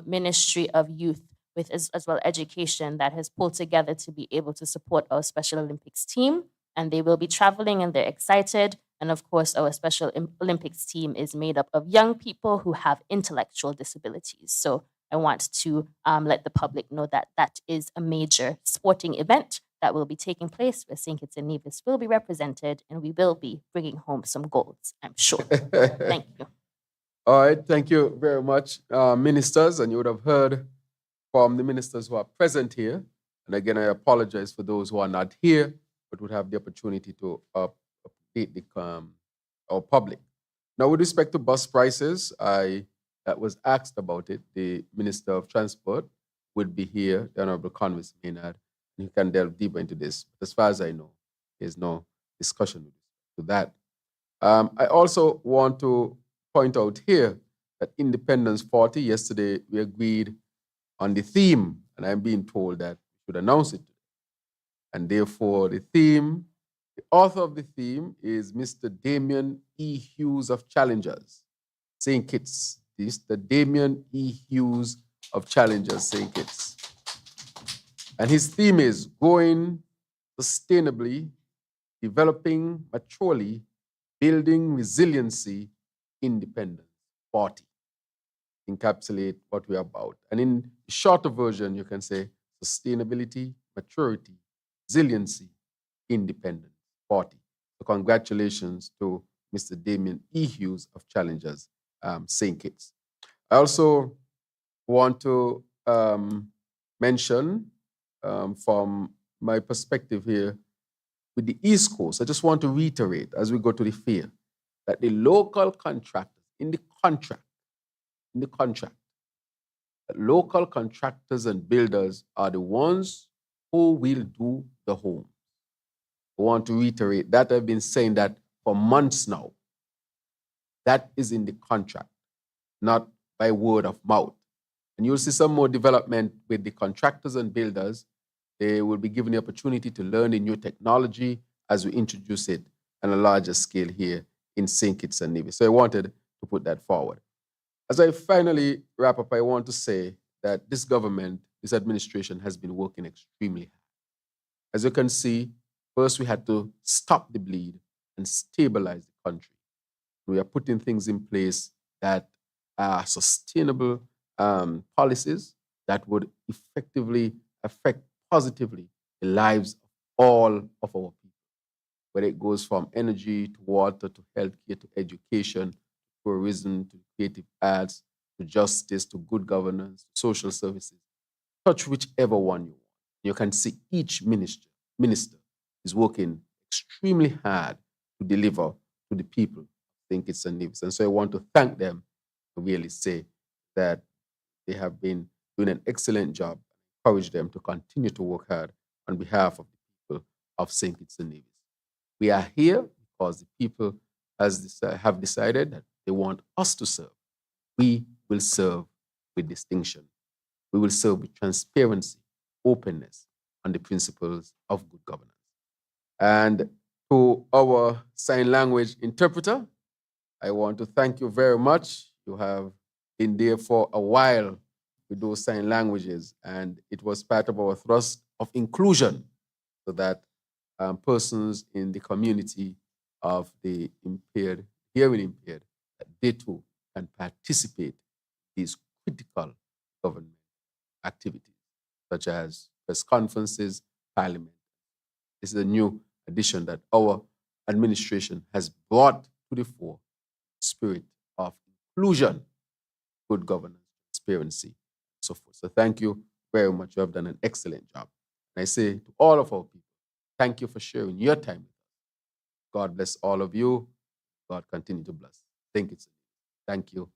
Ministry of Youth, with as well education, that has pulled together to be able to support our Special Olympics team. And they will be traveling and they're excited. And of course, our Special Olympics team is made up of young people who have intellectual disabilities. So I want to let the public know that that is a major sporting event that will be taking place where St. Kitts and Nevis will be represented, and we will be bringing home some golds, I'm sure. Thank you. All right, thank you very much, ministers. And you would have heard from the ministers who are present here. And again, I apologize for those who are not here, but would have the opportunity to update our public. Now, with respect to bus prices, that was asked about it. The Minister of Transport would be here, the Honorable Convis Maynard, and he can delve deeper into this. But as far as I know, there's no discussion with respect to that. I also want to point out here that Independence 40, yesterday we agreed on the theme, and I'm being told that we should announce it today. And therefore, the author of the theme is Mr. Damien E. Hughes of Challengers, St. Kitts. Mr. Damien E. Hughes of Challengers, St. Kitts. And his theme is Growing Sustainably, Developing Maturely, Building Resiliency, Independence 40. Encapsulate what we're about. And in the shorter version, you can say sustainability, maturity, resiliency, independence 40. So congratulations to Mr. Damien E. Hughes of Challengers, St. Kitts. I also want to mention from my perspective here with the East Coast, I just want to reiterate as we go to the fair that the local contractors in the contract, that local contractors and builders are the ones who will do the home. I want to reiterate that. I've been saying that for months now. That is in the contract, not by word of mouth. And you'll see some more development with the contractors and builders. They will be given the opportunity to learn the new technology as we introduce it on a larger scale here in St. Kitts and Nevis. So I wanted to put that forward. As I finally wrap up, I want to say that this government, this administration has been working extremely hard. As you can see, first we had to stop the bleed and stabilize the country. We are putting things in place that are sustainable policies that would effectively affect positively the lives of all of our people, whether it goes from energy to water to healthcare to education, to tourism to creative arts to justice to good governance, to social services. Touch whichever one you want. You can see each minister is working extremely hard to deliver to the people. I think it's a Nevis. And so I want to thank them to really say that they have been doing an excellent job. Encourage them to continue to work hard on behalf of the people of St. Kitts and Nevis. We are here because the people have decided that they want us to serve. We will serve with distinction. We will serve with transparency, openness, and the principles of good governance. And to our sign language interpreter, I want to thank you very much. You have been there for a while with those sign languages, and it was part of our thrust of inclusion so that persons in the community of the impaired, hearing impaired, that they too can participate in these critical government activities, such as press conferences, parliament. This is a new addition that our administration has brought to the fore, spirit of inclusion, good governance, transparency, and so forth. So thank you very much. You have done an excellent job. And I say to all of our people, thank you for sharing your time with us. God bless all of you. God continue to bless. Thank you. Thank you.